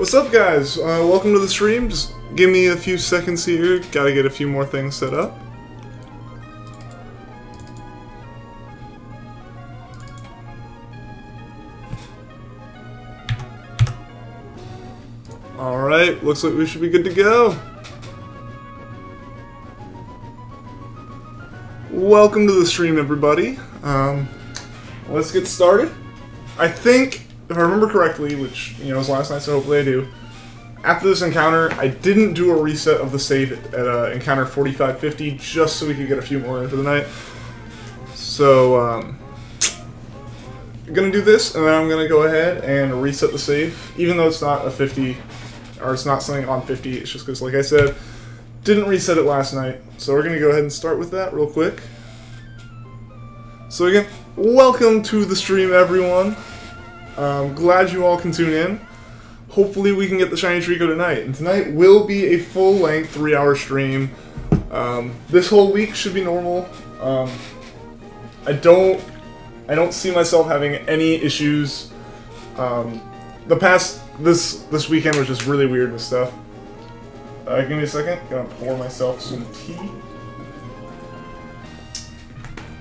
What's up, guys? Welcome to the stream. Just give me a few seconds here. Gotta get a few more things set up. Alright, looks like we should be good to go. Welcome to the stream, everybody. Let's get started. I think, if I remember correctly, which, was last night, so hopefully I do, after this encounter, I didn't do a reset of the save at encounter 4550, just so we could get a few more in for the night. So, I'm gonna do this, and then I'm gonna go ahead and reset the save, even though it's not a 50, or it's not something on 50, it's just because, like I said, didn't reset it last night. So we're gonna go ahead and start with that real quick. So again, welcome to the stream, everyone. Glad you all can tune in. Hopefully we can get the shiny Treecko tonight. And tonight will be a full-length 3-hour stream. This whole week should be normal. I don't see myself having any issues. This weekend was just really weird with stuff. Give me a second. Gonna pour myself some tea.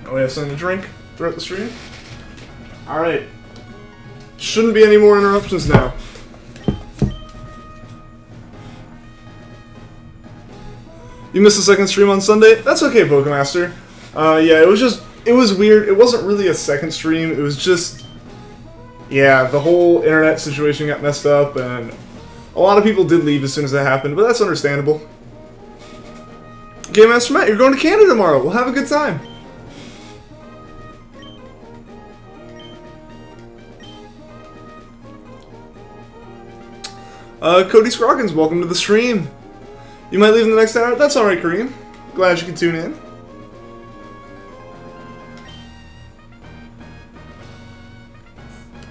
Oh, we have something to drink throughout the stream. Alright. Shouldn't be any more interruptions now. You missed the second stream on Sunday? That's okay, Pokemaster. Yeah, it was weird. It wasn't really a second stream. It was just, yeah, the whole internet situation got messed up, and a lot of people did leave as soon as that happened, but that's understandable. Game Master Matt, you're going to Canada tomorrow. We'll have a good time. Cody Scroggins, welcome to the stream. You might leave in the next hour. That's alright, Kareem. Glad you can tune in.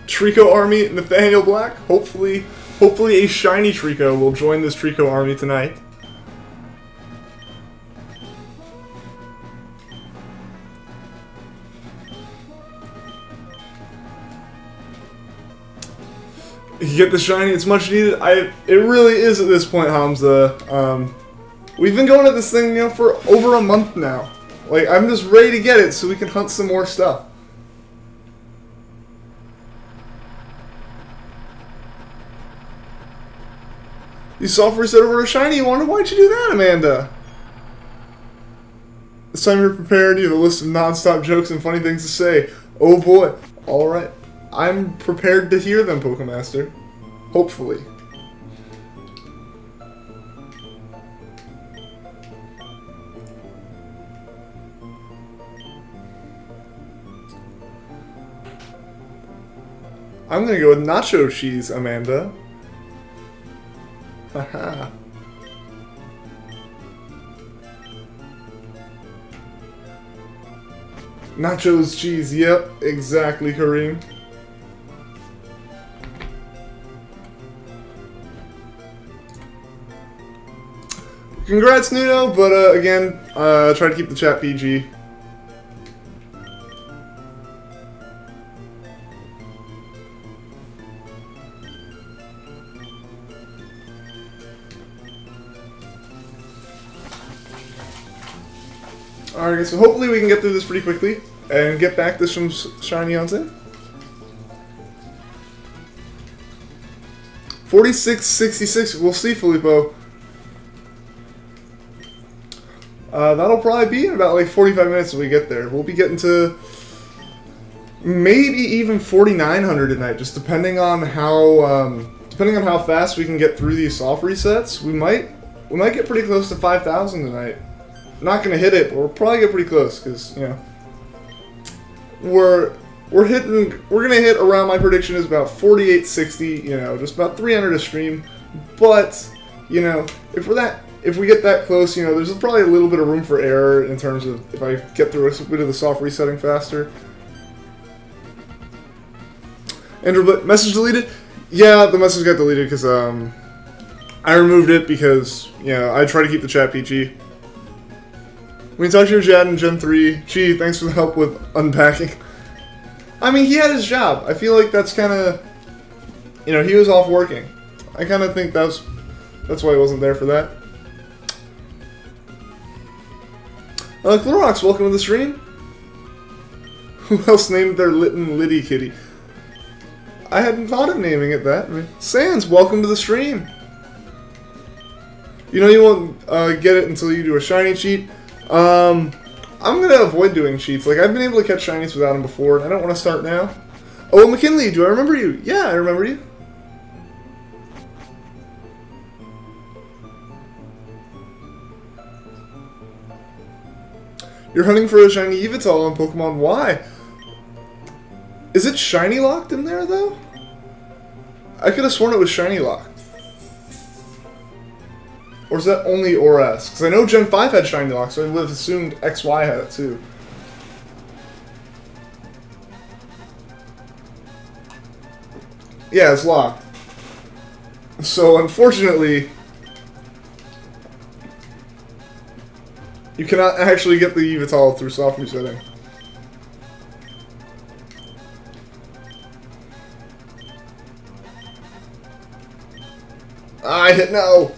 Treecko Army, Nathaniel Black. Hopefully a shiny Treecko will join this Treecko Army tonight. You get the shiny, it's much needed. It really is at this point, Hamza. We've been going at this thing, for over a month now. Like, I'm just ready to get it so we can hunt some more stuff. You soft reset over a shiny, you wonder why'd you do that, Amanda? This time you're prepared, you have a list of non-stop jokes and funny things to say. Oh boy. Alright. I'm prepared to hear them, Pokemaster. Hopefully. I'm gonna go with nacho cheese, Amanda. Haha. Nachos cheese, yep, exactly, Kareem. Congrats, Nuno, but again, try to keep the chat PG. Alright, so hopefully we can get through this pretty quickly and get back this from Shiny Yonsei. 46.66, we'll see, Filippo. That'll probably be in about like 45 minutes when we get there. We'll be getting to maybe even 4,900 tonight, just depending on how fast we can get through these soft resets. We might get pretty close to 5,000 tonight. Not gonna hit it, but we'll probably get pretty close because we're gonna hit around, my prediction is about 4860. Just about 300 a stream. But if we get that close, there's probably a little bit of room for error in terms of if I get through a bit of the soft resetting faster. Andrew, message deleted? Yeah, the message got deleted because I removed it because I try to keep the chat PG. We can talk to your Jad in Gen 3. Gee, thanks for the help with unpacking. I mean, he had his job. I feel like that's kind of, he was off working. I kind of think that's why I wasn't there for that. Clorox, welcome to the stream. Who else named their Litten Liddy Kitty? I hadn't thought of naming it that. Sans, welcome to the stream. You know you won't get it until you do a shiny cheat. I'm gonna avoid doing cheats. Like, I've been able to catch shinies without them before, and I don't want to start now. Oh, McKinley, do I remember you? Yeah, I remember you. You're hunting for a shiny Yveltal on Pokemon Y. Is it shiny locked in there, though? I could have sworn it was shiny locked. Or is that only ORS? Because I know Gen 5 had shiny lock, so I would have assumed XY had it too. Yeah, it's locked. So, unfortunately, you cannot actually get the Yveltal through soft resetting. I hit no!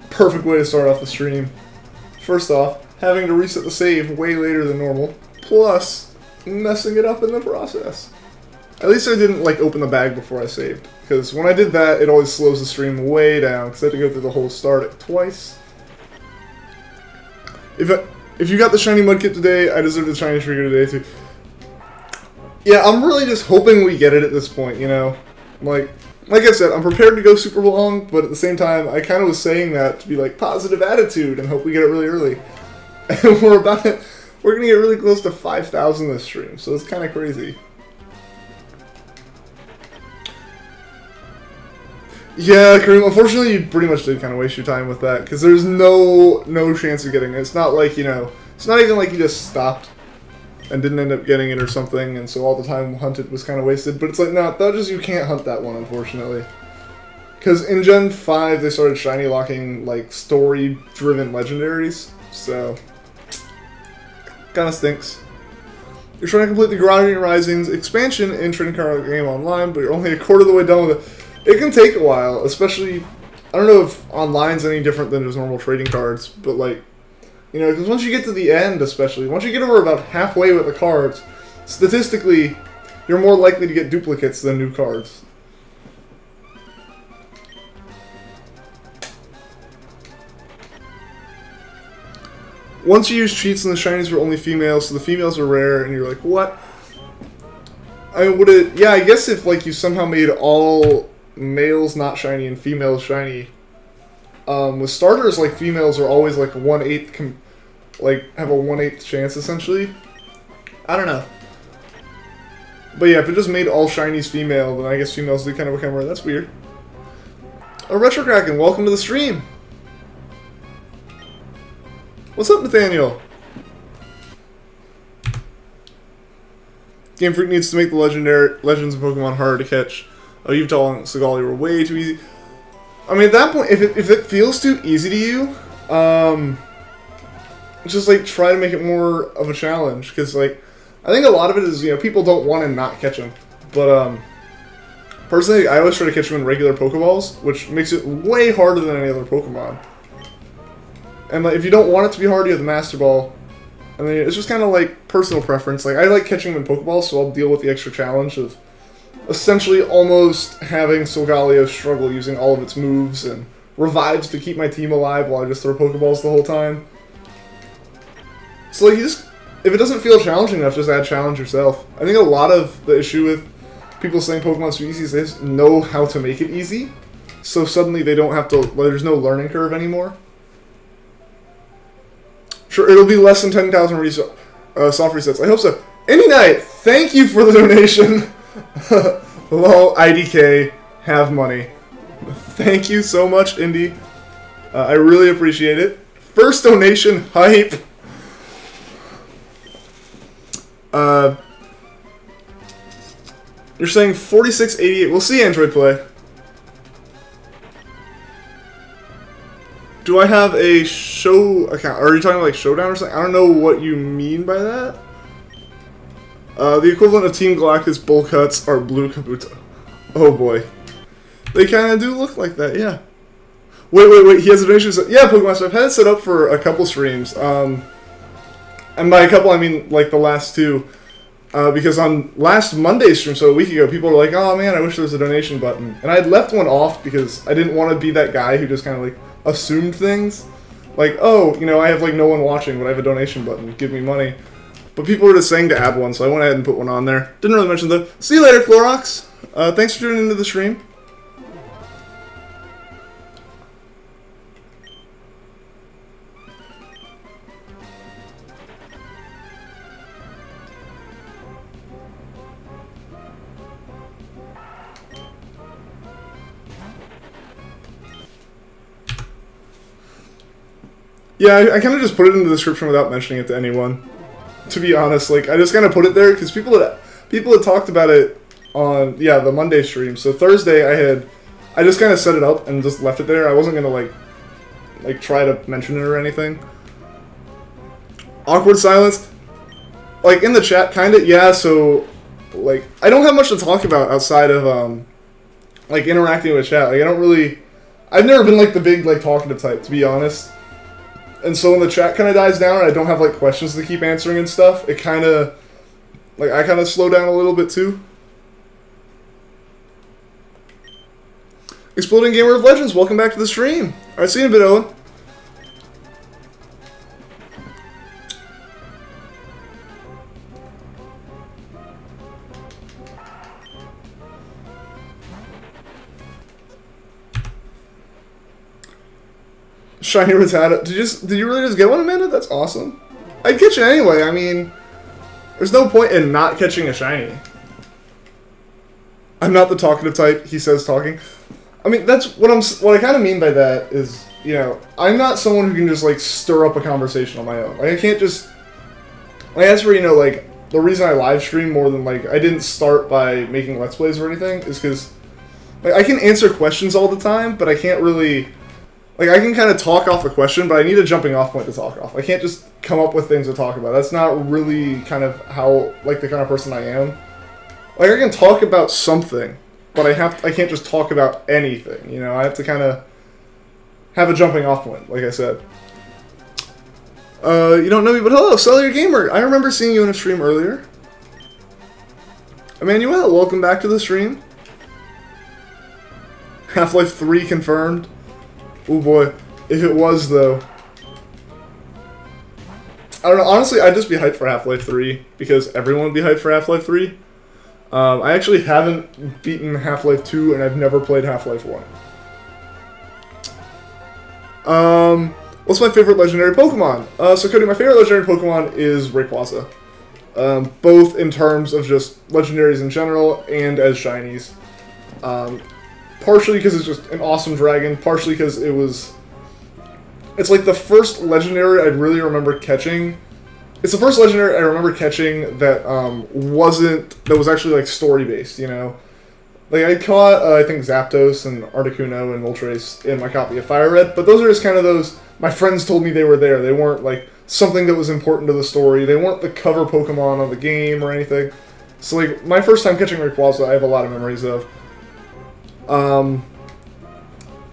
Perfect way to start off the stream. First off, having to reset the save way later than normal, plus messing it up in the process. At least I didn't like open the bag before I saved, because when I did that, it always slows the stream way down, because I had to go through the whole start twice. If you got the shiny Mudkip today, I deserve the shiny Treecko today too. Yeah, I'm really just hoping we get it at this point, you know? Like I said, I'm prepared to go super long, but at the same time, I kind of was saying that to be like positive attitude and hope we get it really early. And we're gonna get really close to 5,000 this stream, so it's kind of crazy. Yeah, Kareem, unfortunately you pretty much did kind of waste your time with that, because there's no chance of getting it. It's not like, you know, it's not even like you just stopped and didn't end up getting it or something, and so all the time hunted was kind of wasted. But it's like, no, that just, you can't hunt that one, unfortunately. Because in Gen 5, they started shiny locking, like, story-driven legendaries, so kind of stinks. You're trying to complete the Grounding Risings expansion in Trading Card Game Online, but you're only a quarter of the way done with it. It can take a while, especially, I don't know if online's any different than just normal trading cards, but like, you know, because once you get to the end, especially, once you get over about halfway with the cards, statistically, you're more likely to get duplicates than new cards. Once you use cheats and the shinies were only females, so the females are rare, and you're like, what? I mean, would it, yeah, I guess if, like, you somehow made all males not shiny and females shiny. With starters, like, females are always, like, 1/8, like, have a 1/8 chance, essentially. I don't know. But yeah, if it just made all shinies female, then I guess females do kind of become rare. That's weird. Retro Kraken, welcome to the stream. What's up, Nathaniel? Game Freak needs to make the Legends of Pokemon harder to catch. Oh, Yveltal and Sigali were way too easy. I mean, at that point, if it feels too easy to you, just, like, try to make it more of a challenge. Because, like, I think a lot of it is, you know, people don't want to not catch them. But, personally, I always try to catch them in regular Pokeballs, which makes it way harder than any other Pokemon. And, like, if you don't want it to be hard, you have the Master Ball. And then it's just kind of, like, personal preference. Like, I like catching them in Pokeballs, so I'll deal with the extra challenge of essentially almost having Solgaleo struggle using all of its moves and revives to keep my team alive while I just throw Pokeballs the whole time. So, like, you just, if it doesn't feel challenging enough, just add challenge yourself. I think a lot of the issue with people saying Pokemon's too easy is they just know how to make it easy, so suddenly they don't have to, like, there's no learning curve anymore. Sure, it'll be less than 10,000 soft resets. I hope so. Any Night, thank you for the donation. Hello, IDK, have money. Thank you so much, Indy. I really appreciate it. First donation, hype. You're saying 4688. We'll see, Android Play. Do I have a show account? Are you talking like Showdown or something? I don't know what you mean by that. The equivalent of Team Galactus Bull Cuts are Blue Kabuto. Oh boy. They kind of do look like that, yeah. Wait. He has a donation. Yeah, Pokemon. So I've had it set up for a couple streams. And by a couple, I mean like the last two. Because on last Monday's stream, so a week ago, people were like, "Oh man, I wish there was a donation button." And I had left one off because I didn't want to be that guy who just kind of like assumed things. Like, oh, you know, I have like no one watching, but I have a donation button. Give me money. But people were just saying to add one, so I went ahead and put one on there. Didn't really mention the. See you later, Clorox. Thanks for tuning into the stream. Yeah, I kind of just put it in the description without mentioning it to anyone. To be honest, like I just kind of put it there because people had talked about it on the Monday stream. So Thursday I just kind of set it up and just left it there. I wasn't gonna like try to mention it or anything. Awkward silence, like in the chat, kind of yeah. So like I don't have much to talk about outside of like interacting with chat. Like I've never been like the big like talkative type, to be honest. And so when the chat kind of dies down and I don't have, like, questions to keep answering and stuff, it kind of, like, I kind of slow down a little bit, too. Exploding Gamer of Legends, welcome back to the stream. Alright, see you in a bit, Owen. Shiny Rattata. Did you really just get one, Amanda? That's awesome. I'd catch it anyway. I mean, there's no point in not catching a shiny. I'm not the talkative type, he says, talking. I mean, that's what I kind of mean by that is, you know, I'm not someone who can just, like, stir up a conversation on my own. Like, I can't just, like, that's where, you know, like, the reason I live stream more than, like, I didn't start by making Let's Plays or anything is because, like, I can answer questions all the time, but I can't really... Like, I can kind of talk off the question, but I need a jumping off point to talk off. I can't just come up with things to talk about. That's not really kind of how, like, the kind of person I am. Like, I can talk about something, but I can't just talk about anything, you know? I have to kind of have a jumping off point, like I said. You don't know me, but hello, Cellular Gamer! I remember seeing you in a stream earlier. Emmanuel, welcome back to the stream. Half-Life 3 confirmed. Oh boy, if it was though. I don't know, honestly I'd just be hyped for Half-Life 3 because everyone would be hyped for Half-Life 3. I actually haven't beaten Half-Life 2 and I've never played Half-Life 1. What's my favorite legendary Pokemon? So Cody, my favorite legendary Pokemon is Rayquaza. Both in terms of just legendaries in general and as shinies. Partially because it's just an awesome dragon, partially because it's like the first legendary I really remember catching. It's the first legendary I remember catching that that was actually like story based, you know. Like I caught I think Zapdos and Articuno and Moltres in my copy of Fire Red, but those are just kind of those my friends told me they were there. They weren't like something that was important to the story. They weren't the cover Pokemon of the game or anything. So like my first time catching Rayquaza, I have a lot of memories of.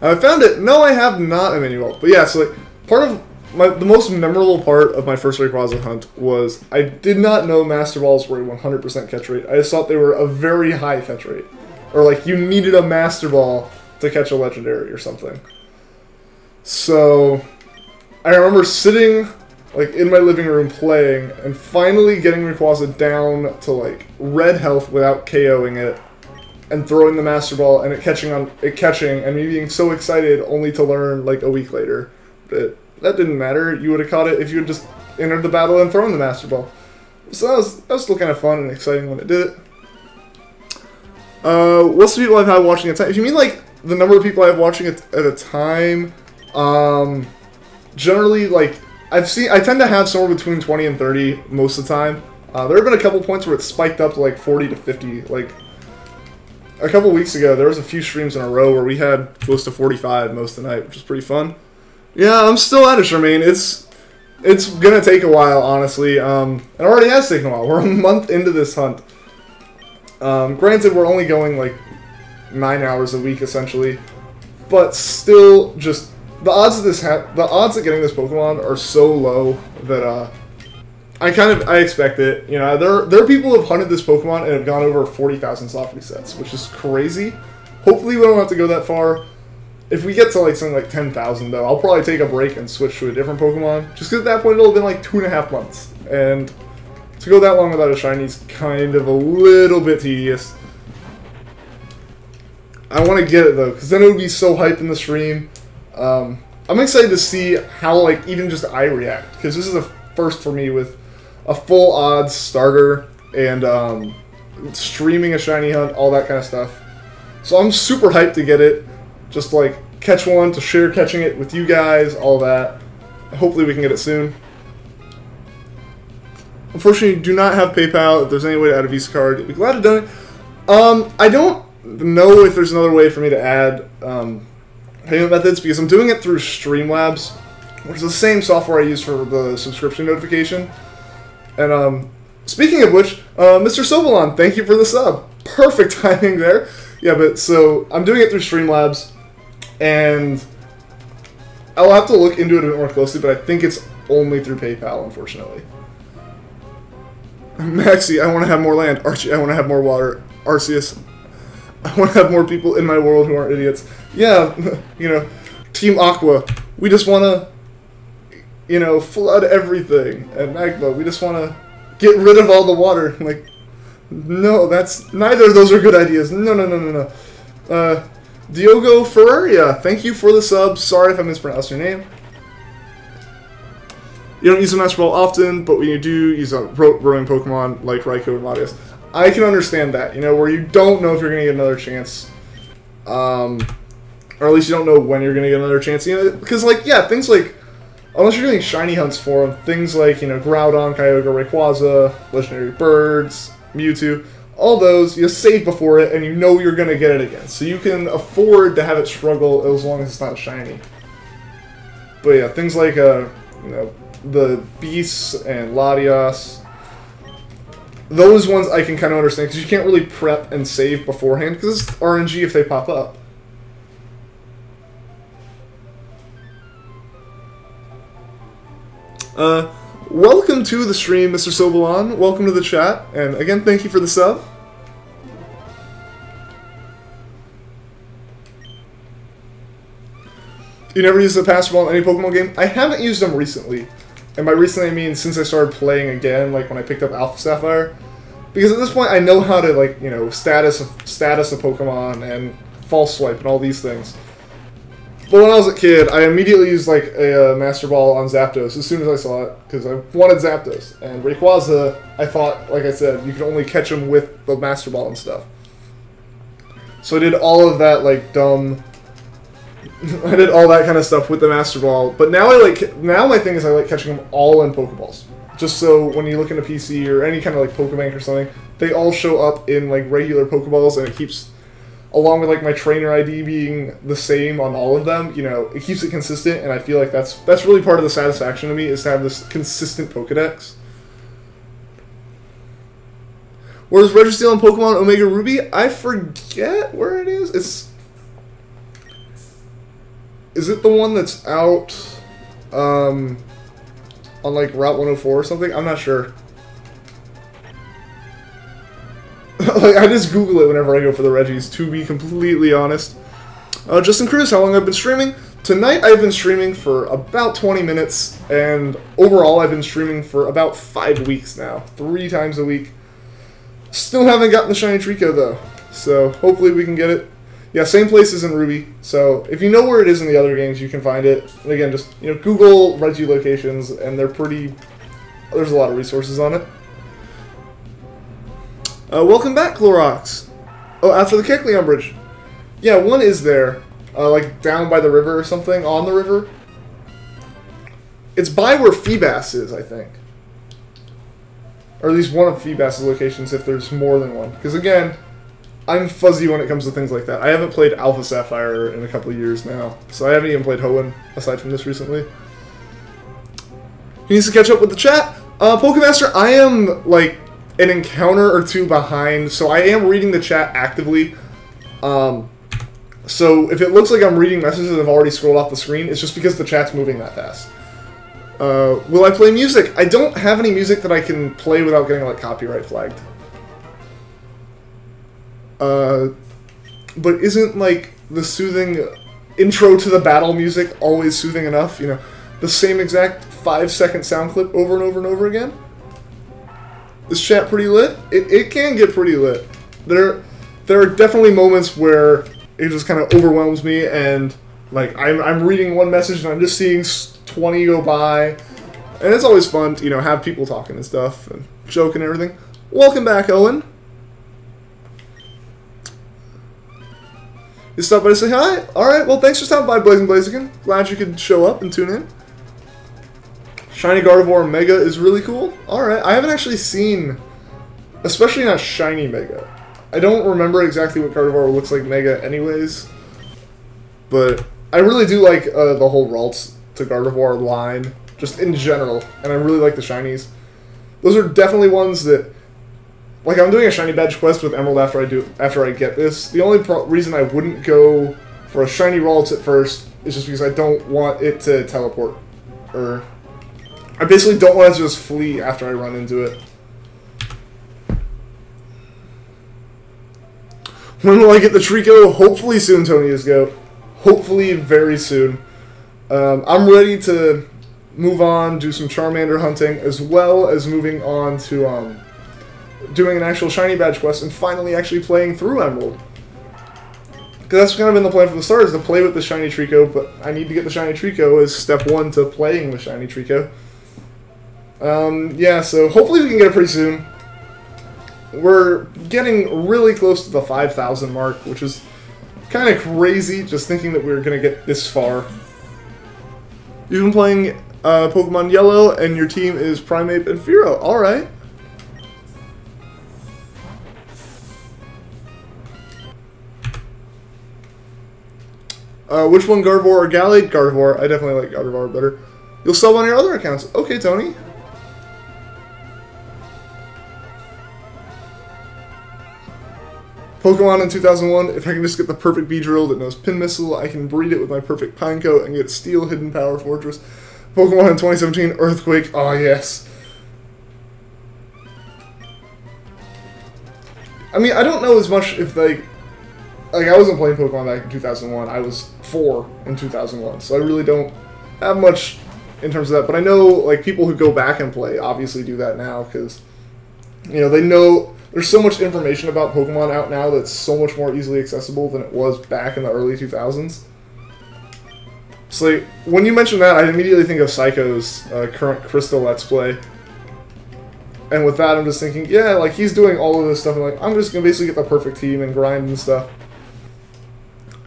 I found it. No, I have not, Emmanuel. But yeah, so like, part of the most memorable part of my first Rayquaza hunt was I did not know Master Balls were a 100% catch rate. I just thought they were a very high catch rate. Or like, you needed a Master Ball to catch a legendary or something. So, I remember sitting like in my living room playing and finally getting Rayquaza down to like red health without KOing it. And throwing the Master Ball and it catching and me being so excited only to learn like a week later that didn't matter. You would have caught it if you had just entered the battle and thrown the Master Ball. So that was still kind of fun and exciting when it did it. What's the people I've had watching at a time? If you mean like the number of people I have watching at a time, generally like I tend to have somewhere between 20 and 30 most of the time. There have been a couple points where it spiked up to like 40 to 50, like. A couple weeks ago, there was a few streams in a row where we had close to 45 most of the night, which was pretty fun. Yeah, I'm still at it, Charmaine. It's gonna take a while, honestly. It already has taken a while. We're a month into this hunt. Granted, we're only going, like, 9 hours a week essentially, but still, just the odds of getting this Pokemon are so low that I expect it. You know, there are people who have hunted this Pokemon and have gone over 40,000 soft resets, which is crazy. Hopefully we don't have to go that far. If we get to like something like 10,000 though, I'll probably take a break and switch to a different Pokemon. Just because at that point it'll have been like 2.5 months. And to go that long without a shiny is kind of a little bit tedious. I want to get it though, because then it would be so hyped in the stream. I'm excited to see how like even just I react, because this is a first for me with a full odds starter and streaming a shiny hunt, all that kind of stuff. So I'm super hyped to get it, just like catch one, to share catching it with you guys, all that. Hopefully we can get it soon. Unfortunately, do not have PayPal. If there's any way to add a Visa card, I'd be glad to do it. I don't know if there's another way for me to add payment methods, because I'm doing it through Streamlabs, which is the same software I use for the subscription notification. And speaking of which, Mr. Sobalon, thank you for the sub. Perfect timing there. Yeah, but so I'm doing it through Streamlabs, and I'll have to look into it a bit more closely, but I think it's only through PayPal, unfortunately. Maxi, I want to have more land. Archie, I want to have more water. Arceus, I want to have more people in my world who aren't idiots. Yeah, you know, Team Aqua, we just want to, you know, flood everything. And Magma, we just want to get rid of all the water. I'm like, no, neither of those are good ideas. No, no, no, no, no. Diogo Ferreria, thank you for the sub. Sorry if I mispronounced your name. You don't use a Master Ball often, but when you do use a growing Pokemon like Raikou and Latias, I can understand that, you know, where you don't know if you're going to get another chance. Or at least you don't know when you're going to get another chance. You know, because, like, yeah, things like, unless you're doing shiny hunts for them, things like, you know, Groudon, Kyogre, Rayquaza, Legendary Birds, Mewtwo, all those, you save before it, and you know you're going to get it again. So you can afford to have it struggle as long as it's not shiny. But yeah, things like, you know, the Beasts and Latias, those ones I can kind of understand, because you can't really prep and save beforehand, because it's RNG if they pop up. Welcome to the stream, Mr. Sobalon. Welcome to the chat, and again, thank you for the sub. You never used the Master Ball in any Pokemon game? I haven't used them recently. And by recently I mean since I started playing again, like when I picked up Alpha Sapphire. Because at this point I know how to, like, you know, status a Pokemon and false swipe and all these things. But when I was a kid, I immediately used like a Master Ball on Zapdos as soon as I saw it, because I wanted Zapdos. And Rayquaza, I thought, like I said, you could only catch him with the Master Ball and stuff. So I did all of that, like, dumb... I did all that kind of stuff with the Master Ball, but now now my thing is I like catching them all in Pokeballs. Just so when you look into PC or any kind of like Pokebank or something, they all show up in like regular Pokeballs, and it keeps, along with like my trainer ID being the same on all of them, you know, it keeps it consistent, and I feel like that's really part of the satisfaction to me, is to have this consistent Pokedex. Where's Registeel in Pokemon Omega Ruby? I forget where it is. Is it the one that's out on like Route 104 or something? I'm not sure. Like, I just Google it whenever I go for the Reggies, to be completely honest. Justin Cruz, how long have I been streaming? Tonight I've been streaming for about 20 minutes, and overall I've been streaming for about 5 weeks now. 3 times a week. Still haven't gotten the shiny Treecko though, so hopefully we can get it. Yeah, same place as in Ruby, so if you know where it is in the other games, you can find it. And again, just, you know, Google Reggie locations, and they're pretty... There's a lot of resources on it. Welcome back, Clorox. Oh, after the Kecleon Bridge. Yeah, one is there, like down by the river or something, on the river. It's by where Feebas is, I think. Or at least one of Feebas' locations, if there's more than one. Because again... I'm fuzzy when it comes to things like that. I haven't played Alpha Sapphire in a couple of years now, so I haven't even played Hoenn, aside from this recently. He needs to catch up with the chat. Pokemaster, I am, like, an encounter or two behind, so I am reading the chat actively. So if it looks like I'm reading messages that have already scrolled off the screen, it's just because the chat's moving that fast. Will I play music? I don't have any music that I can play without getting, like, copyright flagged. But isn't, like, the soothing intro to the battle music always soothing enough? You know, the same exact 5-second sound clip over and over and over again? Is chat pretty lit? It can get pretty lit. There are definitely moments where it just kind of overwhelms me, and like I'm reading one message and I'm just seeing 20 go by, and it's always fun to, you know, have people talking and stuff and joking and everything. Welcome back, Owen. You stopped by to say hi? Alright, well, thanks for stopping by, Blaziken. Glad you could show up and tune in. Shiny Gardevoir Mega is really cool. Alright, I haven't actually seen, especially not Shiny Mega. I don't remember exactly what Gardevoir looks like Mega anyways, but I really do like the whole Ralts to Gardevoir line, just in general, and I really like the Shinies. Those are definitely ones that, like, I'm doing a Shiny Badge quest with Emerald after I get this. The only reason I wouldn't go for a Shiny Ralts at first is just because I don't want it to teleport, or I basically don't want it to just flee after I run into it. When will I get the Treecko? Hopefully soon, Tony is Goat. Hopefully very soon. I'm ready to move on, do some Charmander hunting, as well as moving on to doing an actual Shiny Badge quest and finally actually playing through Emerald. Because that's kind of been the plan from the start, is to play with the Shiny Treecko, but I need to get the Shiny Treecko as step 1 to playing with Shiny Treecko. Yeah, so hopefully we can get it pretty soon. We're getting really close to the 5,000 mark, which is kind of crazy, just thinking that we were going to get this far. You've been playing Pokemon Yellow, and your team is Primeape and Fearow. Alright. Which one, Gardevoir or Gallade? Gardevoir. I definitely like Gardevoir better. You'll sub on your other accounts. Okay, Tony. Pokemon in 2001, if I can just get the perfect Beedrill that knows Pin Missile, I can breed it with my perfect Pinecoat and get Steel Hidden Power Fortress. Pokemon in 2017, Earthquake, oh yes. I mean, I don't know as much if, like I wasn't playing Pokemon back in 2001, I was 4 in 2001, so I really don't have much in terms of that, but I know, like, people who go back and play obviously do that now, because, you know, they know there's so much information about Pokemon out now that's so much more easily accessible than it was back in the early 2000s. So, like, when you mention that, I immediately think of Psycho's current Crystal Let's Play. And with that, I'm just thinking, yeah, like, he's doing all of this stuff, and, like, I'm just going to basically get the perfect team and grind and stuff.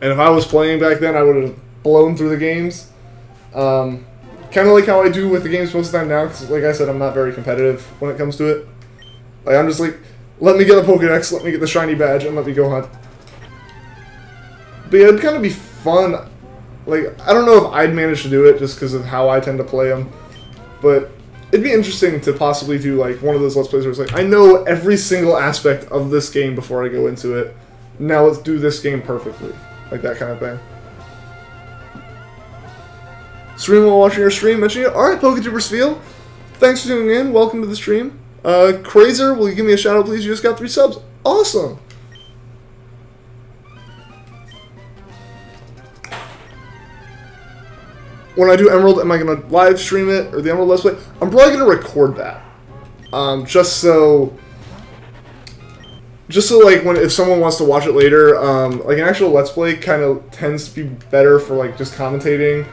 And if I was playing back then, I would have blown through the games. Kind of like how I do with the games most of the time now, because, like I said, I'm not very competitive when it comes to it. Like, I'm just like, let me get a Pokédex, let me get the Shiny Badge, and let me go hunt. But yeah, it'd kind of be fun. Like, I don't know if I'd manage to do it just because of how I tend to play them. But it'd be interesting to possibly do, like, one of those Let's Plays where it's like, I know every single aspect of this game before I go into it. Now let's do this game perfectly. Like, that kind of thing. Stream while watching your stream, mention it. Alright, Poketubers Feel. Thanks for tuning in. Welcome to the stream. Crazer, will you give me a shout out, please? You just got 3 subs. Awesome! When I do Emerald, am I going to live stream it, or the Emerald Let's Play? I'm probably going to record that. Just so, like, if someone wants to watch it later, like, an actual Let's Play kind of tends to be better for, like, just commentating.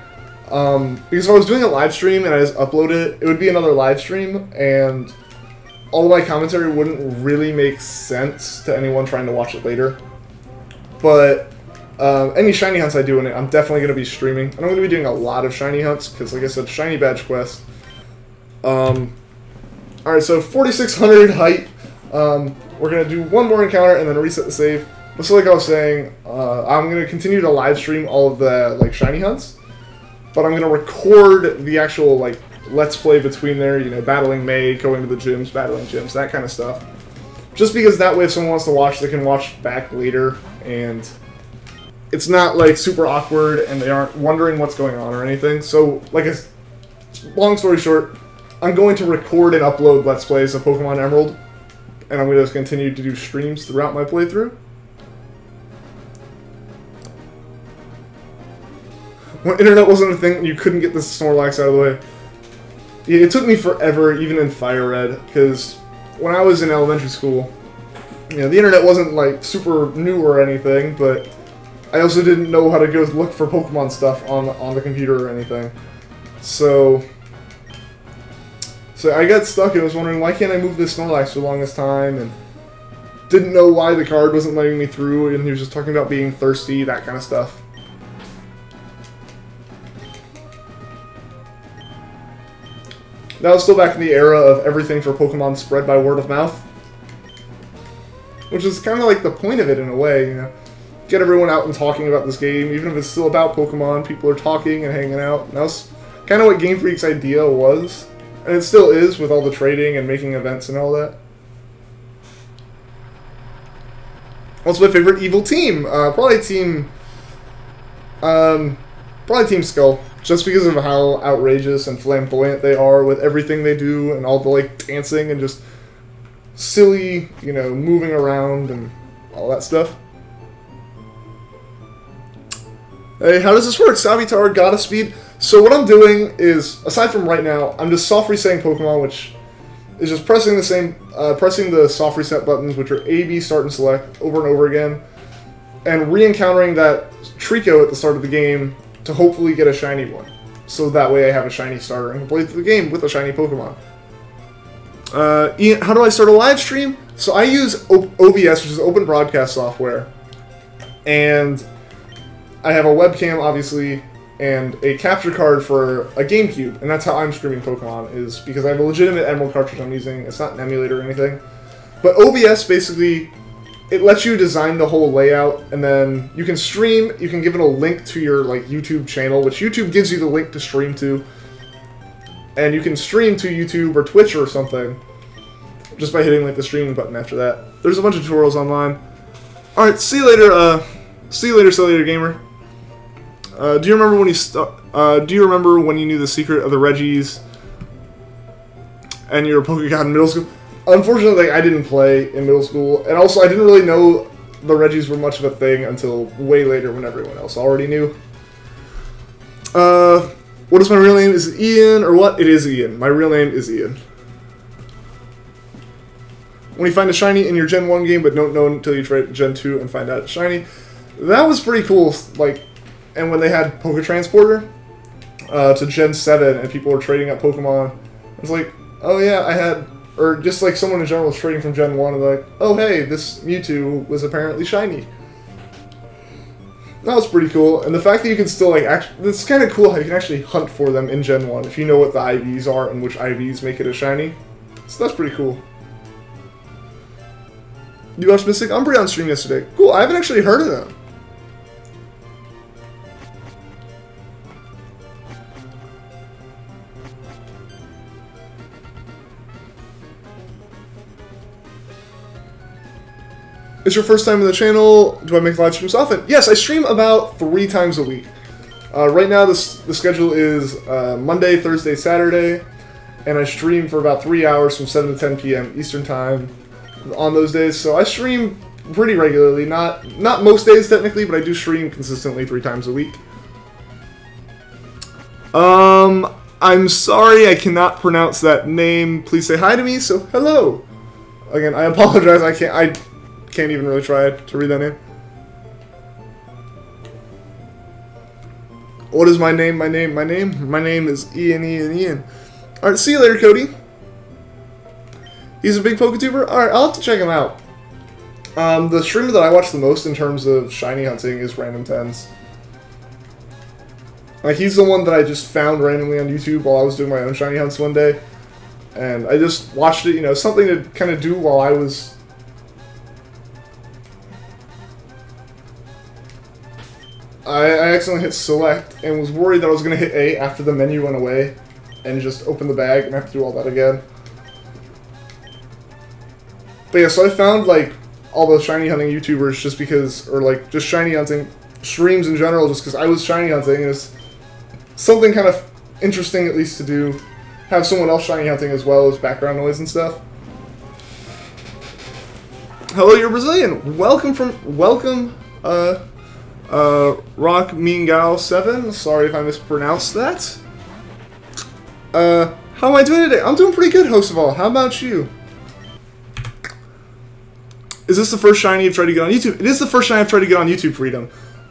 Because if I was doing a live stream and I just upload it, it would be another live stream, and all of my commentary wouldn't really make sense to anyone trying to watch it later. But any shiny hunts I do in it, I'm definitely going to be streaming. And I'm going to be doing a lot of shiny hunts, because like I said, Shiny Badge Quest. Alright, so 4,600 height. We're going to do one more encounter and then reset the save. But so like I was saying, I'm going to continue to live stream all of the like shiny hunts. But I'm going to record the actual like Let's Play between there, you know, battling May, going to the gyms, battling gyms, that kind of stuff. Just because that way if someone wants to watch, they can watch back later, and it's not like super awkward and they aren't wondering what's going on or anything. So, like, long story short, I'm going to record and upload Let's Plays of Pokemon Emerald, and I'm going to continue to do streams throughout my playthrough. When internet wasn't a thing, you couldn't get the Snorlax out of the way. It took me forever, even in Fire Red, because when I was in elementary school, you know, the internet wasn't like super new or anything, but I also didn't know how to go look for Pokemon stuff on the computer or anything. So I got stuck and was wondering, why can't I move this Snorlax for the longest time, and didn't know why the card wasn't letting me through, and he was just talking about being thirsty, that kind of stuff. That was still back in the era of everything for Pokemon spread by word of mouth. Which is kind of like the point of it in a way, you know. Get everyone out and talking about this game, even if it's still about Pokemon, people are talking and hanging out. And that was kind of what Game Freak's idea was. And it still is with all the trading and making events and all that. What's my favorite evil team? Probably Team Skull. Just because of how outrageous and flamboyant they are with everything they do and all the, like, dancing and just silly, you know, moving around and all that stuff. Hey, how does this work? Savitar, Godspeed. So what I'm doing is, aside from right now, I'm just soft resetting Pokemon, which is just pressing the soft reset buttons, which are A, B, start, and select, over and over again, and re-encountering that Treecko at the start of the game to hopefully get a shiny one. So that way I have a shiny starter and can play through the game with a shiny Pokemon. Ian, how do I start a live stream? So I use OBS, which is open broadcast software, and I have a webcam, obviously, and a capture card for a GameCube, and that's how I'm streaming Pokemon, is because I have a legitimate Emerald cartridge I'm using. It's not an emulator or anything. But OBS, basically, it lets you design the whole layout, and then you can stream, you can give it a link to your, like, YouTube channel, which YouTube gives you the link to stream to. And you can stream to YouTube or Twitch or something just by hitting, like, the streaming button after that. There's a bunch of tutorials online. Alright, see you later, Cellular Gamer. Do you remember when you knew the secret of the Reggies and your Pokemon in middle school? Unfortunately, I didn't play in middle school, and also I didn't really know the Reggies were much of a thing until way later when everyone else already knew. What is my real name? Is it Ian, or what? It is Ian. My real name is Ian. When you find a shiny in your Gen 1 game, but don't know until you try Gen 2 and find out it's shiny. That was pretty cool, like, and when they had Poké-Transporter to Gen 7, and people were trading up Pokemon, I was like, oh yeah, I had... Or just like someone in general was trading from Gen 1 and like, oh hey, this Mewtwo was apparently shiny. That was pretty cool. And the fact that you can still like it's kind of cool how you can actually hunt for them in Gen 1 if you know what the IVs are and which IVs make it a shiny. So that's pretty cool. You watched Mystic Umbreon stream yesterday. Cool, I haven't actually heard of them. It's your first time on the channel. Do I make live streams often? Yes, I stream about 3 times a week. Right now, the schedule is Monday, Thursday, Saturday, and I stream for about 3 hours from 7 to 10 p.m. Eastern Time on those days. So I stream pretty regularly. Not most days, technically, but I do stream consistently 3 times a week. I'm sorry I cannot pronounce that name. Please say hi to me, so hello. Again, I apologize, I can't even really try to read that name. What is my name? My name is Ian. Alright, see you later, Cody. He's a big PokeTuber? Alright, I'll have to check him out. The streamer that I watch the most in terms of shiny hunting is Random Tens. Like, he's the one that I just found randomly on YouTube while I was doing my own shiny hunts one day. And I just watched it, you know, something to kind of do while I was... I accidentally hit select and was worried that I was going to hit A after the menu went away and just open the bag and have to do all that again. But yeah, so I found like all the shiny hunting YouTubers just because, or like just shiny hunting streams in general, just because I was shiny hunting, and it's something kind of interesting at least to do. Have someone else shiny hunting as well as background noise and stuff. Hello, you're Brazilian. Welcome, Rock Mean Gal 7. Sorry if I mispronounced that. How am I doing today? I'm doing pretty good, host of all. How about you? Is this the first shiny you've tried to get on YouTube? It is the first shiny I've tried to get on YouTube, Freedom.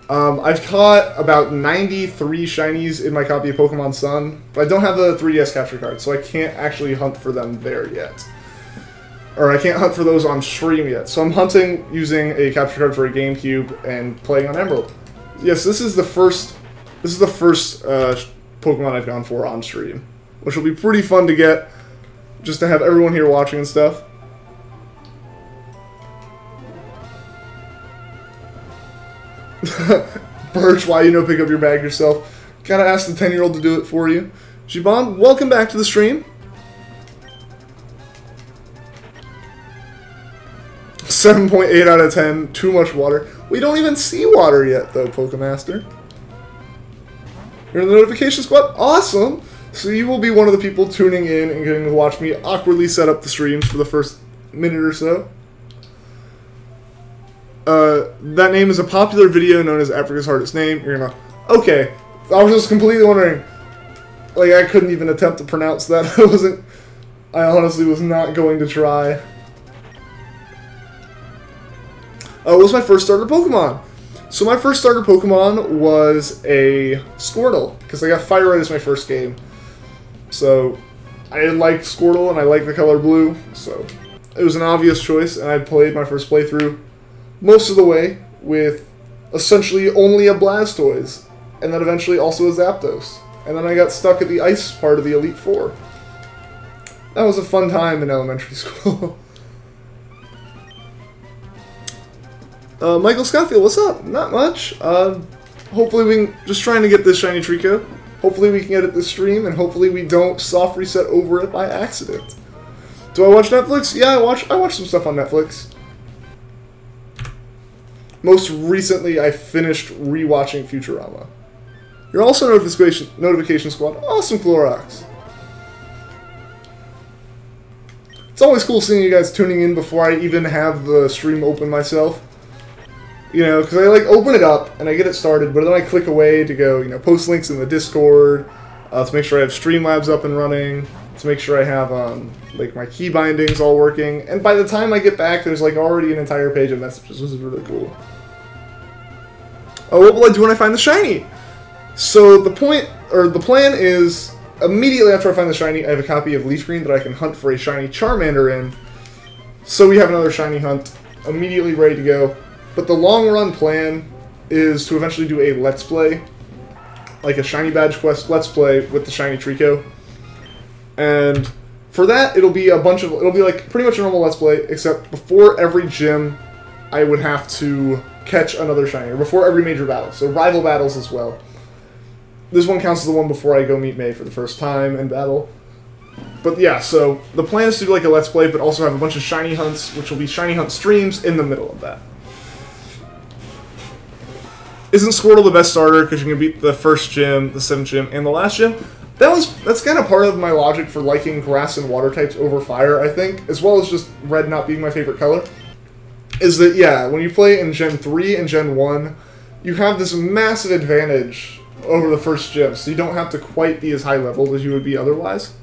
I've caught about 93 shinies in my copy of Pokemon Sun, but I don't have the 3DS capture card, so I can't actually hunt for them there yet. Or I can't hunt for those on stream yet. So I'm hunting using a capture card for a GameCube and playing on Emerald. Yes, this is the first Pokemon I've gone for on stream, which will be pretty fun to get, just to have everyone here watching and stuff. Birch, why you no pick up your bag yourself? Gotta ask the 10-year-old to do it for you. Jibon, welcome back to the stream. 7.8 out of 10. Too much water. We don't even see water yet, though, Pokemaster. You're in the notification squad? Awesome! So you will be one of the people tuning in and getting to watch me awkwardly set up the streams for the first minute or so. That name is a popular video known as Africa's Hardest Name. You're gonna... Okay. I was just completely wondering. Like, I couldn't even attempt to pronounce that. I honestly was not going to try. What was my first starter Pokemon? So my first starter Pokemon was a Squirtle, because I got Fire Red as my first game. So, I liked Squirtle, and I liked the color blue, so it was an obvious choice, and I played my first playthrough most of the way with essentially only a Blastoise, and then eventually also a Zapdos. And then I got stuck at the ice part of the Elite Four. That was a fun time in elementary school. Michael Scofield, what's up? Not much. Hopefully we can... Just trying to get this shiny Treecko. Hopefully we can get it this stream, and hopefully we don't soft reset over it by accident. Do I watch Netflix? Yeah, I watch some stuff on Netflix. Most recently, I finished rewatching Futurama. You're also notification squad. Awesome, Clorox. It's always cool seeing you guys tuning in before I even have the stream open myself. You know, because I like open it up and I get it started, but then I click away to go, you know, post links in the Discord, to make sure I have Streamlabs up and running, to make sure I have like my key bindings all working, and by the time I get back, there's like already an entire page of messages. This is really cool. Oh, what will I do when I find the shiny? So the plan is immediately after I find the shiny, I have a copy of Leaf Green that I can hunt for a shiny Charmander in. So we have another shiny hunt immediately ready to go. But the long run plan is to eventually do a Let's Play, like a Shiny Badge Quest Let's Play with the shiny Treecko. And for that, it'll be like pretty much a normal Let's Play, except before every gym, I would have to catch another shiny, or before every major battle, so rival battles as well. This one counts as the one before I go meet May for the first time in battle. But yeah, so the plan is to do like a Let's Play, but also have a bunch of shiny hunts, which will be shiny hunt streams in the middle of that. Isn't Squirtle the best starter because you can beat the first gym, the 7th gym, and the last gym? That's kind of part of my logic for liking grass and water types over fire, I think, as well as just red not being my favorite color. Is that, yeah, when you play in Gen 3 and Gen 1, you have this massive advantage over the first gym, so you don't have to quite be as high leveled as you would be otherwise.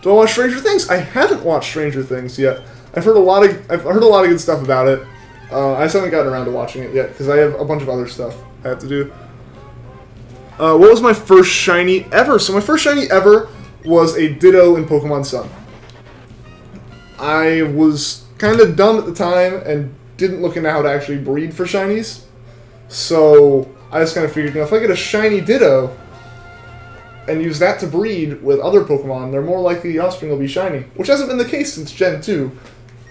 Do I watch Stranger Things? I haven't watched Stranger Things yet. I've heard a lot of good stuff about it. I just haven't gotten around to watching it yet, because I have a bunch of other stuff I have to do. What was my first shiny ever? So my first shiny ever was a Ditto in Pokemon Sun. I was kind of dumb at the time and didn't look into how to actually breed for shinies. So I just kind of figured, you know, if I get a shiny Ditto and use that to breed with other Pokemon, they're more likely the offspring will be shiny. Which hasn't been the case since Gen 2.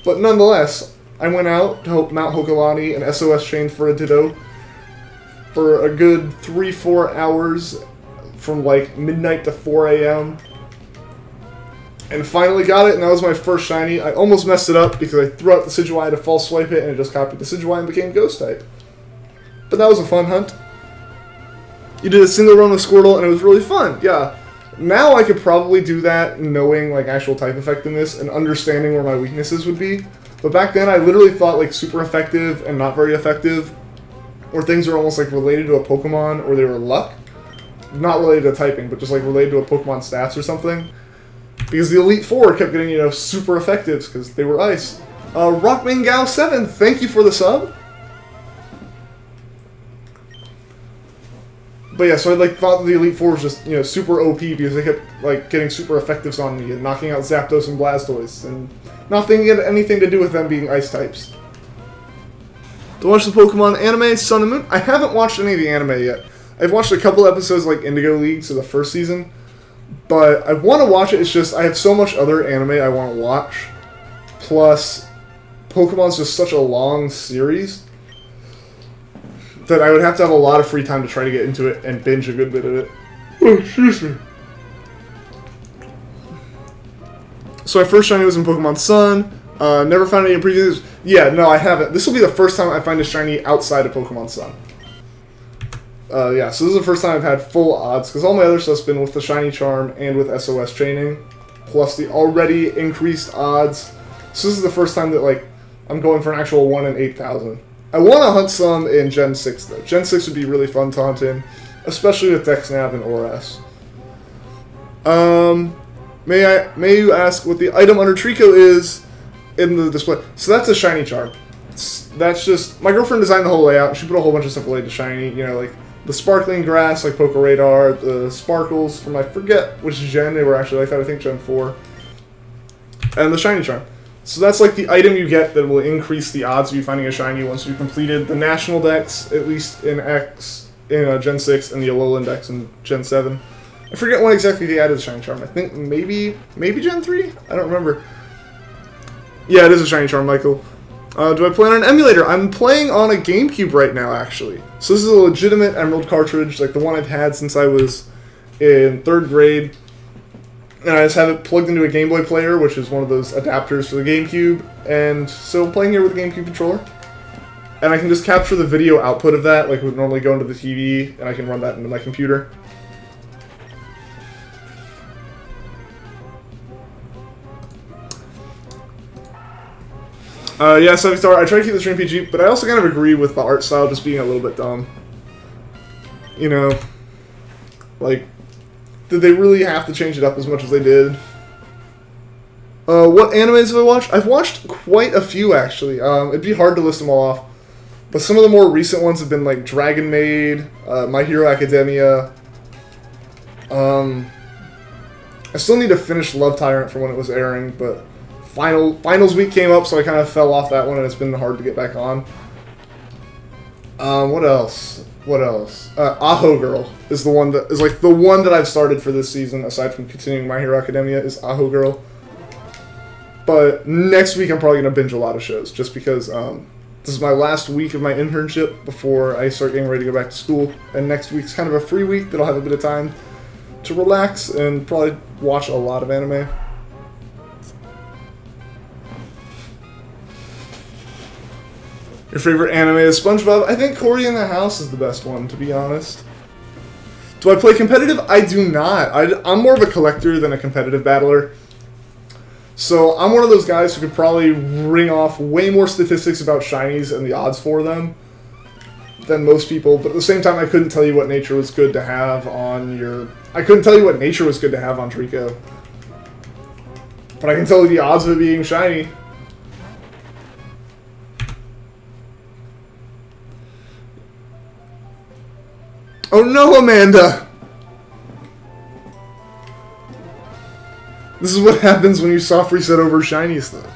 But nonetheless, I went out to Mount Hokulani and SOS chained for a Ditto for a good 3-4 hours from like midnight to 4 a.m. And finally got it, and that was my first shiny. I almost messed it up because I threw out the Decidueye to false swipe it, and it just copied the Decidueye and became Ghost type. But that was a fun hunt. You did a single run with Squirtle, and it was really fun. Yeah. Now I could probably do that knowing like actual type effectiveness and understanding where my weaknesses would be. But back then I literally thought like super effective and not very effective, or things are almost like related to a Pokemon, or they were luck. Not related to typing, but just like related to a Pokemon stats or something. Because the Elite Four kept getting, you know, super effectives because they were ice. Rockman Gao 7, thank you for the sub. But yeah, so I like thought that the Elite Four was just, you know, super OP because they kept like getting super effectives on me and knocking out Zapdos and Blastoise, and nothing had anything to do with them being ice types. To watch the Pokemon anime, Sun and Moon. I haven't watched any of the anime yet. I've watched a couple episodes like Indigo League, so the first season, but I want to watch it. It's just I have so much other anime I want to watch. Plus, Pokemon's just such a long series that I would have to have a lot of free time to try to get into it and binge a good bit of it. Oh, excuse me. So my first shiny was in Pokemon Sun. Never found any in previous. Yeah, no, I haven't. This will be the first time I find a shiny outside of Pokemon Sun. Yeah, so this is the first time I've had full odds, because all my other stuff's been with the Shiny Charm and with SOS Chaining, plus the already increased odds. So this is the first time that, like, I'm going for an actual 1 in 8,000. I want to hunt some in Gen 6, though. Gen 6 would be really fun to hunt in, especially with Dexnav and ORS. May you ask what the item under Treecko is in the display? So that's a Shiny Charm. That's just... My girlfriend designed the whole layout, and she put a whole bunch of stuff related to Shiny, you know, like the sparkling grass, like Poké Radar, the sparkles from I forget which gen they were actually like that, I think Gen 4, and the Shiny Charm. So that's like the item you get that will increase the odds of you finding a shiny once you've completed the National Dex, at least in Gen 6, and the Alolan Dex in Gen 7. I forget when exactly they added the Shiny Charm. I think maybe Gen 3? I don't remember. Yeah, it is a Shiny Charm, Michael. Do I play on an emulator? I'm playing on a GameCube right now, actually. So this is a legitimate Emerald cartridge, like the one I've had since I was in 3rd grade. And I just have it plugged into a Game Boy player, which is one of those adapters for the GameCube. And so I'm playing here with the GameCube controller. And I can just capture the video output of that, like it would normally go into the TV, and I can run that into my computer. Yeah, so I try to keep the stream PG, but I also kind of agree with the art style just being a little bit dumb. You know, like, did they really have to change it up as much as they did? What animes have I watched? I've watched quite a few, actually. It'd be hard to list them all off. But some of the more recent ones have been, like, Dragon Maid, My Hero Academia. I still need to finish Love Tyrant from when it was airing, but finals week came up, so I kind of fell off that one, and it's been hard to get back on. What else? Aho Girl is the one that is like the one that I've started for this season, aside from continuing My Hero Academia, is Aho Girl. But next week I'm probably going to binge a lot of shows, just because this is my last week of my internship before I start getting ready to go back to school, and next week's kind of a free week that I'll have a bit of time to relax and probably watch a lot of anime. Your favorite anime is SpongeBob? I think Cory in the House is the best one, to be honest. Do I play competitive? I do not. I'm more of a collector than a competitive battler. So I'm one of those guys who could probably ring off way more statistics about shinies and the odds for them than most people. But at the same time, I couldn't tell you what nature was good to have on your... I couldn't tell you what nature was good to have on Treecko. But I can tell you the odds of it being shiny. Oh no, Amanda! This is what happens when you soft reset over shinies, though.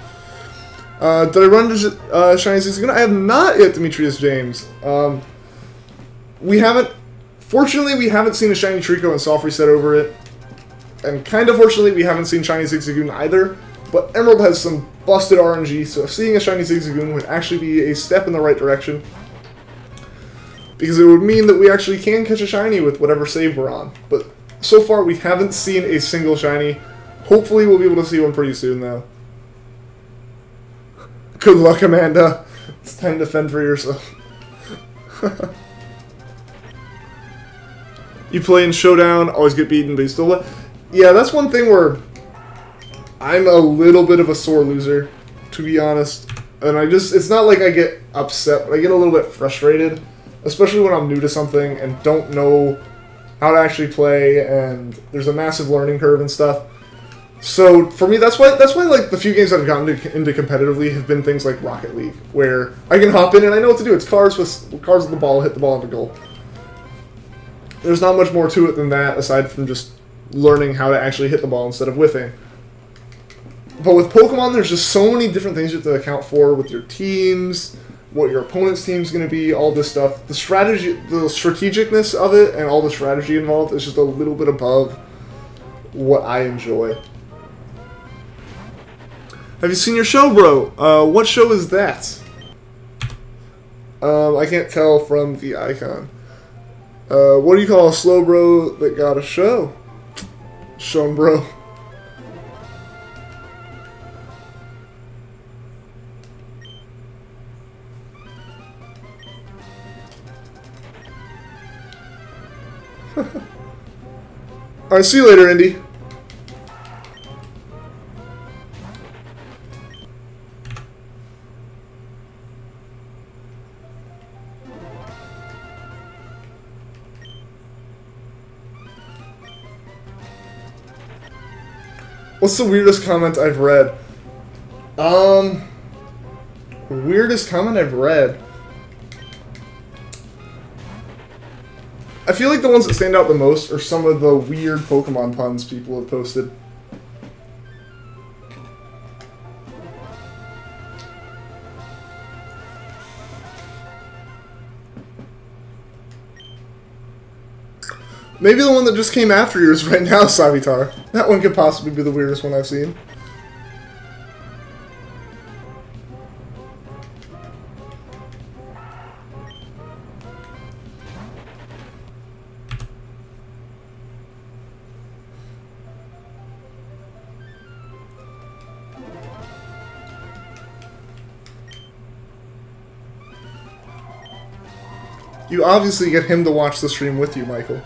Did I run into shiny 6 again? I have not yet, Demetrius James. Fortunately, we haven't seen a shiny Treecko and soft reset over it. And kind of fortunately, we haven't seen shiny Zigzagoon either. But Emerald has some busted RNG, so seeing a shiny Zigzagoon would actually be a step in the right direction. Because it would mean that we actually can catch a shiny with whatever save we're on. But so far, we haven't seen a single shiny. Hopefully we'll be able to see one pretty soon, though. Good luck, Amanda. It's time to fend for yourself. You play in Showdown, always get beaten, but you still let... Yeah, that's one thing where I'm a little bit of a sore loser, to be honest. And it's not like I get upset, but I get a little bit frustrated, especially when I'm new to something and don't know how to actually play, and there's a massive learning curve and stuff. So for me, that's why like the few games I've gotten into competitively have been things like Rocket League, where I can hop in and I know what to do. It's cars with the ball, hit the ball into goal. There's not much more to it than that, aside from just learning how to actually hit the ball instead of whiffing. But with Pokemon, there's just so many different things you have to account for with your teams, what your opponent's team's going to be, all this stuff. The strategicness of it, and all the strategy involved is just a little bit above what I enjoy. Have you seen your show, bro? What show is that? I can't tell from the icon. What do you call a slow bro that got a show? Shown bro. Alright, see you later, Indy. What's the weirdest comment I've read? Weirdest comment I've read? I feel like the ones that stand out the most are some of the weird Pokemon puns people have posted. Maybe the one that just came after yours right now, Savitar. That one could possibly be the weirdest one I've seen. You obviously get him to watch the stream with you, Michael.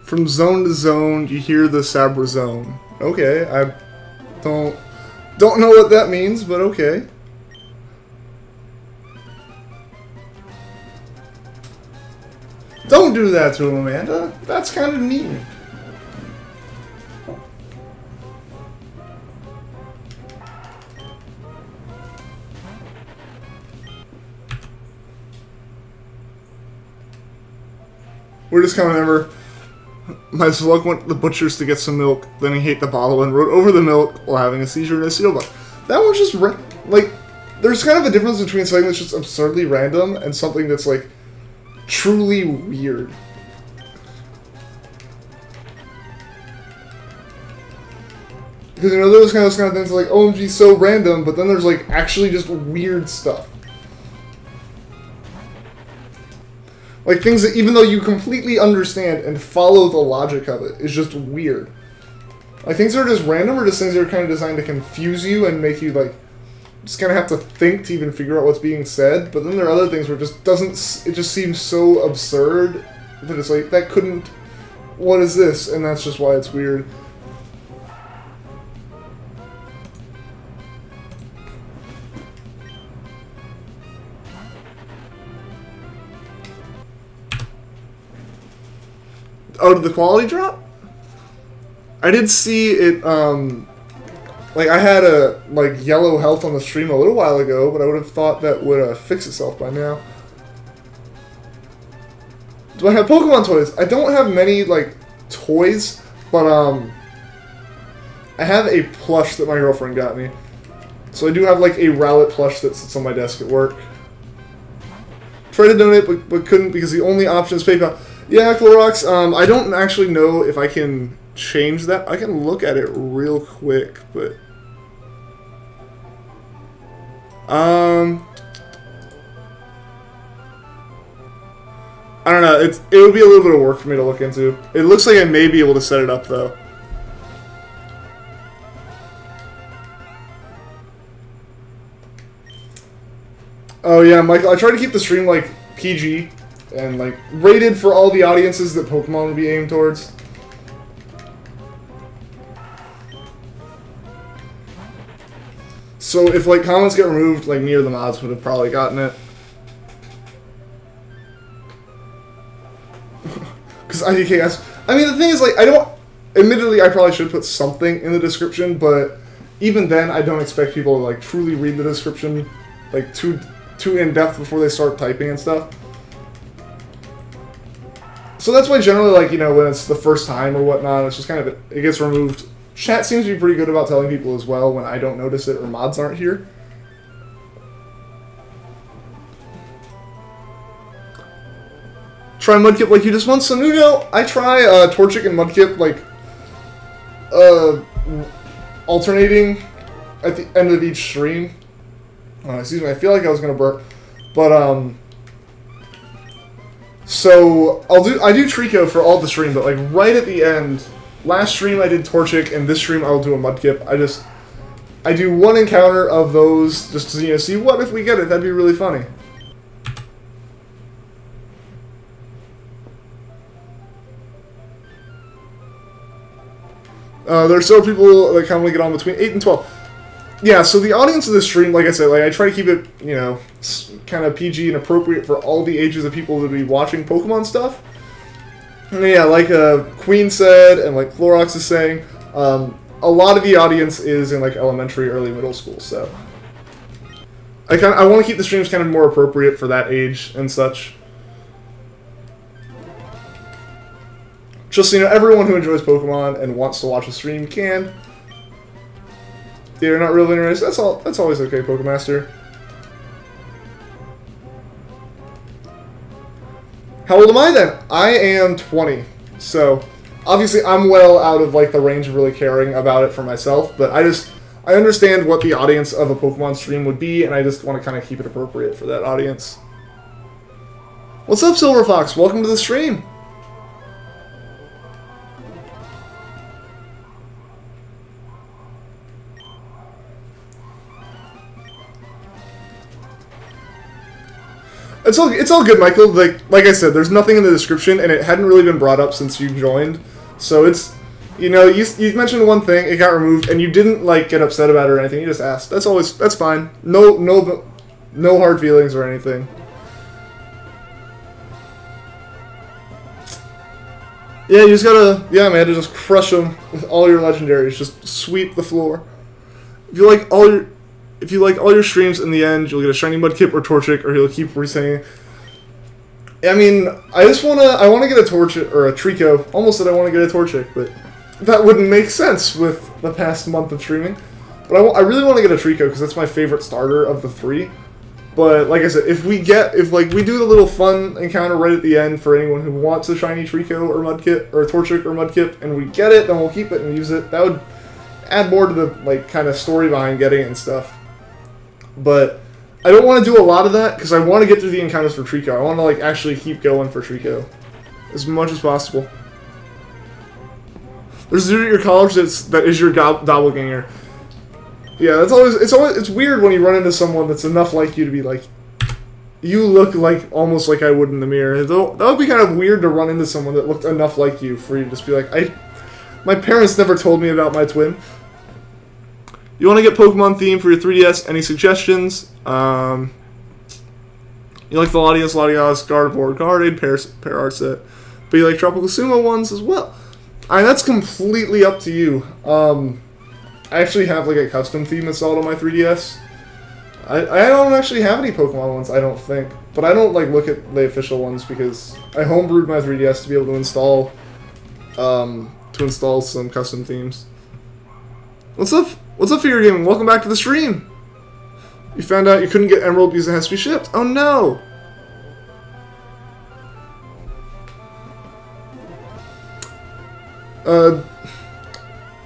From zone to zone, you hear the Sabra zone. Okay, I don't know what that means, but okay. Don't do that to him, Amanda. That's kind of mean. Weirdest comment ever. My slug went to the butcher's to get some milk, then he ate the bottle and rode over the milk while having a seizure in a seal box. That one's just, like, there's kind of a difference between something that's just absurdly random and something that's, like, truly weird. Because, you know, those kind of things like, OMG, so random, but then there's, like, actually just weird stuff. Like, things that, even though you completely understand and follow the logic of it, is just weird. Like, things that are just random or just things that are kind of designed to confuse you and make you, like, just kind of have to think to even figure out what's being said. But then there are other things where it just doesn't, it just seems so absurd that it's like, that couldn't, what is this? And that's just why it's weird. Oh, did the quality drop? I did see it, like, I had a, like, yellow health on the stream a little while ago, but I would have thought that would fix itself by now. Do I have Pokemon toys? I don't have many, like, toys, but, I have a plush that my girlfriend got me. So I do have, like, a Rowlet plush that sits on my desk at work. Tried to donate, but couldn't because the only option is PayPal. Yeah, Clorox, I don't actually know if I can change that. I can look at it real quick, but... I don't know. It would be a little bit of work for me to look into. It looks like I may be able to set it up, though. Oh yeah, Michael, I try to keep the stream, like, PG and, like, rated for all the audiences that Pokemon would be aimed towards. So if, like, comments get removed, like, near the mods would have probably gotten it. Because IDKS... I mean, the thing is, like, I don't... Admittedly, I probably should put something in the description, but even then, I don't expect people to, like, truly read the description, like, too in-depth before they start typing and stuff. So that's why generally, like, you know, when it's the first time or whatnot, it's just kind of... It gets removed. Chat seems to be pretty good about telling people as well when I don't notice it or mods aren't here. Try Mudkip like you just want some. You know, I try Torchic and Mudkip like alternating at the end of each stream. Excuse me, I feel like I was gonna burp, but so I do Treecko for all the stream, but like right at the end, last stream I did Torchic, and this stream I'll do a Mudkip. I do one encounter of those just to, you know, see what if we get it. That'd be really funny. There are several people that commonly get on between 8 and 12. Yeah, so the audience of this stream, like I said, like I try to keep it, you know, kind of PG and appropriate for all the ages of people that be watching Pokemon stuff. And yeah, like Queen said, and like Clorox is saying, a lot of the audience is in like elementary, early middle school, so I want to keep the streams kind of more appropriate for that age and such. Just so you know, everyone who enjoys Pokemon and wants to watch a stream can. They're not really interested. That's all. That's always okay, Pokemaster. How old am I then? I am 20. So obviously I'm well out of like the range of really caring about it for myself, but I understand what the audience of a Pokemon stream would be, and I just want to kind of keep it appropriate for that audience. What's up, Silver Fox? Welcome to the stream. It's all good, Michael. Like I said, there's nothing in the description, and it hadn't really been brought up since you joined. So it's, you know, you mentioned one thing, it got removed, and you didn't like get upset about it or anything. You just asked. That's fine. No hard feelings or anything. Yeah, you just gotta, yeah, man, to just crush them with all your legendaries. Just sweep the floor. If you like all your streams, in the end, you'll get a shiny Mudkip or Torchic, or he'll keep re-saying. I mean, I want to get a Torchic, or a Treecko. Almost said I want to get a Torchic, but that wouldn't make sense with the past month of streaming. But I really want to get a Treecko, because that's my favorite starter of the three. But, like I said, if we do the little fun encounter right at the end for anyone who wants a shiny Treecko, or Mudkip, or Torchic, or Mudkip, and we get it, then we'll keep it and use it. That would add more to the, like, kind of story behind getting it and stuff. But I don't want to do a lot of that, because I want to get through the encounters for Treecko. I want to, like, actually keep going for Treecko as much as possible. There's a dude at your college that is your doppelganger. Yeah, it's weird when you run into someone that's enough like you to be like, you look like almost like I would in the mirror. That would be kind of weird to run into someone that looked enough like you for you to just be like, my parents never told me about my twin. You want to get Pokemon theme for your 3DS? Any suggestions? You like the Latios, Gardevoir, Guardian, pair art set, but you like Tropical Sumo ones as well. That's completely up to you. I actually have like a custom theme installed on my 3DS. I don't actually have any Pokemon ones, I don't think. But I don't like look at the official ones because I homebrewed my 3DS to be able to install some custom themes. What's up? What's up, Figure Gaming? Welcome back to the stream. You found out you couldn't get Emerald because it has to be shipped. Oh no!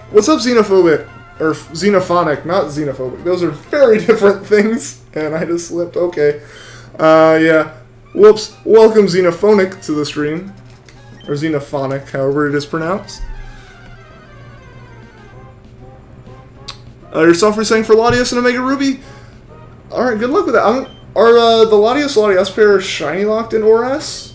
What's up, Xenophobic? Or Xenophonic, not Xenophobic. Those are very different things. And I just slipped. Okay. Yeah. Whoops. Welcome, Xenophonic, to the stream. Or Xenophonic, however it is pronounced. Your software saying for Latios and Omega Ruby? Alright, good luck with that. Are the Latios pair shiny locked in ORS?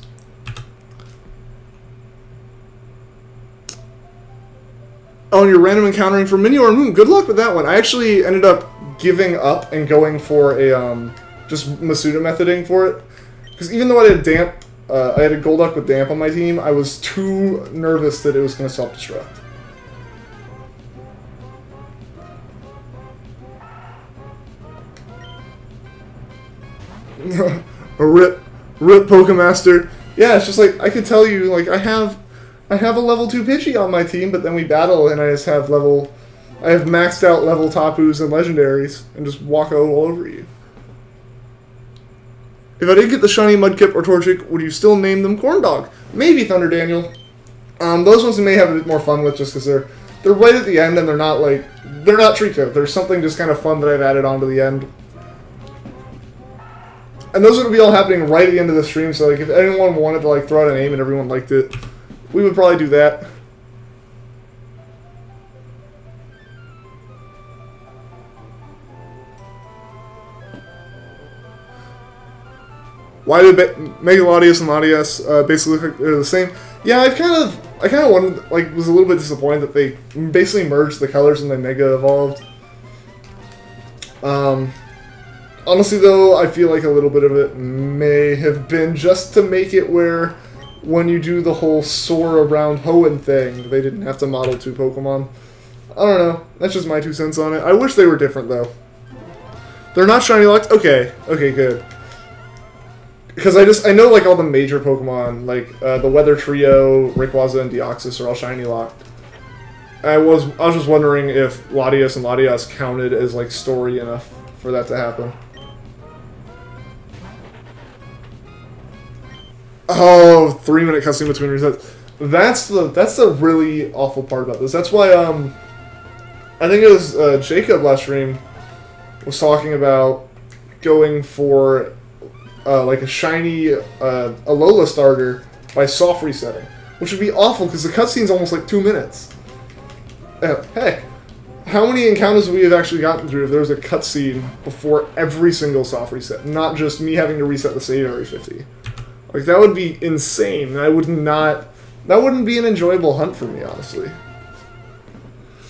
Oh, and you're random encountering for Mini or Moon. Good luck with that one. I actually ended up giving up and going for a, just Masuda methoding for it. Because even though I had damp, I had a Golduck with damp on my team, I was too nervous that it was going to self-destruct. A rip Pokemaster. Yeah, it's just like, I could tell you, like, I have a level 2 Pidgey on my team, but then we battle and I just have I have maxed out level Tapus and legendaries and just walk all over you. If I did get the shiny Mudkip or Torchic, would you still name them Corndog? Maybe, Thunder Daniel. Those ones we may have a bit more fun with just because they're right at the end and they're not Treecko. There's something just kind of fun that I've added on to the end. And those would be all happening right at the end of the stream, so like if anyone wanted to like throw out a name and everyone liked it, we would probably do that. Why do Mega Latios and Latias basically look like they're the same? Yeah, I kind of wanted, like, was a little bit disappointed that they basically merged the colors and then Mega evolved. Honestly, though, I feel like a little bit of it may have been just to make it where when you do the whole soar around Hoenn thing, they didn't have to model 2 Pokemon. I don't know. That's just my 2 cents on it. I wish they were different, though. They're not shiny locked? Okay. Okay, good. Because I know, like, all the major Pokemon, like, the Weather Trio, Rayquaza, and Deoxys are all shiny locked. I was just wondering if Latios and Latias counted as, like, story enough for that to happen. Oh, 3-minute cutscene between resets. That's the really awful part about this. That's why I think it was Jacob last stream was talking about going for like a shiny Alola starter by soft resetting, which would be awful because the cutscene's almost like 2 minutes. Heck, how many encounters would we have actually gotten through if there was a cutscene before every single soft reset, not just me having to reset the save every 50? Like, that would be insane, and that wouldn't be an enjoyable hunt for me, honestly.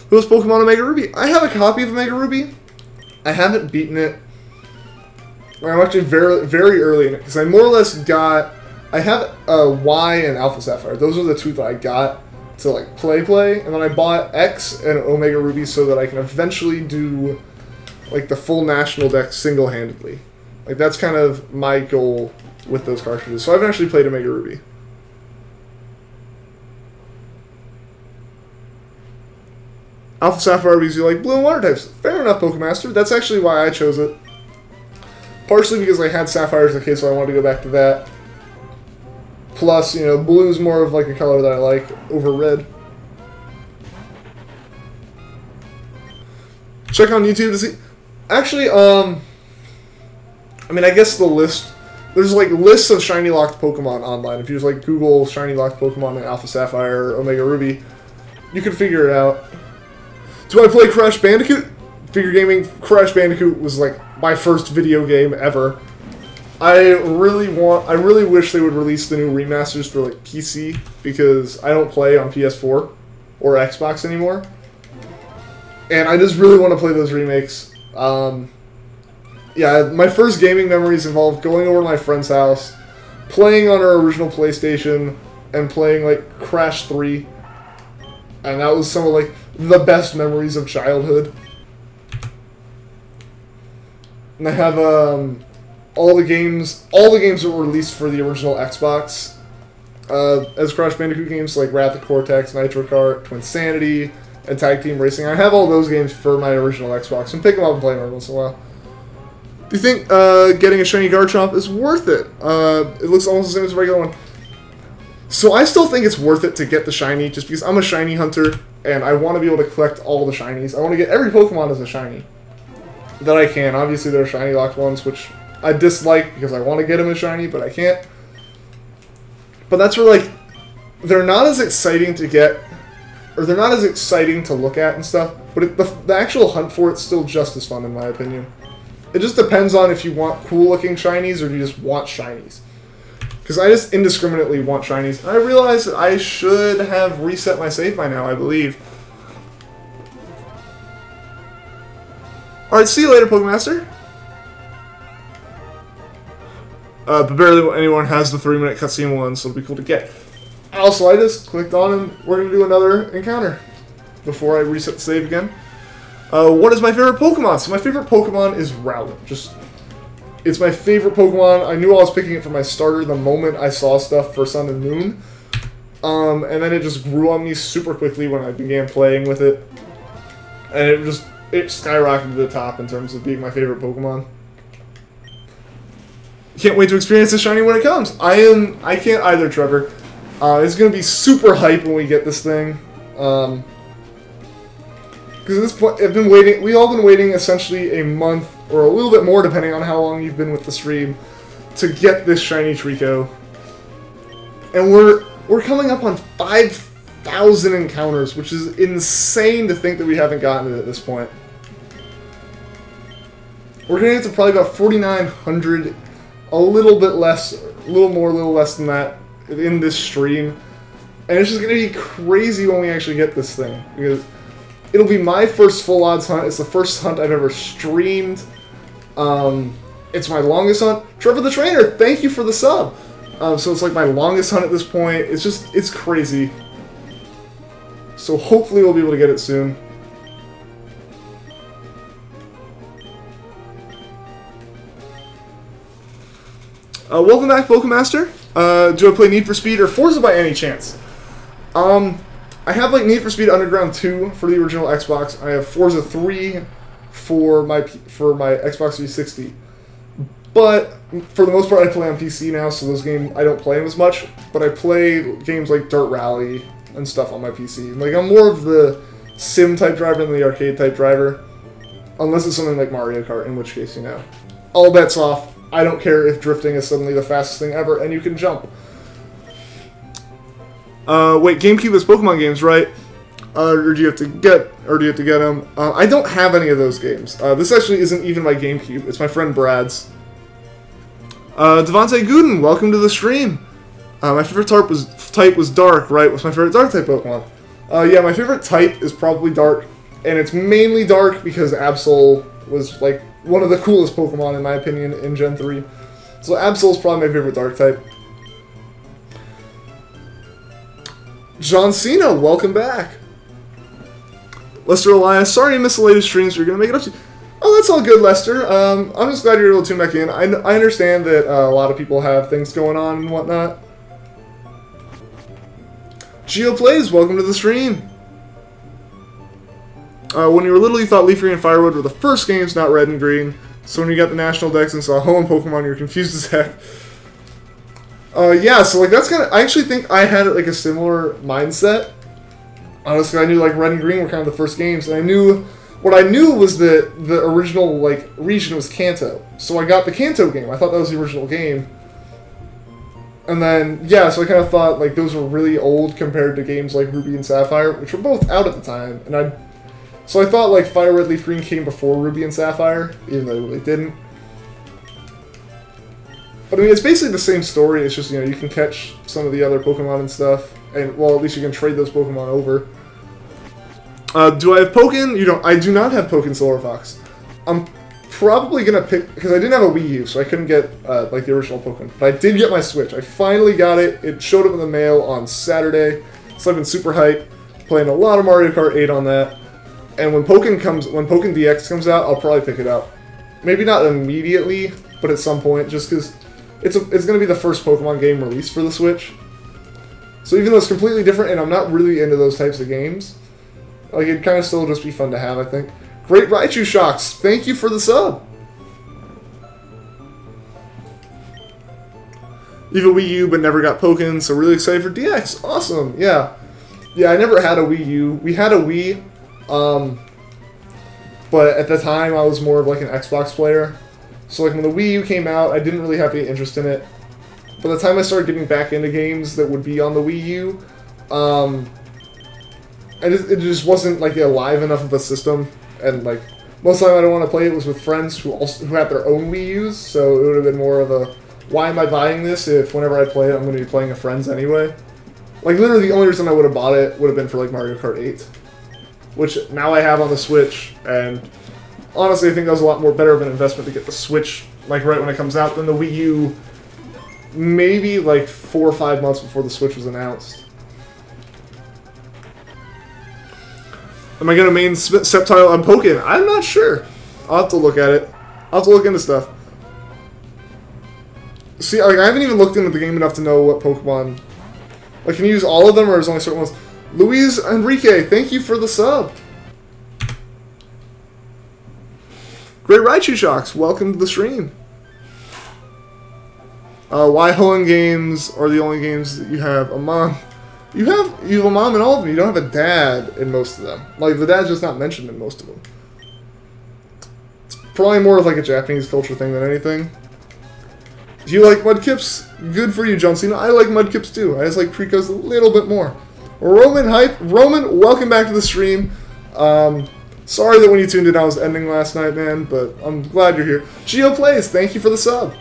Who's Pokemon Omega Ruby? I have a copy of Omega Ruby. I haven't beaten it. I'm actually very, very early in it, because I more or less I have Y and Alpha Sapphire. Those are the 2 that I got to, like, play, and then I bought X and Omega Ruby so that I can eventually do, like, the full national deck single-handedly. Like, that's kind of my goal with those cartridges. So I haven't actually played Omega Ruby. Alpha Sapphire because you like blue and water types. Fair enough, Pokemaster. That's actually why I chose it. Partially because I had Sapphire as a kid, so I wanted to go back to that. Plus, you know, blue's more of like a color that I like over red. Check on YouTube to see. Actually, I mean, I guess the list. There's like lists of shiny locked Pokemon online. If you just like Google shiny locked Pokemon in Alpha Sapphire or Omega Ruby, you can figure it out. Do I play Crash Bandicoot? Figure gaming, Crash Bandicoot was like my first video game ever. I really wish they would release the new remasters for like PC because I don't play on PS4 or Xbox anymore. And I just really want to play those remakes. Yeah, my first gaming memories involved going over to my friend's house, playing on our original PlayStation, and playing, like, Crash 3. And that was some of, like, the best memories of childhood. And I have all the games that were released for the original Xbox as Crash Bandicoot games, like Wrath of Cortex, Nitro Kart, Twinsanity, and Tag Team Racing. I have all those games for my original Xbox and pick them up and play them every once in a while. Do you think getting a shiny Garchomp is worth it? It looks almost the same as a regular one. So I still think it's worth it to get the shiny, just because I'm a shiny hunter, and I want to be able to collect all the shinies. I want to get every Pokemon as a shiny that I can. Obviously, there are shiny locked ones, which I dislike because I want to get them as shiny, but I can't. But that's where, like, they're not as exciting to get, or they're not as exciting to look at and stuff, but the actual hunt for it's still just as fun, in my opinion. It just depends on if you want cool-looking shinies or you just want shinies. Because I just indiscriminately want shinies. And I realize that I should have reset my save by now, I believe. Alright, see you later, Pokemaster. But barely anyone has the 3-minute cutscene one, so it'll be cool to get. Also, I just clicked on and we're going to do another encounter before I reset the save again. What is my favorite Pokemon? So my favorite Pokemon is Rowlet. It's my favorite Pokemon. I knew I was picking it for my starter the moment I saw stuff for Sun and Moon. And then it just grew on me super quickly when I began playing with it. And it skyrocketed to the top in terms of being my favorite Pokemon. Can't wait to experience the shiny when it comes. I can't either, Trevor. It's going to be super hype when we get this thing. Because at this point, we've all been waiting essentially a month, or a little bit more depending on how long you've been with the stream, to get this shiny Treecko. And we're coming up on 5,000 encounters, which is insane to think that we haven't gotten it at this point. We're going to get to probably about 4,900, a little bit less, a little more, a little less than that in this stream. And it's just going to be crazy when we actually get this thing, because it'll be my first full odds hunt. It's the first hunt I've ever streamed. It's my longest hunt. Trevor the Trainer, thank you for the sub. So it's like my longest hunt at this point. It's crazy. So hopefully we'll be able to get it soon. Welcome back, Pokemaster. Do I play Need for Speed or Forza by any chance? I have like Need for Speed Underground 2 for the original Xbox. I have Forza 3 for my Xbox 360. But for the most part, I play on PC now, so those games I don't play them as much. But I play games like Dirt Rally and stuff on my PC. Like I'm more of the sim type driver than the arcade type driver, unless it's something like Mario Kart, in which case, you know, all bets off. I don't care if drifting is suddenly the fastest thing ever, and you can jump. Wait, GameCube is Pokemon games, right? Or do you have to get them? I don't have any of those games. This actually isn't even my GameCube. It's my friend Brad's. Devontae Gooden, welcome to the stream. My favorite type was Dark, right? What's my favorite Dark type Pokemon? Yeah, my favorite type is probably Dark, and it's mainly Dark because Absol was like one of the coolest Pokemon in my opinion in Gen 3. So Absol's probably my favorite Dark type. John Cena, welcome back. Lester Elias, sorry you missed the latest streams, so you're going to make it up to you. Oh, that's all good, Lester. I'm just glad you're able to tune back in. I understand that a lot of people have things going on and whatnot. Geo Plays, welcome to the stream. When you were little, you thought Leaf Green and Firewood were the first games, not Red and Green. So when you got the National Dex and saw Home Pokemon, you were confused as heck. Yeah, so like that's kind of. I actually think I had like a similar mindset. Honestly, I knew like Red and Green were kind of the first games, and I knew what I knew was that the original like region was Kanto. So I got the Kanto game. I thought that was the original game. And then yeah, so I kind of thought like those were really old compared to games like Ruby and Sapphire, which were both out at the time. And so I thought like Fire Red Leaf Green came before Ruby and Sapphire, even though it didn't. But I mean, it's basically the same story. It's just, you know, you can catch some of the other Pokemon and stuff, and well, at least you can trade those Pokemon over. Do I have Pokken? You don't. I do not have Pokken Silver Fox. I'm probably gonna pick because I didn't have a Wii U, so I couldn't get like the original Pokken. But I did get my Switch. I finally got it. It showed up in the mail on Saturday, so I've been super hyped, playing a lot of Mario Kart 8 on that. And when Pokken DX comes out, I'll probably pick it up. Maybe not immediately, but at some point, just because it's going to be the first Pokemon game released for the Switch. So even though it's completely different, and I'm not really into those types of games, like, it'd kind of still just be fun to have, I think. Great Raichu Shocks! Thank you for the sub! You have a Wii U, but never got Pokken, so really excited for DX. Awesome, yeah. Yeah, I never had a Wii U. We had a Wii, but at the time I was more of like an Xbox player. So like when the Wii U came out, I didn't really have any interest in it. By the time I started getting back into games that would be on the Wii U, it just wasn't like alive enough of a system. And like most of the time I don't want to play it was with friends who had their own Wii U's, so it would have been more of a, why am I buying this if whenever I play it I'm going to be playing with friends anyway? Like literally the only reason I would have bought it would have been for like Mario Kart 8. Which now I have on the Switch, and honestly I think that was a lot more better of an investment to get the Switch like right when it comes out than the Wii U maybe like 4 or 5 months before the Switch was announced. Am I going to main subtitle on Pokken? I'm not sure. I'll have to look at it. I'll have to look into stuff. See, like, I haven't even looked into the game enough to know what Pokemon... Like, can you use all of them, or is only certain ones? Luis Enrique, thank you for the sub. Great Raichu Shocks, welcome to the stream. Why Hoenn games are the only games that you have a mom? You have a mom in all of them. You don't have a dad in most of them. Like, the dad's just not mentioned in most of them. It's probably more of like a Japanese culture thing than anything. Do you like Mudkips? Good for you, John Cena. I like Mudkips too. I just like Treeckos a little bit more. Roman Hype. Roman, welcome back to the stream. Sorry that when you tuned in I was ending last night, man, but I'm glad you're here. Geo Plays, thank you for the sub.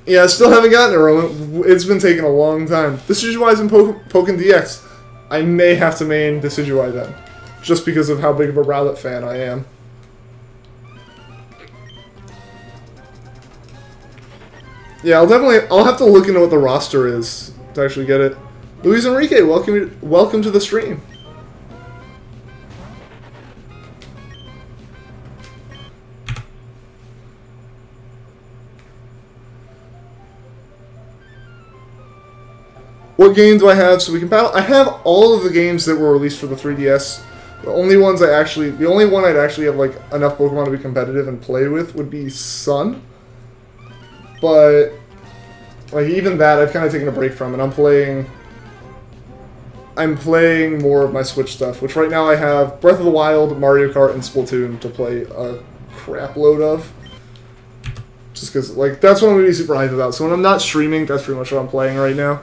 Yeah, I still haven't gotten it, Roman. It's been taking a long time. Decidueye's in Pokken DX. I may have to main Decidueye then, just because of how big of a Rowlet fan I am. Yeah, I'll have to look into what the roster is to actually get it. Luis Enrique, welcome to the stream. What game do I have so we can battle? I have all of the games that were released for the 3DS. The only one I'd actually have like enough Pokemon to be competitive and play with would be Sun. But like even that I've kind of taken a break from, and I'm playing more of my Switch stuff, which right now I have Breath of the Wild, Mario Kart, and Splatoon to play a crap load of. Just because like that's what I'm gonna be super hyped about. So when I'm not streaming, that's pretty much what I'm playing right now.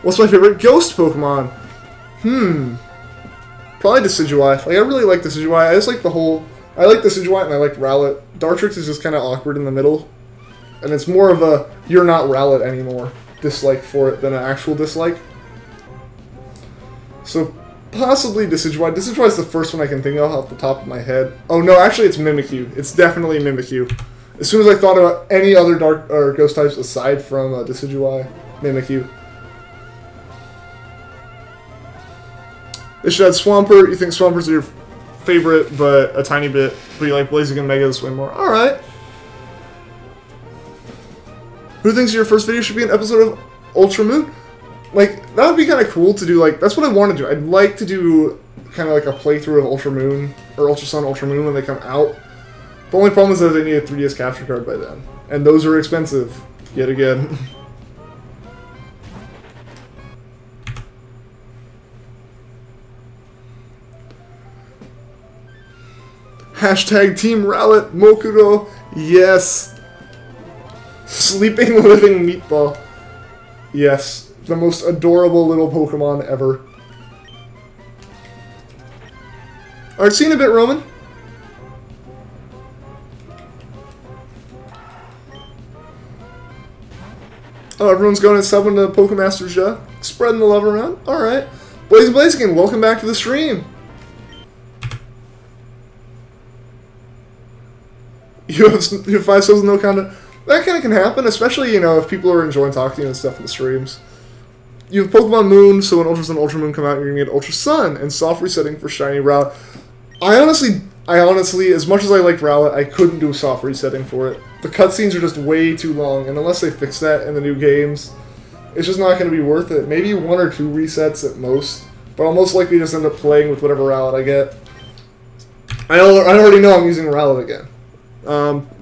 What's my favorite ghost Pokemon? Probably Decidueye. Like, I really like Decidueye. I just like I like Decidueye and I like Rowlet. Dartrix is just kind of awkward in the middle. And it's more of a, you're not Rowlet anymore, dislike for it than an actual dislike. So, possibly Decidueye. Decidueye is the first one I can think of off the top of my head. Oh no, actually it's Mimikyu. It's definitely Mimikyu. As soon as I thought about any other dark or ghost types aside from Decidueye, Mimikyu. They should add Swampert. You think Swampert's your favorite, but a tiny bit. But you like Blaziken Mega this way more. Alright. Who thinks your first video should be an episode of Ultra Moon? Like, that would be kind of cool to do, like, that's what I want to do. I'd like to do kind of like a playthrough of Ultra Moon, or Ultra Sun, Ultra Moon when they come out. The only problem is that they need a 3DS capture card by then. And those are expensive, yet again. Hashtag Team Rowlet, Mokuro, yes. Sleeping Living Meatball. Yes, the most adorable little Pokemon ever. Alright, seen a bit, Roman. Oh, everyone's going and subbing to Pokemasters, yeah? Spreading the love around? Alright. Blaziken, welcome back to the stream. You have 5 subs with no content. That kind of can happen, especially, you know, if people are enjoying talking to you and stuff in the streams. You have Pokemon Moon, so when Ultra Sun, Ultra Moon come out, you're going to get Ultra Sun and soft resetting for Shiny Rowlet. I honestly I honestly, as much as I like Rowlet, I couldn't do a soft resetting for it. The cutscenes are just way too long, and unless they fix that in the new games, it's just not going to be worth it. Maybe 1 or 2 resets at most, but I'll most likely just end up playing with whatever Rowlet I get. I already know I'm using Rowlet again.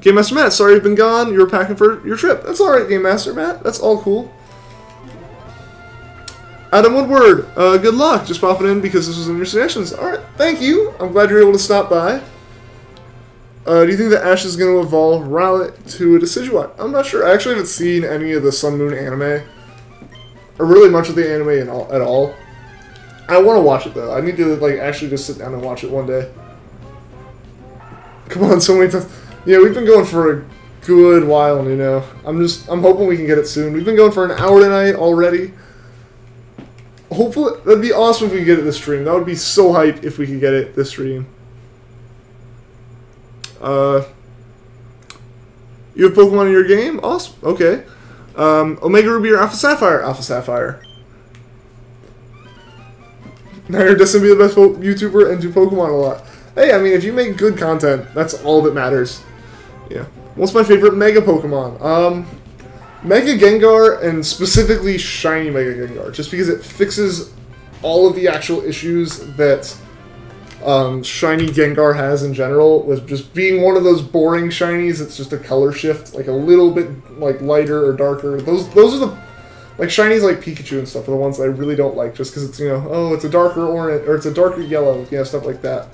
Game Master Matt, sorry you've been gone. You were packing for your trip. That's alright, Game Master Matt. That's all cool. Adam Woodward, good luck. Just popping in because this was in your suggestions. Alright, thank you. I'm glad you're able to stop by. Do you think that Ash is going to evolve Rowlet to a Decidueye? I'm not sure. I actually haven't seen any of the Sun Moon anime. Or really much of the anime at all. I want to watch it though. I need to like actually just sit down and watch it one day. Come on, so many times. Yeah, we've been going for a good while, you know. I'm hoping we can get it soon. We've been going for an hour tonight already. Hopefully, that'd be awesome if we could get it this stream. That would be so hype if we could get it this stream. You have Pokemon in your game? Awesome. Okay. Omega Ruby or Alpha Sapphire? Alpha Sapphire. Now you're destined to be the best YouTuber and do Pokemon a lot. Hey, I mean, if you make good content, that's all that matters. Yeah. What's my favorite Mega Pokemon? Mega Gengar, and specifically Shiny Mega Gengar, just because it fixes all of the actual issues that Shiny Gengar has in general, with just being one of those boring shinies. It's just a color shift, like a little bit like lighter or darker. Those are the like shinies like Pikachu and stuff are the ones that I really don't like, just because it's, you know, oh, it's a darker orange or it's a darker yellow, you know, stuff like that.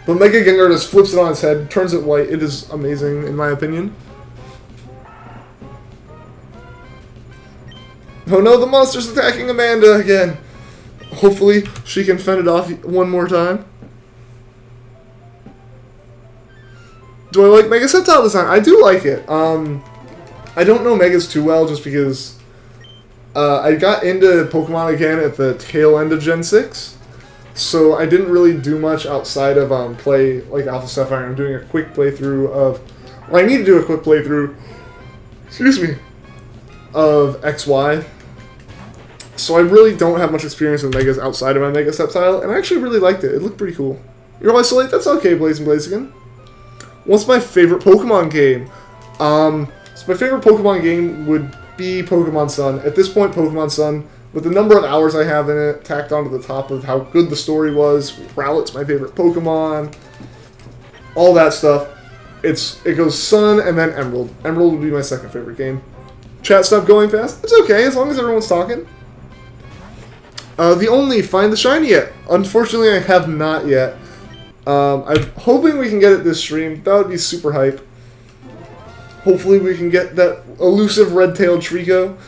But Mega Gengar just flips it on its head, turns it white. It is amazing, in my opinion. Oh no, the monster's attacking Amanda again. Hopefully, she can fend it off one more time. Do I like Mega Sceptile design? I do like it. I don't know Megas too well, just because I got into Pokemon again at the tail end of Gen 6. So I didn't really do much outside of play like Alpha Sapphire. I'm doing a quick playthrough of... Well, I need to do a quick playthrough, excuse me, of XY. So I really don't have much experience with Megas outside of my Mega Sceptile, and I actually really liked it. It looked pretty cool. You're always so late? That's okay, Blaziken. What's my favorite Pokemon game? So my favorite Pokemon game would be Pokemon Sun. At this point, Pokemon Sun, with the number of hours I have in it, tacked onto the top of how good the story was, Rowlet's my favorite Pokemon, all that stuff. It goes Sun and then Emerald. Emerald would be my second favorite game. Chat stopped going fast? It's okay, as long as everyone's talking. The only Find the Shiny yet. Unfortunately, I have not yet. I'm hoping we can get it this stream. That would be super hype. Hopefully we can get that elusive red-tailed Treecko.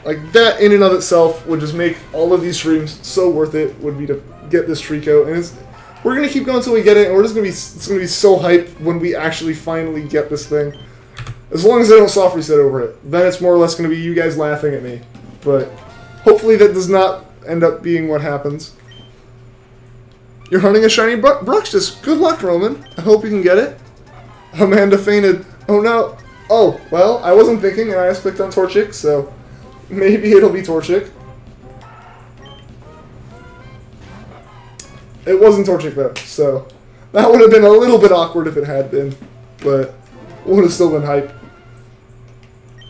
Like, that in and of itself would just make all of these streams so worth it, would be to get this Treecko. And we're going to keep going until we get it, and we're just going to be, it's going to be so hype when we actually finally get this thing. As long as they don't soft reset over it. Then it's more or less going to be you guys laughing at me. But hopefully that does not end up being what happens. You're hunting a shiny Bruxtus. Good luck, Roman. I hope you can get it. Amanda fainted. Oh no. Oh, well, I wasn't thinking and I just clicked on Torchic, so maybe it'll be Torchic. It wasn't Torchic though, so that would have been a little bit awkward if it had been, but it would have still been hype.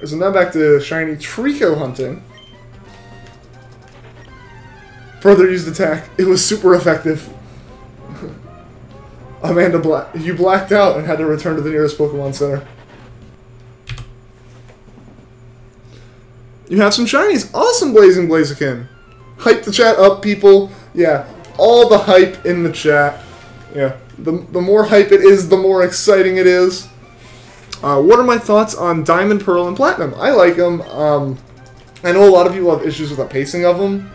So now back to shiny Treecko hunting. Further used attack. It was super effective. Amanda, you blacked out and had to return to the nearest Pokemon Center. You have some shinies. Awesome, Blazing Blaziken. Hype the chat up, people. Yeah, all the hype in the chat. Yeah, the more hype it is, the more exciting it is. What are my thoughts on Diamond, Pearl, and Platinum? I like them. I know a lot of people have issues with the pacing of them,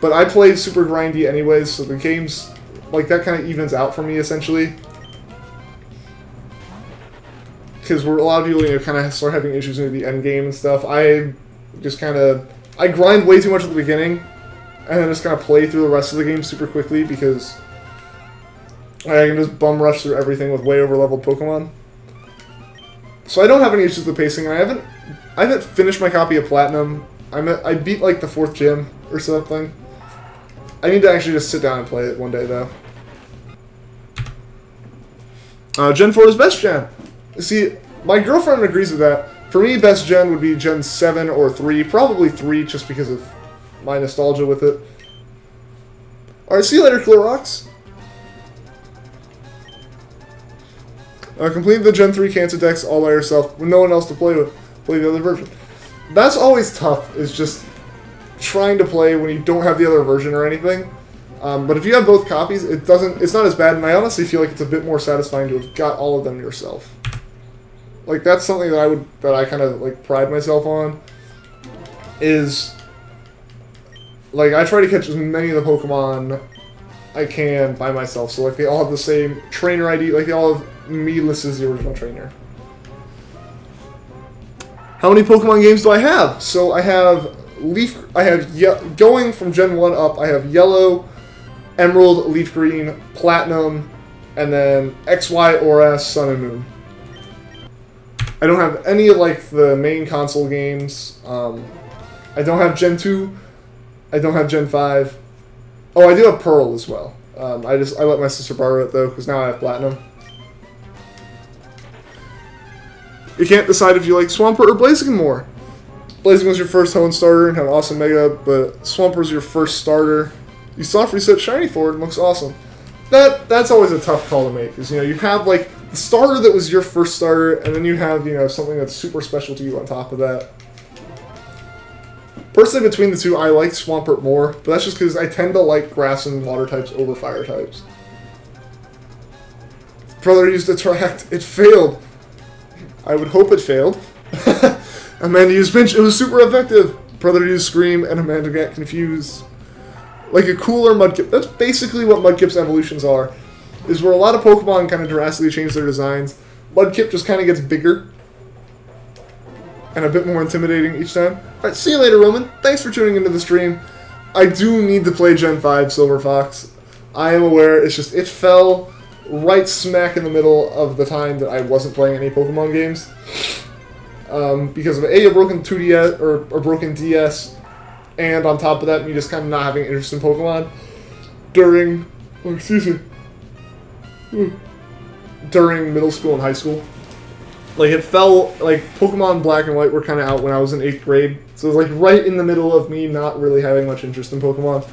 but I play super grindy anyways, so the game's like that kind of evens out for me essentially. Because a lot of people, you know, kind of start having issues near the end game and stuff. I just I grind way too much at the beginning, and then just kind of play through the rest of the game super quickly because I can just bum rush through everything with way over leveled Pokemon. So I don't have any issues with the pacing. I haven't finished my copy of Platinum. I beat like the 4th gym or something. I need to actually just sit down and play it one day, though. Gen 4 is best gen. See, my girlfriend agrees with that. For me, best gen would be Gen 7 or 3. Probably 3, just because of my nostalgia with it. Alright, see you later, Clorox. Complete the Gen 3 cancer decks all by yourself with no one else to play with. Play the other version. That's always tough, is just trying to play when you don't have the other version or anything. But if you have both copies, it's not as bad, and I honestly feel like it's a bit more satisfying to have got all of them yourself. Like, that's something that I kind of, like, pride myself on, is, like, I try to catch as many of the Pokemon I can by myself, so, like, they all have the same trainer ID, like, they all have me listed as the original trainer. How many Pokemon games do I have? So, I have going from Gen 1 up, I have Yellow, Emerald, Leaf Green, Platinum, and then X, Y, or S, Sun and Moon. I don't have any of, like, the main console games. I don't have Gen 2. I don't have Gen 5. Oh, I do have Pearl as well. I let my sister borrow it, though, because now I have Platinum. You can't decide if you like Swampert or Blaziken more. Blaziken was your first Hone starter and had an awesome Mega, but Swampert's your first starter. You soft reset Shiny for it and looks awesome. That's always a tough call to make, because, you know, you have, like, the starter that was your first starter, and then you have, you know, something that's super special to you on top of that. Personally, between the two, I like Swampert more, but that's just because I tend to like grass and water types over fire types. Brother used Attract. It failed. I would hope it failed. Amanda used Pinch. It was super effective. Brother used Scream, and Amanda got confused. Like a cooler Mudkip. That's basically what Mudkip's evolutions are. Is where a lot of Pokemon kind of drastically change their designs. Mudkip just kind of gets bigger. And a bit more intimidating each time. Alright, see you later, Roman. Thanks for tuning into the stream. I do need to play Gen 5 Silver Fox. I am aware, it's just, it fell right smack in the middle of the time that I wasn't playing any Pokemon games. Because of A, a broken 2DS, or a broken DS, and on top of that, me just kind of not having interest in Pokemon during, during middle school and high school. Like, it fell, like, Pokemon Black and White were kind of out when I was in 8th grade. So it was, like, right in the middle of me not really having much interest in Pokemon.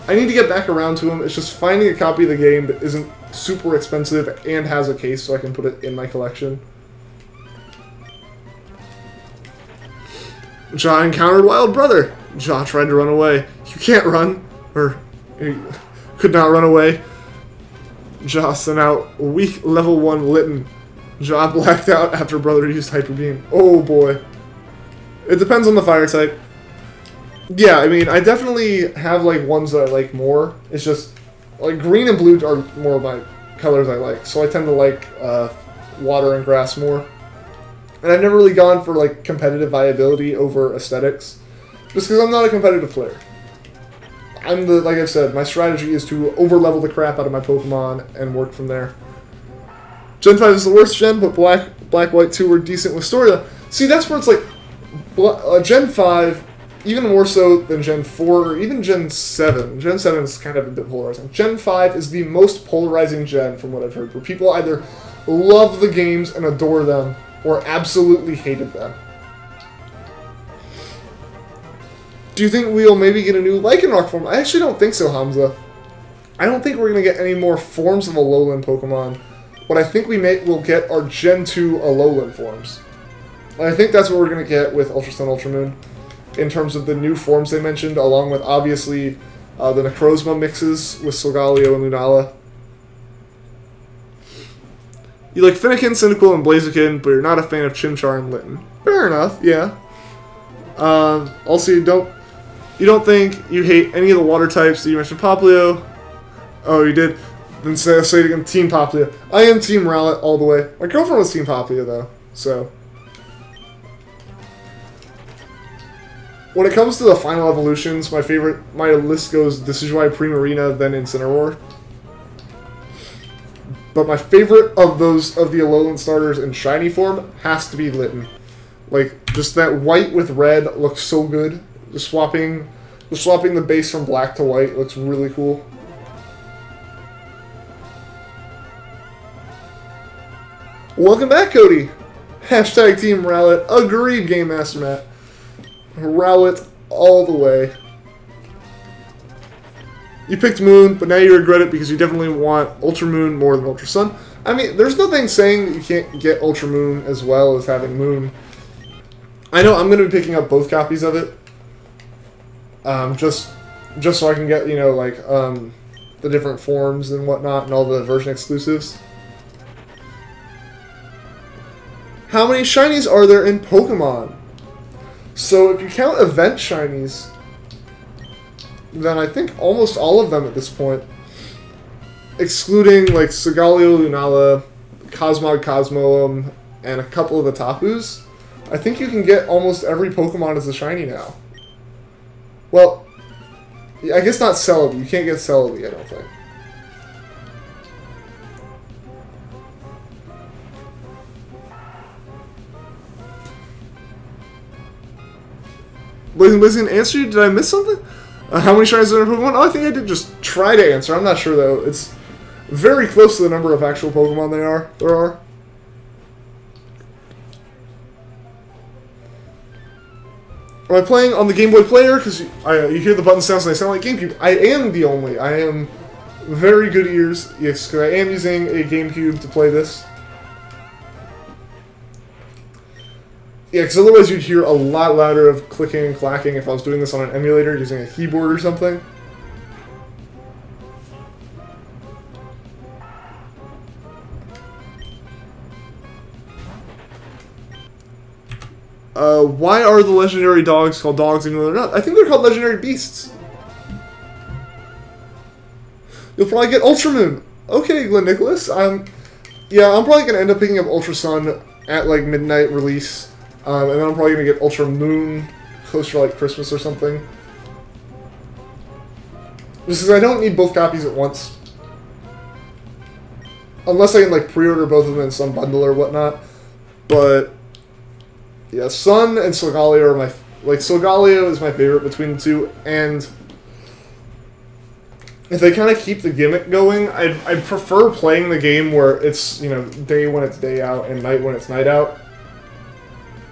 I need to get back around to them. It's just finding a copy of the game that isn't super expensive and has a case so I can put it in my collection. Ja encountered Wild Brother. Ja tried to run away. You can't run. Or, you could not run away. Ja sent out weak level 1 Litten. Ja blacked out after Brother used Hyper Beam. Oh boy. It depends on the fire type. Yeah, I mean, I definitely have, like, ones that I like more. It's just, like, green and blue are more of my colors I like. So I tend to like water and grass more. And I've never really gone for, like, competitive viability over aesthetics. Just because I'm not a competitive player. Like I've said, my strategy is to over-level the crap out of my Pokemon and work from there. Gen 5 is the worst gen, but Black, White 2 were decent with story. See, that's where it's like, Gen 5, even more so than Gen 4, or even Gen 7. Gen 7 is kind of a bit polarizing. Gen 5 is the most polarizing gen, from what I've heard, where people either love the games and adore them, or absolutely hated them. Do you think we'll maybe get a new Lycanroc form? I actually don't think so, Hamza. I don't think we're going to get any more forms of Alolan Pokemon. What I think we'll get are Gen 2 Alolan forms. And I think that's what we're going to get with Ultra Sun, Ultra Moon, in terms of the new forms they mentioned, along with, obviously, the Necrozma mixes with Solgaleo and Lunala. You like Fennekin, Cyndaquil, and Blaziken, but you're not a fan of Chimchar and Litten. Fair enough, yeah. Also, you don't think you hate any of the water types that you mentioned. Popplio. Oh, you did. Then say it again, Team Popplio. I am Team Rowlet all the way. My girlfriend was Team Popplio, though, so. When it comes to the final evolutions, my list goes Decidueye, Primarina, then Incineroar. But my favorite of the Alolan starters in shiny form has to be Litten. Like, just that white with red looks so good. Just swapping Swapping the base from black to white looks really cool. Welcome back, Cody. Hashtag Team Rowlet. Agreed, Game Master Matt. Rowlet all the way. You picked Moon, but now you regret it because you definitely want Ultra Moon more than Ultra Sun. I mean, there's nothing saying that you can't get Ultra Moon as well as having Moon. I know I'm going to be picking up both copies of it. Just so I can get, you know, like, the different forms and whatnot and all the version exclusives. How many shinies are there in Pokemon? So if you count event shinies, then I think almost all of them at this point. Excluding, like, Solgaleo, Lunala, Cosmog, Cosmoem, and a couple of the Tapus. I think you can get almost every Pokemon as a shiny now. Well, I guess not Celebi. You can't get Celebi, I don't think. Listen, answer you? Did I miss something? How many shinies are there in Pokemon? Oh, I think I did just try to answer. I'm not sure, though. It's very close to the number of actual Pokemon there are. Am I playing on the Game Boy Player? Because you hear the button sounds and they sound like GameCube. I am the only. I am very good ears. Yes, because I am using a GameCube to play this. Yeah, because otherwise you'd hear a lot louder of clicking and clacking if I was doing this on an emulator using a keyboard or something. Why are the legendary dogs called dogs even though they're not? I think they're called legendary beasts. You'll probably get Ultra Moon. Okay, Glenn Nicholas. Yeah, I'm probably going to end up picking up Ultra Sun at, like, midnight release. And then I'm probably going to get Ultra Moon closer to, like, Christmas or something. Just because I don't need both copies at once. Unless I can, like, pre-order both of them in some bundle or whatnot. But yeah, Sun and Solgaleo are my... Like, Solgaleo is my favorite between the two, and if they kind of keep the gimmick going, I prefer playing the game where it's, you know, day when it's day out and night when it's night out.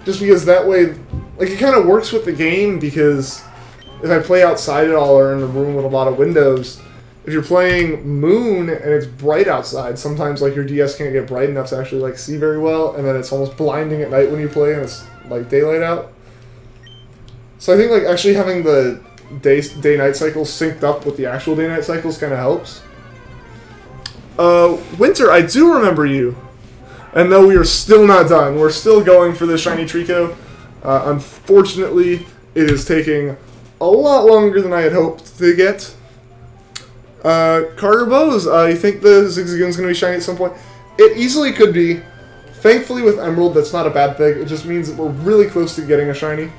Just because that way, like, it kind of works with the game, because if I play outside at all or in a room with a lot of windows, if you're playing Moon and it's bright outside, sometimes, like, your DS can't get bright enough to actually, like, see very well, and then it's almost blinding at night when you play and it's, like, daylight out. So I think, like, actually having the day-night cycles synced up with the actual day-night cycles kind of helps. Winter, I do remember you. And though we are still not done, we're still going for this shiny Treecko. Unfortunately, it is taking a lot longer than I had hoped to get. Carter Bose, you think the Zigzagoon's going to be shiny at some point? It easily could be. Thankfully with Emerald, that's not a bad thing. It just means that we're really close to getting a shiny.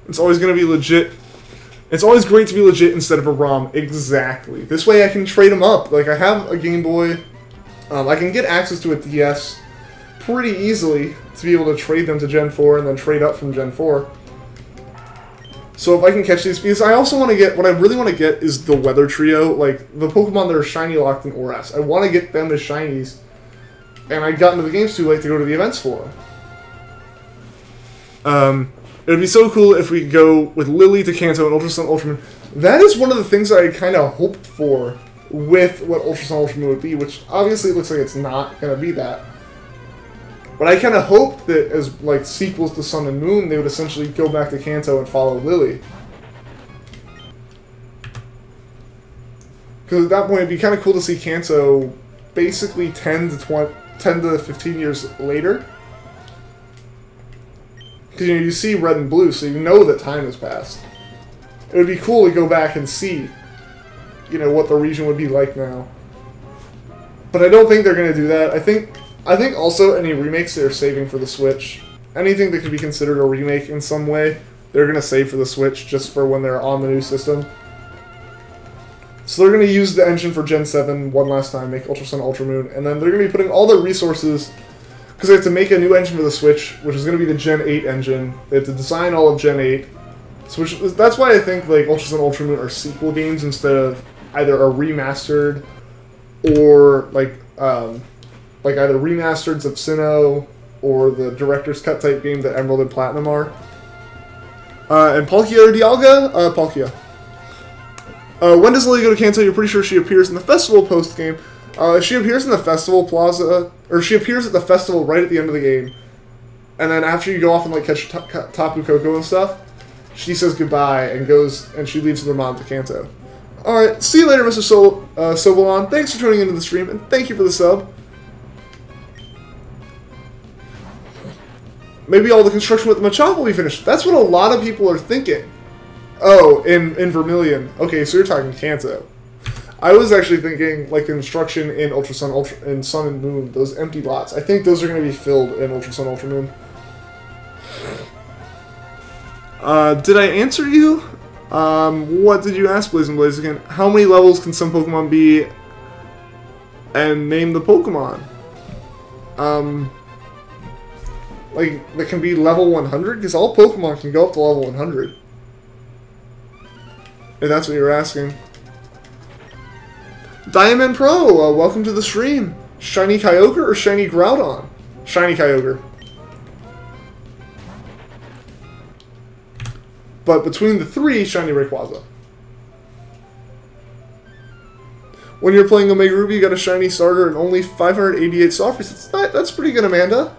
It's always going to be legit. It's always great to be legit instead of a ROM. Exactly. This way I can trade them up. Like, I have a Game Boy. I can get access to a DS pretty easily to be able to trade them to Gen 4 and then trade up from Gen 4. So if I can catch these, because I also want to get, what I really want to get is the Weather Trio, like the Pokemon that are shiny locked in ORAS. I want to get them as shinies, and I got into the games too late to go to the events for them. It would be so cool if we could go with Lily to Kanto and Ultra Sun, Ultra Moon. That is one of the things that I kind of hoped for with what Ultra Sun, Ultra Moon would be, which obviously it looks like it's not going to be that. But I kind of hoped that as, like, sequels to Sun and Moon, they would essentially go back to Kanto and follow Lily. Because at that point, it'd be kind of cool to see Kanto basically 10 to 15 years later. Because, you know, you see Red and Blue, so you know that time has passed. It would be cool to go back and see, you know, what the region would be like now. But I don't think they're going to do that. I think also any remakes they're saving for the Switch. Anything that could be considered a remake in some way, they're going to save for the Switch just for when they're on the new system. So they're going to use the engine for Gen 7 one last time, make Ultra Sun, Ultra Moon, and then they're going to be putting all their resources, because they have to make a new engine for the Switch, which is going to be the Gen 8 engine. They have to design all of Gen 8, So that's why I think like Ultra Sun, Ultra Moon are sequel games instead of either a remastered or like either remasters of Sinnoh or the director's cut type game that Emerald and Platinum are. And Palkia or Dialga? Palkia. When does Lily go to Kanto? You're pretty sure she appears in the festival post game. She appears in the festival plaza, or she appears at the festival right at the end of the game. And then after you go off and like catch Tapu Koko and stuff, she says goodbye and goes, and she leaves with her mom to Kanto. Alright, see you later, Mr. Sobalon. Thanks for tuning into the stream, and thank you for the sub. Maybe all the construction with the Machop will be finished. That's what a lot of people are thinking. Oh, in Vermilion. Okay, so you're talking Kanto. I was actually thinking, like, construction in Ultra Sun, in Sun and Moon, those empty lots. I think those are going to be filled in Ultra Sun, Ultra Moon. Did I answer you? What did you ask, Blazing Blaze again? How many levels can some Pokemon be? And name the Pokemon. Like, that can be level 100? Because all Pokemon can go up to level 100. If that's what you're asking. Diamond Pro, welcome to the stream. Shiny Kyogre or Shiny Groudon? Shiny Kyogre. But between the three, Shiny Rayquaza. When you're playing Omega Ruby, you got a Shiny Starter and only 588 soft resets. That's pretty good, Amanda.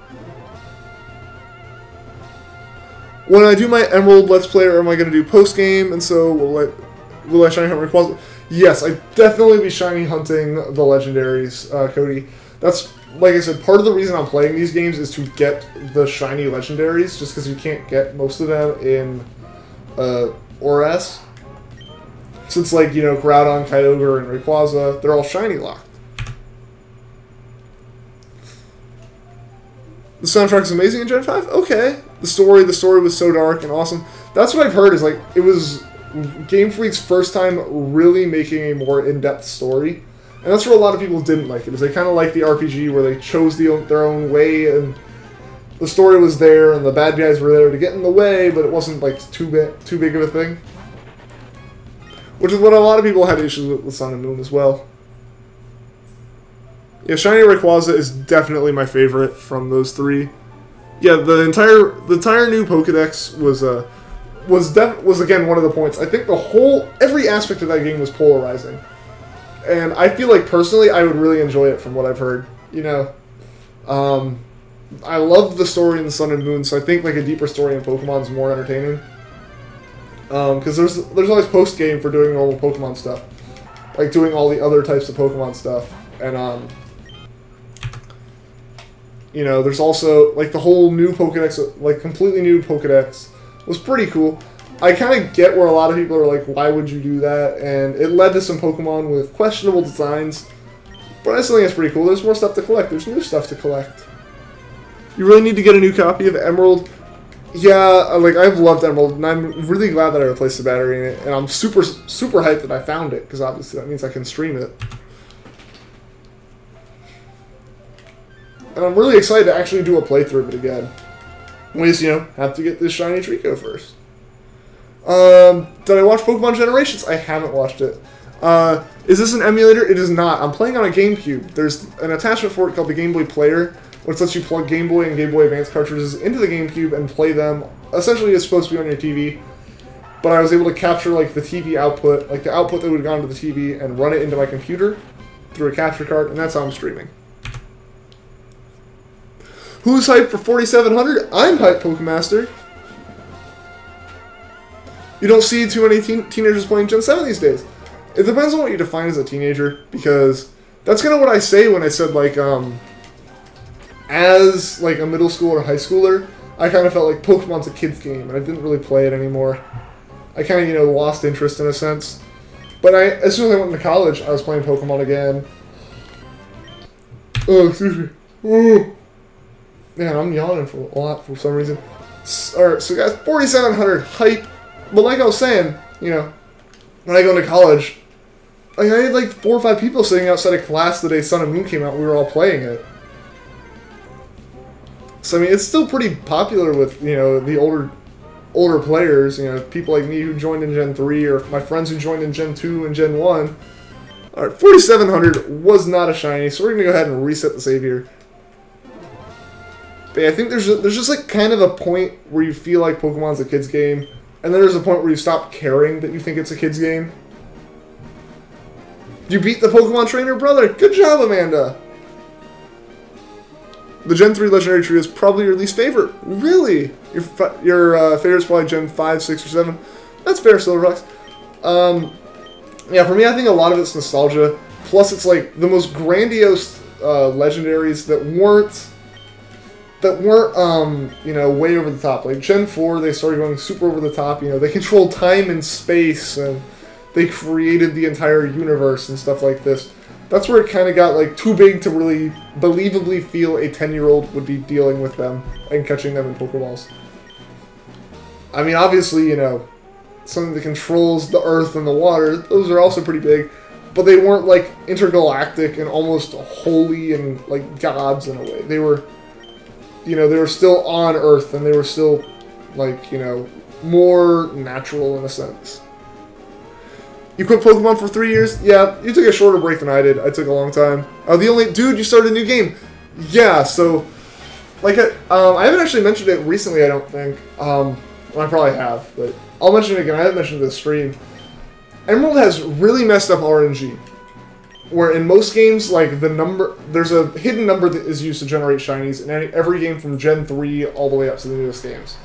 When I do my Emerald Let's Play, or am I going to do post-game? And so, will I Shiny Hunt Rayquaza? Yes, I definitely be Shiny Hunting the Legendaries, Cody. That's, like I said, part of the reason I'm playing these games is to get the Shiny Legendaries, just because you can't get most of them in ORS. Since, like, you know, Groudon, Kyogre, and Rayquaza, they're all Shiny locked. The soundtrack's amazing in Gen 5? Okay. The story was so dark and awesome. That's what I've heard, is, like, it was Game Freak's first time really making a more in-depth story. And that's where a lot of people didn't like it, is they kind of like the RPG where they chose their own way, and the story was there, and the bad guys were there to get in the way, but it wasn't, like, too big of a thing. Which is what a lot of people had issues with Sun and Moon as well. Yeah, Shiny Rayquaza is definitely my favorite from those three. Yeah, the entire new Pokédex was again one of the points. I think every aspect of that game was polarizing, and I feel like personally I would really enjoy it from what I've heard. You know, I love the story in Sun and Moon, so I think like a deeper story in Pokemon is more entertaining. Because there's always post game for doing normal Pokemon stuff, like doing all the other types of Pokemon stuff, and you know, there's also, like, the whole new Pokédex, like, completely new Pokédex was pretty cool. I kind of get where a lot of people are like, why would you do that? And it led to some Pokemon with questionable designs, but I still think it's pretty cool. There's more stuff to collect. There's new stuff to collect. You really need to get a new copy of Emerald. Yeah, like, I've loved Emerald, and I'm really glad that I replaced the battery in it, and I'm super, super hyped that I found it, because obviously that means I can stream it. And I'm really excited to actually do a playthrough of it again. We just, you know, have to get this shiny Treecko first. Did I watch Pokemon Generations? I haven't watched it. Is this an emulator? It is not. I'm playing on a GameCube. There's an attachment for it called the Game Boy Player, which lets you plug Game Boy and Game Boy Advance cartridges into the GameCube and play them. Essentially, it's supposed to be on your TV. But I was able to capture, like, the TV output, like the output that would have gone to the TV, and run it into my computer through a capture card, and that's how I'm streaming. Who's hyped for 4700? I'm hyped, Pokemaster. You don't see too many teenagers playing Gen 7 these days. It depends on what you define as a teenager, because that's kind of what I say when I said, like, as, like, a middle schooler or high schooler, I kind of felt like Pokemon's a kid's game, and I didn't really play it anymore. I kind of, you know, lost interest in a sense. But as soon as I went into college, I was playing Pokemon again. Oh, excuse me. Oh. Man, I'm yawning for a lot for some reason. Alright, so guys, 4700 hype. But like I was saying, you know, when I go into college, like I had like 4 or 5 people sitting outside of class the day Sun and Moon came out. We were all playing it. So I mean, it's still pretty popular with, you know, the older older players, you know, people like me who joined in Gen 3, or my friends who joined in Gen 2 and Gen 1. Alright, 4700 was not a shiny, so we're going to go ahead and reset the save here. But yeah, I think there's just like kind of a point where you feel like Pokemon's a kid's game, and then there's a point where you stop caring that you think it's a kid's game. You beat the Pokemon trainer, brother! Good job, Amanda! The Gen 3 Legendary Tree is probably your least favorite. Really? Your favorite's probably Gen 5, 6, or 7. That's fair, Silverfox. Yeah, for me, I think a lot of it's nostalgia. Plus, it's like the most grandiose legendaries that weren't, you know, way over the top. Like Gen 4, they started going super over the top. You know, they controlled time and space, and they created the entire universe and stuff like this. That's where it kind of got like too big to really believably feel a 10-year-old would be dealing with them and catching them in Pokeballs. I mean, obviously, you know, something that controls the earth and the water, those are also pretty big, but they weren't like intergalactic and almost holy and like gods in a way. They were, you know, they were still on Earth, and they were still like, you know, more natural in a sense. You quit Pokemon for 3 years? Yeah, you took a shorter break than I did. I took a long time. The only dude, you started a new game. Yeah, so like I haven't actually mentioned it recently. I don't think. Well, I probably have, but I'll mention it again. I haven't mentioned it this stream. Emerald has really messed up RNG, where in most games, like there's a hidden number that is used to generate shinies in every game from Gen 3 all the way up to the newest games.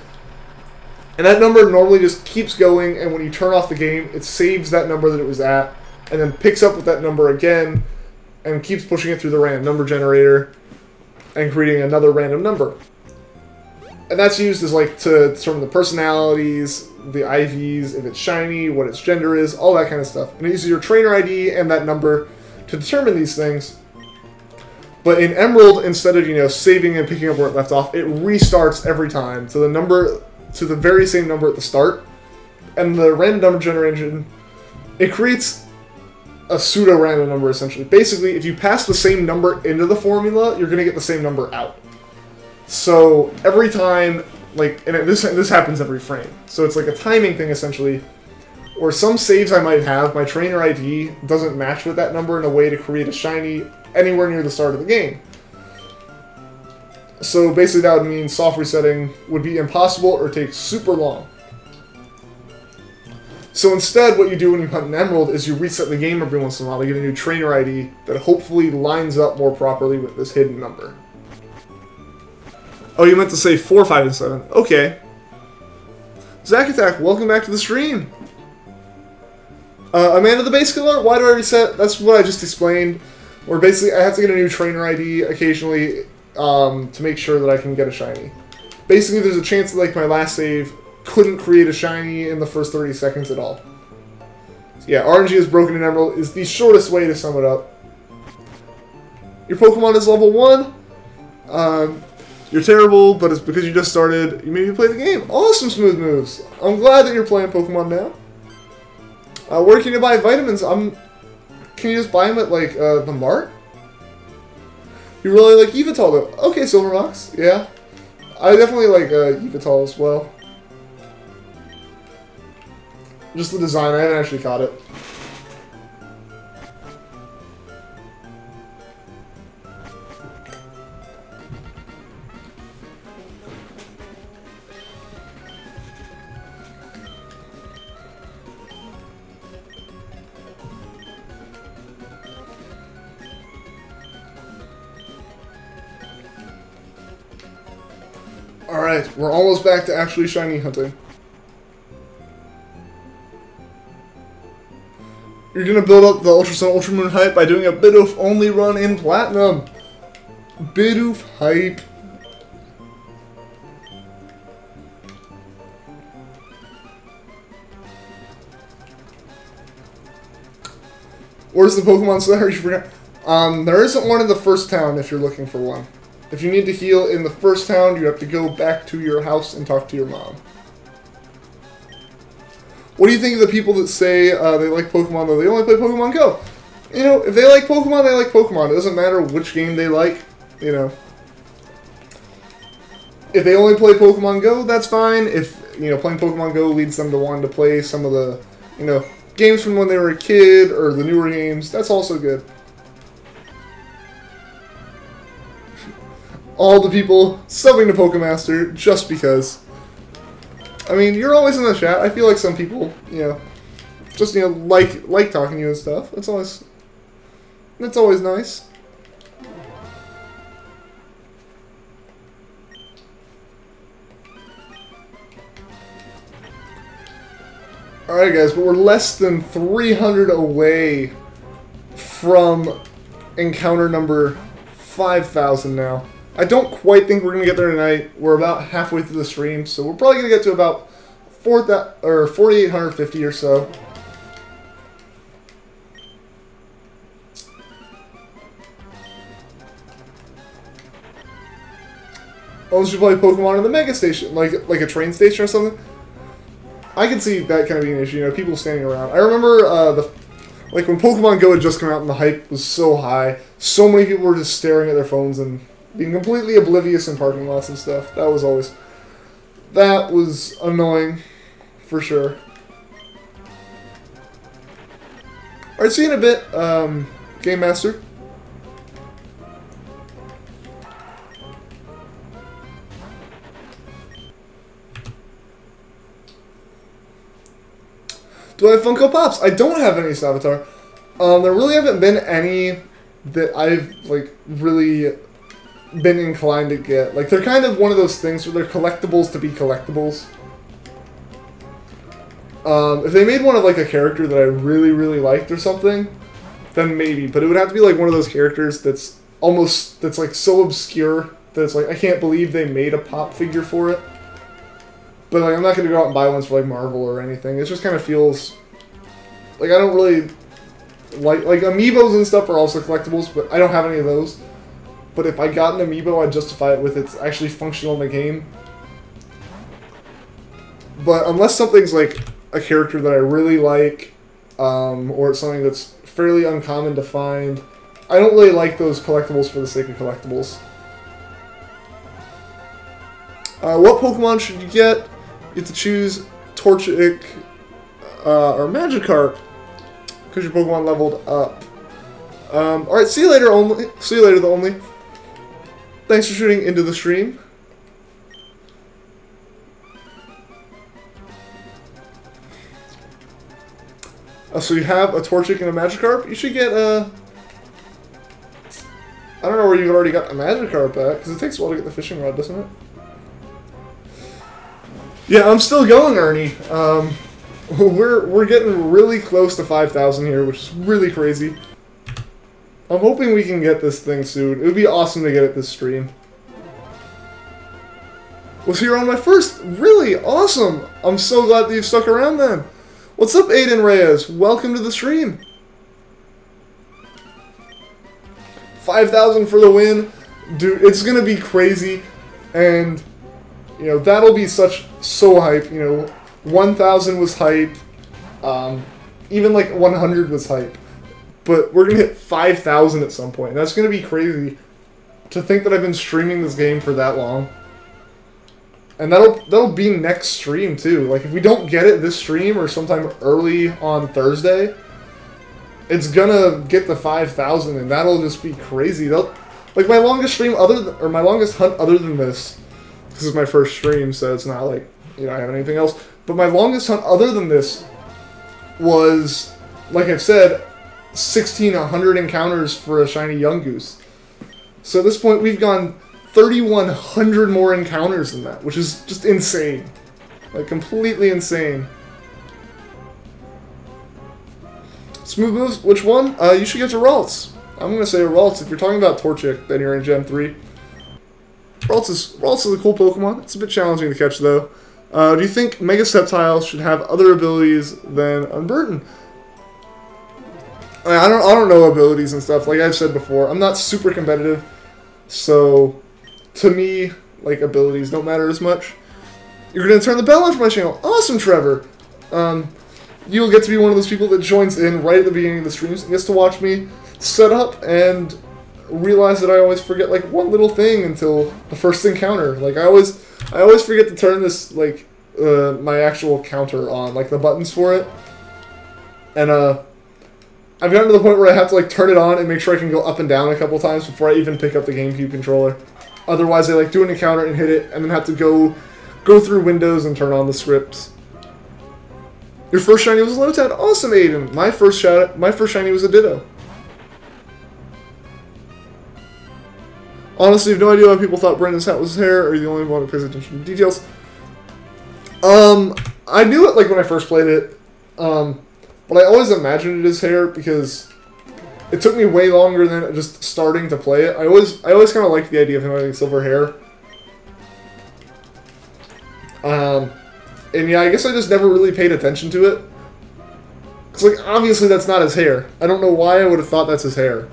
And that number normally just keeps going, and when you turn off the game, it saves that number that it was at, and then picks up with that number again, and keeps pushing it through the random number generator, and creating another random number. And that's used as like to determine the personalities, the IVs, if it's shiny, what its gender is, all that kind of stuff. And it uses your trainer ID and that number to determine these things. But in Emerald, instead of, you know, saving and picking up where it left off, it restarts every time to the very same number at the start. And the random number generation, it creates a pseudo-random number, essentially. Basically, if you pass the same number into the formula, you're going to get the same number out. So every time, like, and this happens every frame. So it's like a timing thing, essentially, or some saves I might have, my trainer ID doesn't match with that number in a way to create a shiny anywhere near the start of the game. So basically that would mean soft resetting would be impossible or take super long. So instead, what you do when you hunt an Emerald is you reset the game every once in a while to get a new trainer ID that hopefully lines up more properly with this hidden number. Oh, you meant to say 4, 5, and 7. Okay. Zack Attack, welcome back to the stream. Amanda the Base Killer, why do I reset? That's what I just explained. Where basically I have to get a new trainer ID occasionally to make sure that I can get a shiny. Basically, there's a chance that like my last save couldn't create a shiny in the first 30 seconds at all. So yeah, RNG is broken in Emerald is the shortest way to sum it up. Your Pokemon is level 1. You're terrible, but it's because you just started. You made me play the game. Awesome smooth moves. I'm glad that you're playing Pokemon now. Where can you buy vitamins? Can you just buy them at like the mart? You really like Evital though. Okay, Silverfox. Yeah, I definitely like Evital as well. Just the design. I haven't actually caught it. Alright, we're almost back to actually shiny hunting. You're gonna build up the Ultra Sun Ultra Moon hype by doing a Bidoof only run in Platinum. Bidoof hype. Where's the Pokemon Center? You forgot. There isn't one in the first town if you're looking for one. If you need to heal in the first town, you have to go back to your house and talk to your mom. What do you think of the people that say they like Pokemon, though they only play Pokemon Go? You know, if they like Pokemon, they like Pokemon. It doesn't matter which game they like, you know. If they only play Pokemon Go, that's fine. If you know, playing Pokemon Go leads them to wanting to play some of the, you know, games from when they were a kid or the newer games. That's also good. All the people subbing to Pokemaster just because. I mean, you're always in the chat. I feel like some people, you know, just, you know, like talking to you and stuff. That's always nice. Alright guys, but we're less than 300 away from encounter number 5,000 now. I don't quite think we're going to get there tonight. We're about halfway through the stream, so we're probably going to get to about 4,850 or so. Unless you play Pokemon in the Mega Station, like a train station or something. I can see that kind of being an issue, you know, people standing around. I remember like when Pokemon Go had just come out and the hype was so high, so many people were just staring at their phones and being completely oblivious in parking lots and stuff. That was annoying, for sure. Alright, see you in a bit, Game Master. Do I have Funko Pops? I don't have any Savitar. There really haven't been any that I've, like, really been inclined to get. Like, they're kind of one of those things where they're collectibles to be collectibles. If they made one of, like, a character that I really, really liked or something, then maybe. But it would have to be, like, one of those characters that's like, so obscure that it's like, I can't believe they made a pop figure for it. But, like, I'm not going to go out and buy ones for, like, Marvel or anything. It just kind of feels like I don't really like amiibos and stuff are also collectibles, but I don't have any of those. But if I got an amiibo, I'd justify it with it's actually functional in the game. But unless something's like a character that I really like, or it's something that's fairly uncommon to find, I don't really like those collectibles for the sake of collectibles. What Pokemon should you get? You have to choose Torchic or Magikarp because your Pokemon leveled up. Alright, see you later, Only. See you later, the Only. Thanks for shooting into the stream. So you have a Torchic and a Magikarp? You should get I don't know where you've already got a Magikarp at, because it takes a while to get the fishing rod, doesn't it? Yeah, I'm still going, Ernie. We're getting really close to 5,000 here, which is really crazy. I'm hoping we can get this thing soon. It would be awesome to get it this stream. Was here on my first? Really awesome! I'm so glad that you've stuck around then. What's up, Aiden Reyes? Welcome to the stream. 5,000 for the win. Dude, it's gonna be crazy. And you know, that'll be so hype. You know, 1,000 was hype. Even like 100 was hype. But we're gonna hit 5,000 at some point. That's gonna be crazy to think that I've been streaming this game for that long. And that'll be next stream too. Like if we don't get it this stream or sometime early on Thursday, it's gonna get to 5,000, and that'll just be crazy. Like my longest stream my longest hunt other than this. This is my first stream, so it's not like, you know, I have anything else. But my longest hunt other than this was, like I've said, 1,600 encounters for a shiny Yungoos. So at this point, we've gone 3,100 more encounters than that, which is just insane. Like, completely insane. Smooth moves, which one? You should get to Ralts. I'm going to say Ralts. If you're talking about Torchic, then you're in Gen 3. Ralts is a cool Pokemon. It's a bit challenging to catch, though. Do you think Mega Sceptile should have other abilities than Unburden? I don't know abilities and stuff. Like I've said before, I'm not super competitive, so to me, like, abilities don't matter as much. You're gonna turn the bell on for my channel. Awesome, Trevor. You'll get to be one of those people that joins in right at the beginning of the streams and gets to watch me set up and realize that I always forget like one little thing until the first encounter. Like I always forget to turn this like my actual counter on, like the buttons for it. And I've gotten to the point where I have to like turn it on and make sure I can go up and down a couple times before I even pick up the GameCube controller. Otherwise, I like do an encounter and hit it, and then have to go through Windows and turn on the scripts. Your first shiny was a Lotad. Awesome, Aiden. My first shiny was a Ditto. Honestly, I have no idea why people thought Brendan's hat was his hair, or the only one who pays attention to details. I knew it like when I first played it, but I always imagined it as hair because it took me way longer than just starting to play it. I always kind of liked the idea of him having silver hair. And yeah, I guess I just never really paid attention to it. Because, like, obviously that's not his hair. I don't know why I would have thought that's his hair.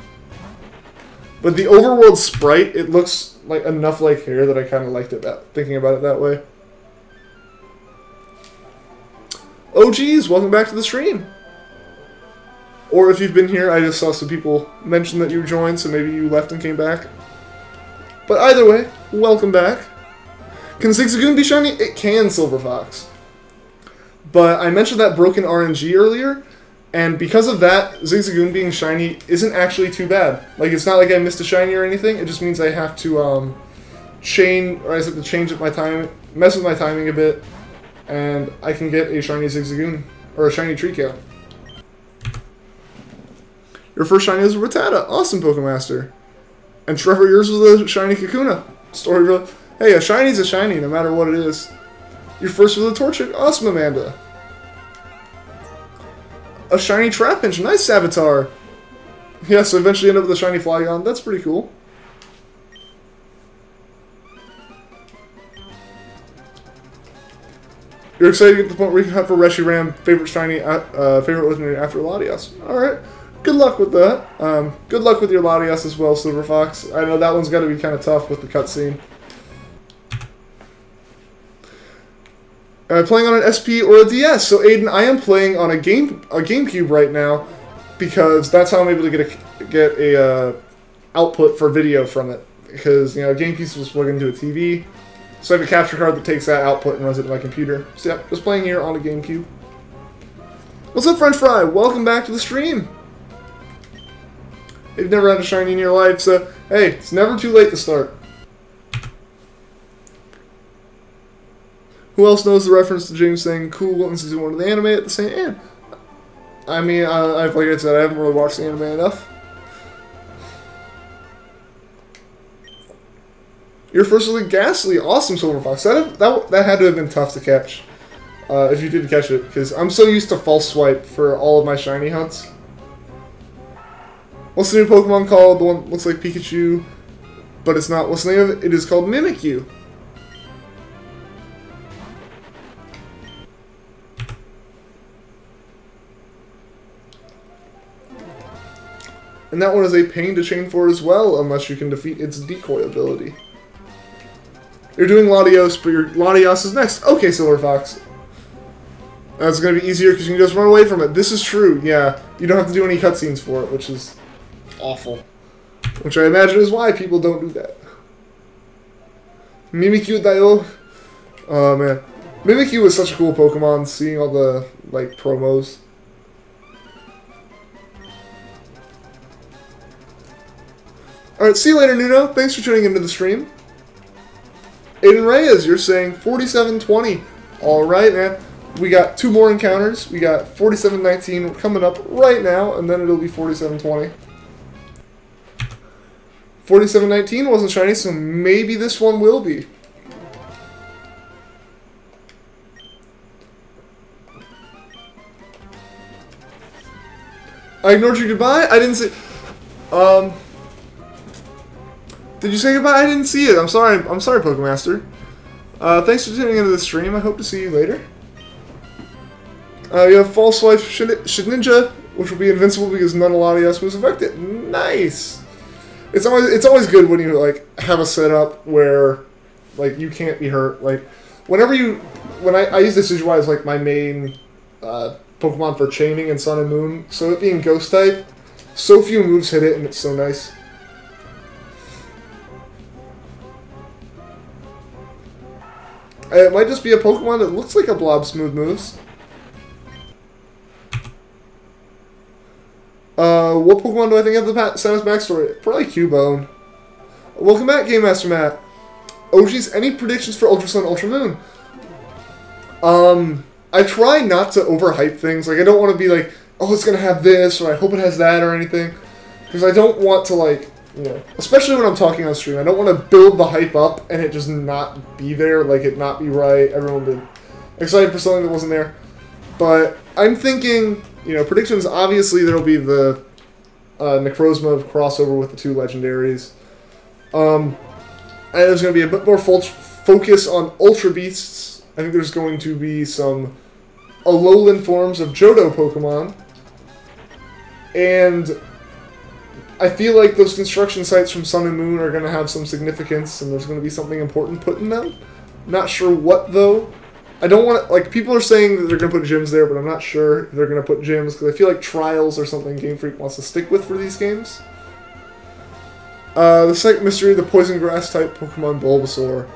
But the overworld sprite, it looks like enough like hair that I kind of liked it, thinking about it that way. Oh geez, welcome back to the stream. Or if you've been here, I just saw some people mention that you joined, so maybe you left and came back. But either way, welcome back. Can Zigzagoon be shiny? It can, Silver Fox. But I mentioned that broken RNG earlier, and because of that, Zigzagoon being shiny isn't actually too bad. Like, it's not like I missed a shiny or anything, it just means I have to, change up my time, mess with my timing a bit, and I can get a shiny Zigzagoon, or a shiny Treecko. Your first shiny was a Rattata. Awesome, Pokemaster. And Trevor, yours was a shiny Kakuna. Story really... Hey, a shiny's a shiny, no matter what it is. Your first was a Torchic. Awesome, Amanda. A shiny Trapinch. Nice, Savitar. Yeah, so eventually end up with a shiny Flygon. That's pretty cool. You're excited to get to the point where you can hunt for Reshiram, favorite shiny, favorite legendary after Latias. Alright. Good luck with that. Good luck with your Latias as well, Silver Fox. I know that one's got to be kind of tough with the cutscene. Playing on an SP or a DS. So Aiden, I am playing on a GameCube right now because that's how I'm able to get a output for video from it. Because GameCube was plugged into a TV, so I have a capture card that takes that output and runs it to my computer. So yeah, just playing here on a GameCube. What's up, French Fry? Welcome back to the stream. You've never had a shiny in your life, so hey, it's never too late to start. Who else knows the reference to James saying cool in season 1 of the anime at the same end? I mean, like I said, I haven't really watched the anime enough. Your first was a Ghastly. Awesome, Silver Fox. That had to have been tough to catch. If you did catch it, because I'm so used to false swipe for all of my shiny hunts. What's the new Pokemon called? The one that looks like Pikachu, but it's not. What's the name of it? It is called Mimikyu. And that one is a pain to chain for as well, unless you can defeat its decoy ability. You're doing Latios, but your Latios is next. Okay, Silver Fox. That's going to be easier because you can just run away from it. This is true, yeah. You don't have to do any cutscenes for it, which is awful. Which I imagine is why people don't do that. Mimikyu Daio. Oh, man. Mimikyu was such a cool Pokemon, seeing all the, like, promos. Alright, see you later, Nuno. Thanks for tuning into the stream. Aiden Reyes, you're saying 4720. Alright, man. We got 2 more encounters. We got 4719 coming up right now, and then it'll be 4720. 4719 wasn't shiny, so maybe this one will be. I ignored your goodbye? I didn't see... Did you say goodbye? I didn't see it. I'm sorry, Pokemaster. Thanks for tuning into the stream. I hope to see you later. You have False Life Shedinja, which will be invincible because none of Latias was affected. Nice! It's always good when you like have a setup where like you can't be hurt. Like when I use this Decidueye as like my main Pokemon for chaining in Sun and Moon, so it being Ghost type, so few moves hit it and it's so nice. It might just be a Pokemon that looks like a Blob Smooth moves. What Pokemon do I think have the saddest backstory? Probably Cubone. Welcome back, Game Master Matt. Oh, geez, any predictions for Ultra Sun, Ultra Moon? I try not to overhype things. Like, I don't want to be like, oh, it's going to have this, or I hope it has that, or anything. Because I don't want to, like, you know, especially when I'm talking on stream, I don't want to build the hype up and it just not be there, like it not be right, everyone be excited for something that wasn't there. But I'm thinking, you know, predictions, obviously there'll be the Necrozma crossover with the two legendaries. And there's going to be a bit more focus on Ultra Beasts. I think there's going to be some Alolan forms of Johto Pokemon. And I feel like those construction sites from Sun and Moon are going to have some significance, and there's going to be something important put in them. Not sure what, though. I don't want to, like, people are saying that they're going to put gyms there, but I'm not sure if they're going to put gyms, because I feel like trials or something Game Freak wants to stick with for these games. The second mystery, the poison grass type Pokemon Bulbasaur.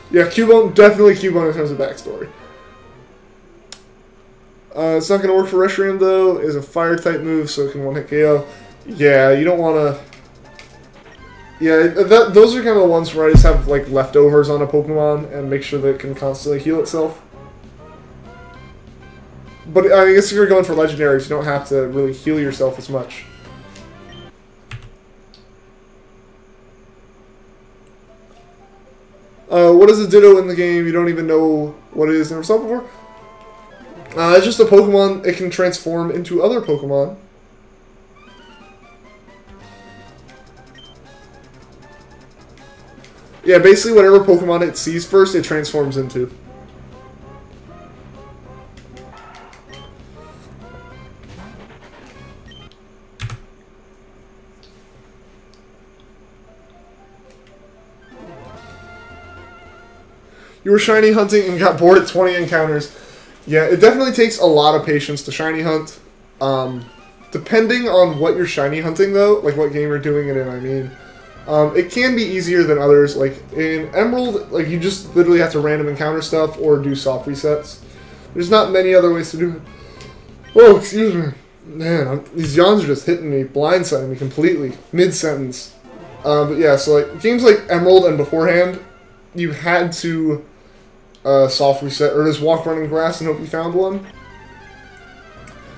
Yeah, Cubone, definitely Cubone in terms of backstory. It's not going to work for Reshiram, though. It's a fire type move, so it can one-hit KO. Yeah, you don't want to... Yeah, those are kind of the ones where I just have, like, leftovers on a Pokemon and make sure that it can constantly heal itself. But I guess if you're going for legendaries, you don't have to really heal yourself as much. What is a Ditto in the game? You don't even know what it is. Never saw it before? It's just a Pokemon. It can transform into other Pokemon. Yeah, basically whatever Pokemon it sees first, it transforms into. You were shiny hunting and got bored at 20 encounters. Yeah, it definitely takes a lot of patience to shiny hunt. Depending on what you're shiny hunting, though, like what game you're doing it in, I mean. It can be easier than others. Like, in Emerald, like, you just literally have to random encounter stuff or do soft resets. There's not many other ways to do it. Oh, excuse me. Man, these yawns are just hitting me, blindsiding me completely, mid-sentence. But yeah, so, like, games like Emerald and beforehand, you had to soft reset, or just walk running grass and hope you found one.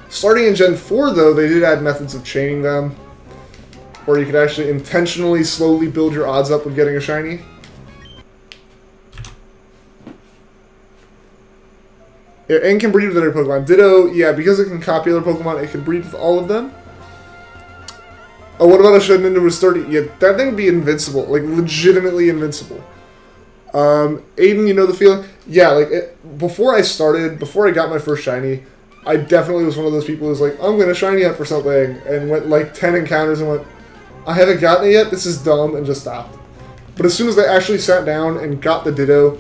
Starting in Gen 4, though, they did add methods of chaining them, where you could actually intentionally slowly build your odds up of getting a shiny. Yeah, and can breed with other Pokemon. Ditto, yeah, because it can copy other Pokemon, it can breed with all of them. Oh, what about a Shedinja with 30? Yeah, that thing would be invincible. Like, legitimately invincible. Aiden, you know the feeling? Yeah, like, before I got my first shiny, I definitely was one of those people who was like, I'm going to shiny hunt for something, and went like 10 encounters and went, I haven't gotten it yet, this is dumb, and just stopped. But as soon as I actually sat down and got the Ditto,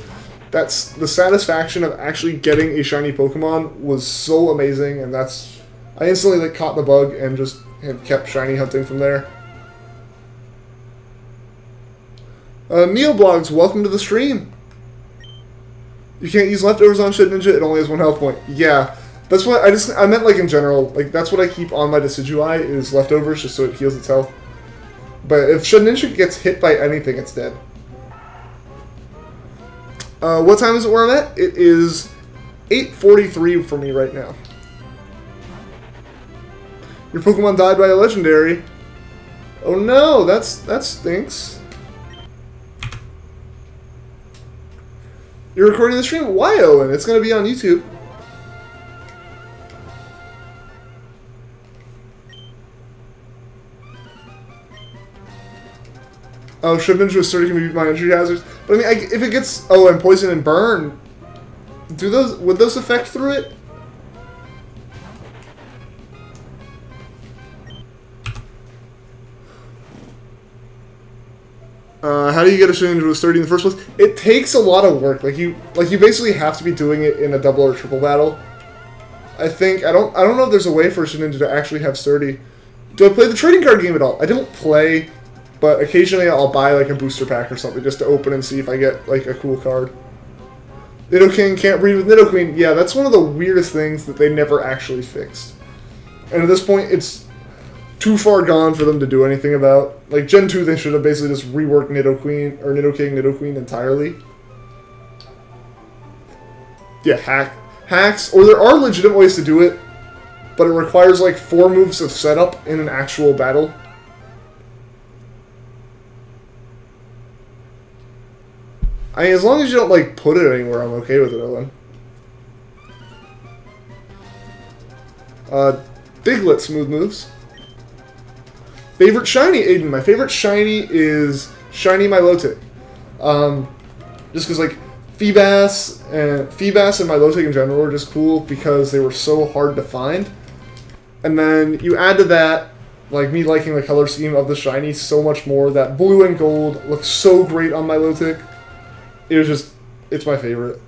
that's the satisfaction of actually getting a shiny Pokemon was so amazing, and that's, I instantly like caught the bug and just have kept shiny hunting from there. Neoblogs, welcome to the stream. You can't use leftovers on Shedinja, it only has 1 health point. Yeah, that's what I meant, like, in general, like, that's what I keep on my Decidueye, is leftovers, just so it heals its health. But if Shedinja gets hit by anything, it's dead. What time is it where I'm at? It is 8:43 for me right now. Your Pokemon died by a legendary. Oh no, that stinks. You're recording the stream? Why, Owen? It's going to be on YouTube. Oh, Shedinja with 30 can be my entry hazards. But I mean, if it gets... Oh, and Poison and Burn. Would those affect through it? How do you get a Shedinja with 30 in the first place? It takes a lot of work. Like you basically have to be doing it in a double or triple battle. I think I don't know if there's a way for a Shedinja to actually have sturdy. Do I play the trading card game at all? I don't play, but occasionally I'll buy like a booster pack or something just to open and see if I get like a cool card. Nidoking can't breed with Nidoqueen. Yeah, that's one of the weirdest things that they never actually fixed. And at this point, it's too far gone for them to do anything about. Like, Gen 2, they should have basically just reworked Nidoqueen, or Nidoking, Nidoqueen entirely. Yeah, hacks. Or there are legitimate ways to do it, but it requires, like, 4 moves of setup in an actual battle. I mean, as long as you don't, like, put it anywhere, I'm okay with it, Owen. Diglett, smooth moves. Favorite shiny, Aiden. My favorite shiny is Shiny Milotic. Just because, like, Feebas and Milotic in general are just cool because they were so hard to find. And then you add to that, like, me liking the color scheme of the shiny so much more. That blue and gold looks so great on Milotic. It was just, it's my favorite,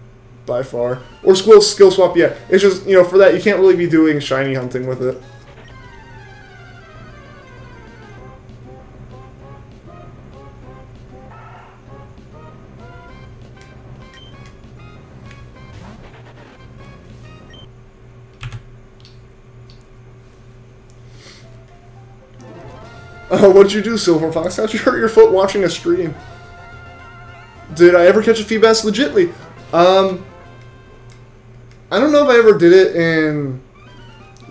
by far. Or skill swap, yeah. It's just, you know, for that, you can't really be doing shiny hunting with it. What'd you do, Silver Fox? How'd you hurt your foot watching a stream? Did I ever catch a Feebas legitly? I don't know if I ever did it in,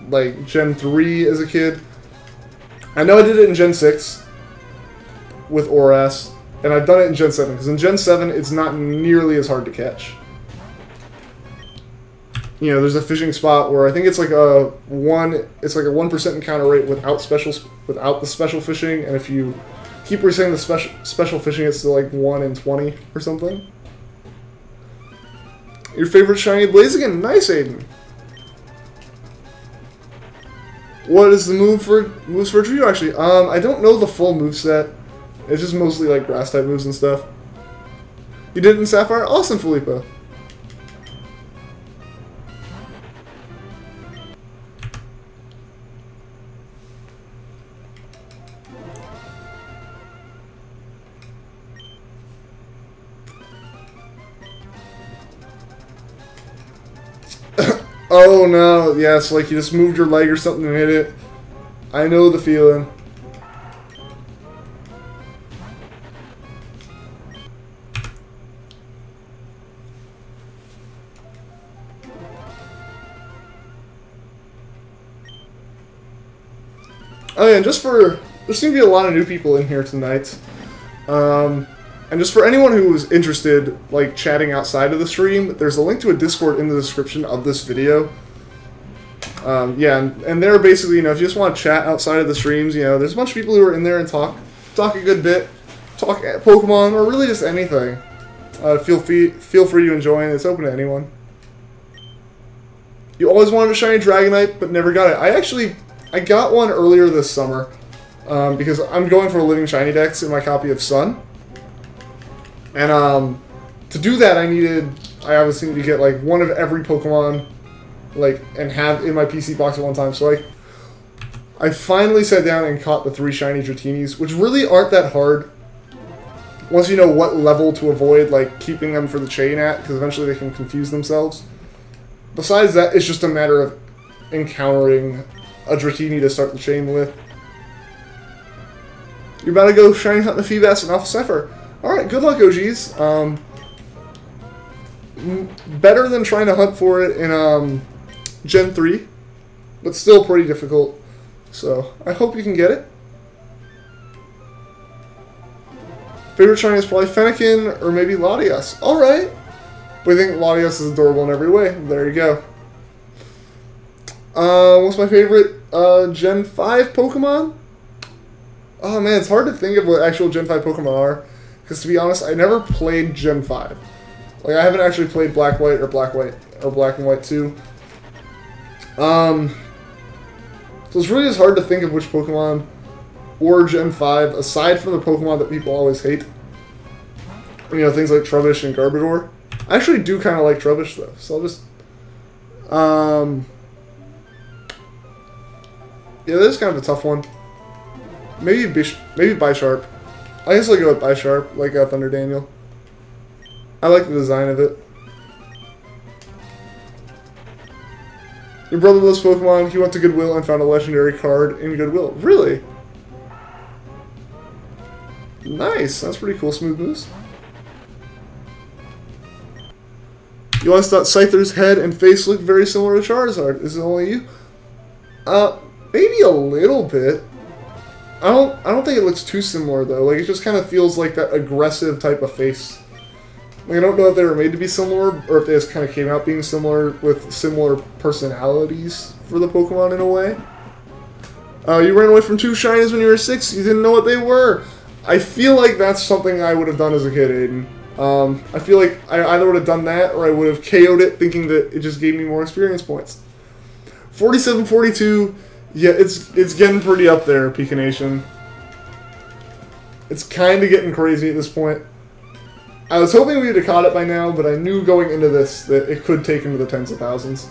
like, Gen 3 as a kid. I know I did it in Gen 6 with Oras, and I've done it in Gen 7, because in Gen 7, it's not nearly as hard to catch. You know, there's a fishing spot where I think it's like a 1% encounter rate without the special fishing, and if you keep resetting the special fishing, it's to like 1 in 20 or something. Your favorite shiny Blaziken? Nice, Aiden. What is the moves for Treecko actually? I don't know the full moveset. It's just mostly like grass type moves and stuff. You did it in Sapphire? Awesome, Felipa. Oh no, yes, like you just moved your leg or something and hit it. I know the feeling. Oh yeah, and there seem to be a lot of new people in here tonight. And just for anyone who is interested, like, chatting outside of the stream, there's a link to a Discord in the description of this video. Yeah, and there basically, you know, if you just want to chat outside of the streams, you know, there's a bunch of people who are in there and talk a good bit, talk Pokemon, or really just anything. Feel free to join. It's open to anyone. You always wanted a shiny Dragonite, but never got it. I got one earlier this summer, because I'm going for Living Shiny Dex in my copy of Sun. And to do that, I obviously need to get like one of every Pokemon, like, and have in my PC box at one time. So I finally sat down and caught the 3 shiny Dratinis, which really aren't that hard once you know what level to avoid, like, keeping them for the chain at, because eventually they can confuse themselves. Besides that, it's just a matter of encountering a Dratini to start the chain with. You're about to go shiny hunt the Feebas and Alpha Sapphire. Alright, good luck, OGs. Better than trying to hunt for it in Gen 3, but still pretty difficult. So, I hope you can get it. Favorite shiny is probably Fennekin or maybe Latias. Alright. But I think Latias is adorable in every way. There you go. What's my favorite Gen 5 Pokemon? Oh man, it's hard to think of what actual Gen 5 Pokemon are. Because to be honest, I never played Gen 5. Like, I haven't actually played Black White or Black and White 2. So it's really just hard to think of which Pokemon or Gen 5, aside from the Pokemon that people always hate. You know, things like Trubbish and Garbodor. I actually do kind of like Trubbish, though. So I'll just... yeah, this is kind of a tough one. Maybe Bisharp. I guess I'll go with Bisharp, like Thunder Daniel. I like the design of it. Your brother loves Pokemon. He went to Goodwill and found a legendary card in Goodwill. Really? Nice. That's pretty cool, Smooth Moves. You always thought Scyther's head and face looked very similar to Charizard. Is it only you? Maybe a little bit. I don't think it looks too similar though. Like, it just kind of feels like that aggressive type of face. Like, I don't know if they were made to be similar or if they just kind of came out being similar with similar personalities for the Pokemon in a way. You ran away from 2 shinies when you were 6. You didn't know what they were. I feel like that's something I would have done as a kid, Aiden. I feel like I either would have done that or I would have KO'd it thinking that it just gave me more experience points. 47-42, yeah, it's getting pretty up there, Pika Nation. It's kind of getting crazy at this point. I was hoping we would have caught it by now, but I knew going into this that it could take into the tens of thousands.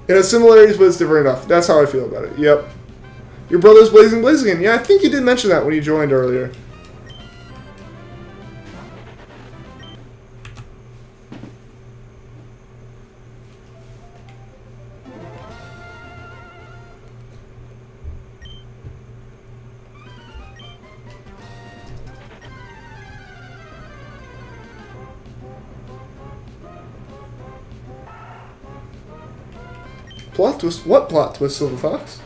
It has similarities, but it's different enough. That's how I feel about it. Yep. Your brother's Blazing Blaziken. Yeah, I think you did mention that when you joined earlier. Plot twist? What plot twist, Silver Fox?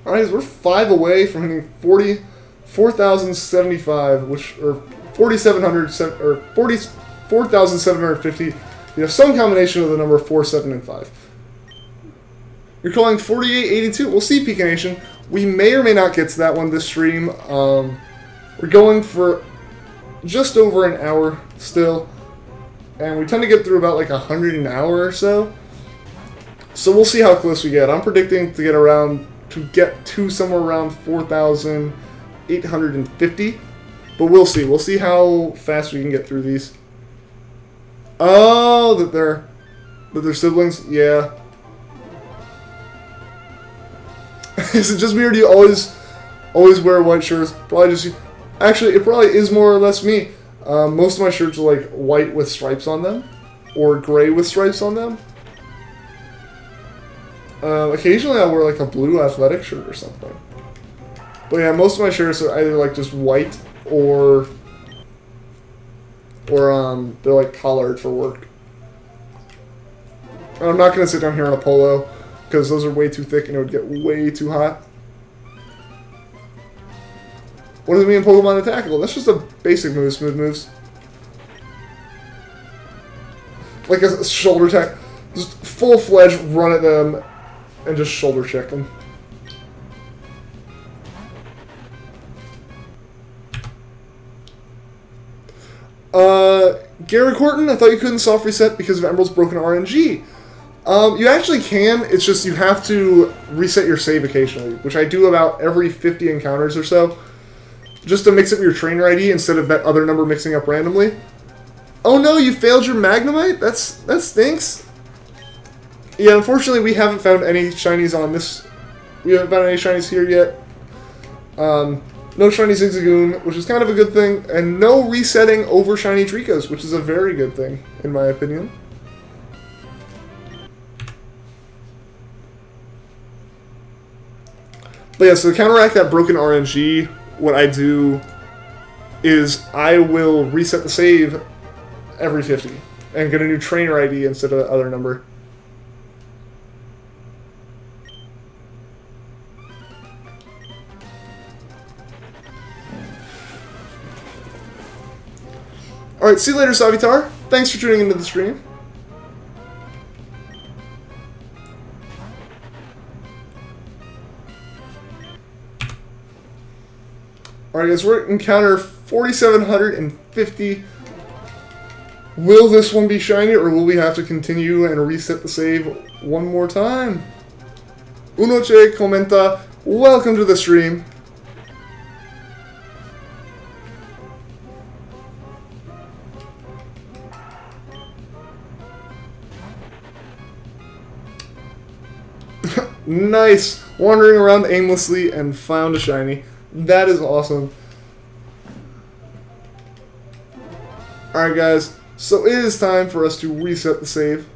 Alright, we're 5 away from hitting 4,075, which, or 4,700, or 4,750. You have some combination of the number 4, 7, and 5. You're calling 4882. We'll see, Pika Nation. We may or may not get to that one this stream. We're going for just over an hour still. And we tend to get through about like 100 an hour or so. So we'll see how close we get. I'm predicting to get to somewhere around 4,850. But we'll see. We'll see how fast we can get through these. Oh, that they're siblings? Yeah. Is it just me, or do you always wear white shirts? Probably just... Actually, it probably is more or less me. Most of my shirts are like white with stripes on them, or gray with stripes on them. Occasionally I'll wear like a blue athletic shirt or something. But yeah, most of my shirts are either like just white or they're like collared for work. And I'm not going to sit down here in a polo because those are way too thick and it would get way too hot. What does it mean in Pokemon to tackle? That's just a basic move, Smooth Moves. Like a shoulder attack. Just full-fledged run at them and just shoulder check them. Gary Corton, I thought you couldn't soft reset because of Emerald's broken RNG. You actually can, it's just you have to reset your save occasionally, which I do about every 50 encounters or so. Just to mix up your trainer ID instead of that other number mixing up randomly. Oh no, you failed your Magnemite? That stinks. Yeah, unfortunately we haven't found any shinies on this. We haven't found any shinies here yet. No shiny Zigzagoon, which is kind of a good thing. And no resetting over shiny Treeckos, which is a very good thing, in my opinion. But yeah, so to counteract that broken RNG, what I do is I will reset the save every 50 and get a new trainer ID instead of the other number. Alright, see you later, Savitar. Thanks for tuning into the stream. Alright guys, we're at encounter 4,750. Will this one be shiny, or will we have to continue and reset the save one more time? Unoche Comenta, welcome to the stream. Nice! Wandering around aimlessly and found a shiny. That is awesome. Alright guys, So it is time for us to reset the save.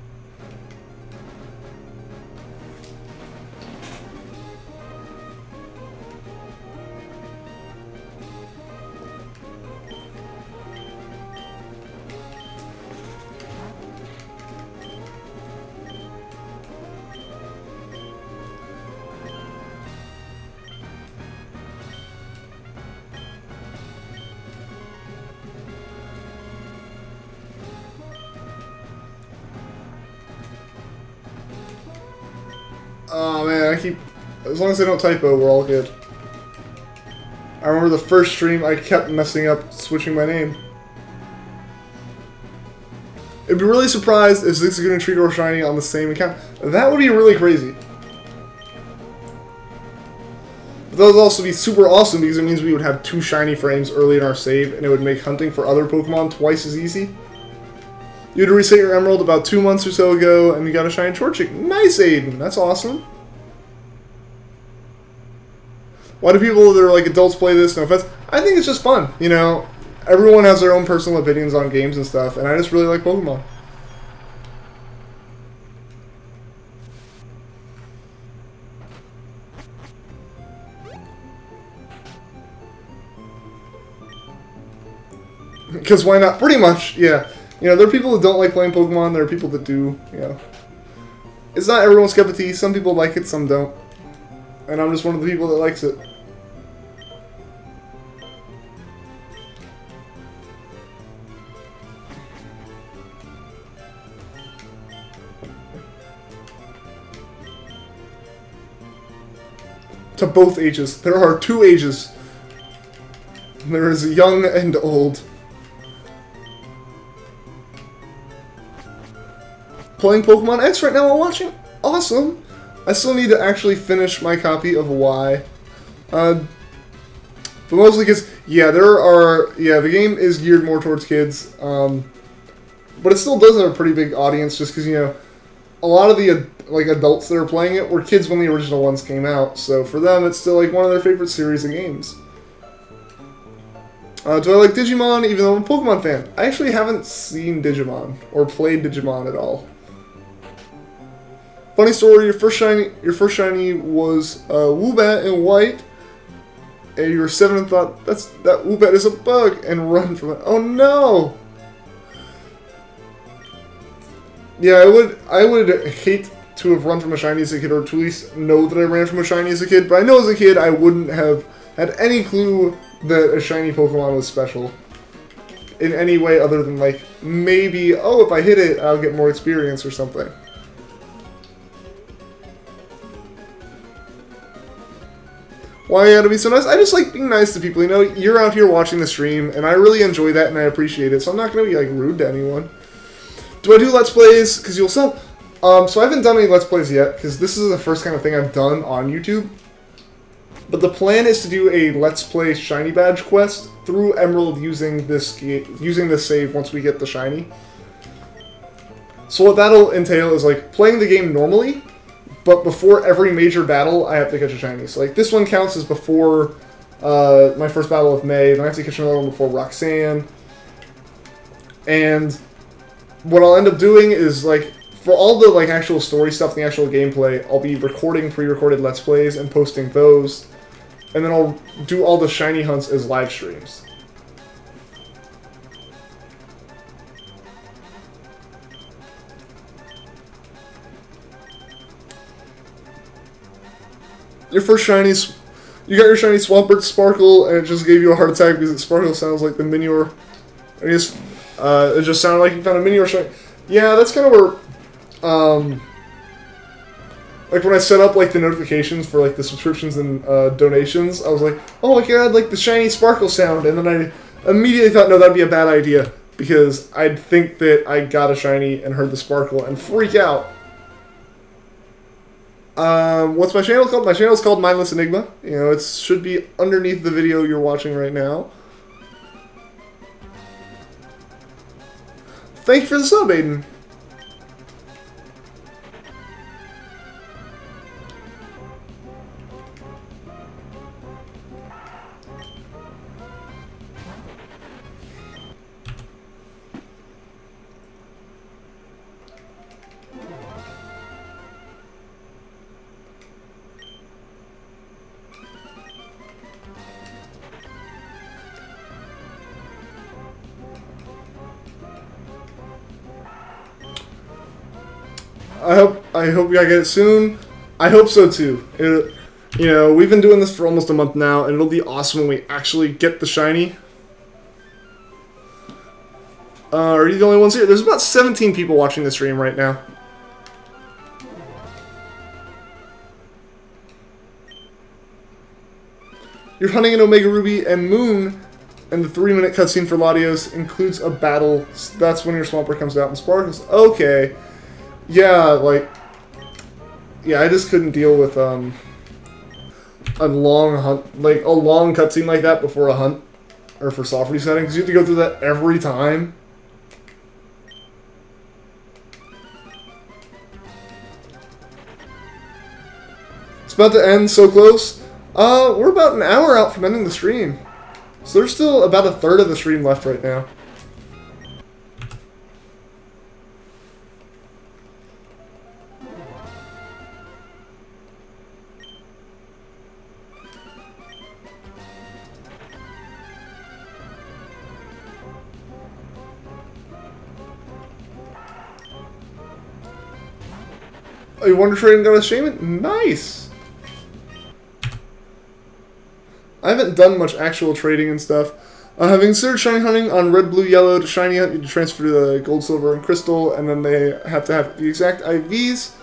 Oh man, as long as I don't typo, we're all good. I remember the first stream I kept messing up switching my name. I'd be really surprised if Zigzagoon and Treecko were shiny on the same account. That would be really crazy. But that would also be super awesome because it means we would have 2 shiny frames early in our save and it would make hunting for other Pokemon twice as easy. You had to reset your Emerald about 2 months or so ago, and you got a shiny Torchic. Nice, Aiden! That's awesome. Why do people that are like adults play this? No offense. I think it's just fun. You know, everyone has their own personal opinions on games and stuff, and I just really like Pokemon. Because why not? Pretty much, yeah. You know, there are people that don't like playing Pokemon, there are people that do, you know. It's not everyone's cup of tea. Some people like it, some don't. And I'm just one of the people that likes it. To both ages. There are 2 ages. There is young and old. Playing Pokemon X right now while watching? Awesome! I still need to actually finish my copy of Y. But mostly because, yeah, the game is geared more towards kids. But it still does have a pretty big audience just because, you know, a lot of the adults that are playing it were kids when the original ones came out. So for them, it's still like one of their favorite series of games. Do I like Digimon even though I'm a Pokemon fan? I actually haven't seen Digimon or played Digimon at all. Funny story, your first shiny was Woobat in white, and you were 7 and thought that Woobat is a bug and run from it. Oh no! Yeah, I would hate to have run from a shiny as a kid, or to at least know that I ran from a shiny as a kid. But I know as a kid I wouldn't have had any clue that a shiny Pokemon was special in any way other than like maybe, oh, if I hit it, I'll get more experience or something. Why you gotta be so nice? I just like being nice to people. You know, you're out here watching the stream, and I really enjoy that, and I appreciate it. So I'm not gonna be like rude to anyone. Do I do Let's Plays? Because you'll sub. So I haven't done any Let's Plays yet, because this is the first kind of thing I've done on YouTube. But the plan is to do a Let's Play Shiny Badge quest through Emerald using this save once we get the Shiny. So what that'll entail is like playing the game normally, but before every major battle, I have to catch a shiny. So like this one counts as before my first battle of May. Then I have to catch another one before Roxanne. And what I'll end up doing is like for all the like actual story stuff, the actual gameplay, I'll be recording pre-recorded Let's Plays and posting those. And then I'll do all the shiny hunts as live streams. Your first shinies, you got your shiny Swampert Sparkle, and it just gave you a heart attack because it Sparkle sounds like the Minior. I guess it just sounded like you found a Minior shiny. Yeah, that's kind of where, like when I set up like the notifications for like the subscriptions and donations, I was like, oh my god, like the shiny Sparkle sound, and then I immediately thought, no, that'd be a bad idea because I'd think that I got a shiny and heard the Sparkle and freak out. What's my channel called? My channel's called Mindless Enigma. You know, it should be underneath the video you're watching right now. Thank you for the sub, Aiden. I hope I get it soon. I hope so too. You know, we've been doing this for almost a month now, and it'll be awesome when we actually get the shiny. Are you the only ones here? There's about 17 people watching the stream right now. You're hunting an Omega Ruby and Moon, and the 3-minute cutscene for Latios includes a battle. That's when your Swampert comes out and sparkles. Okay. Yeah, like... Yeah, I just couldn't deal with, a long hunt, like, a long cutscene like that before a hunt, or for soft resetting, because you have to go through that every time. It's about to end, so close. We're about an hour out from ending the stream. So there's still about a third of the stream left right now. Oh, you Wonder Trade and got a Shaman? Nice! I haven't done much actual trading and stuff. Having considered shiny hunting on red, blue, yellow to shiny hunt, you can transfer to the gold, silver, and crystal, and then they have to have the exact IVs.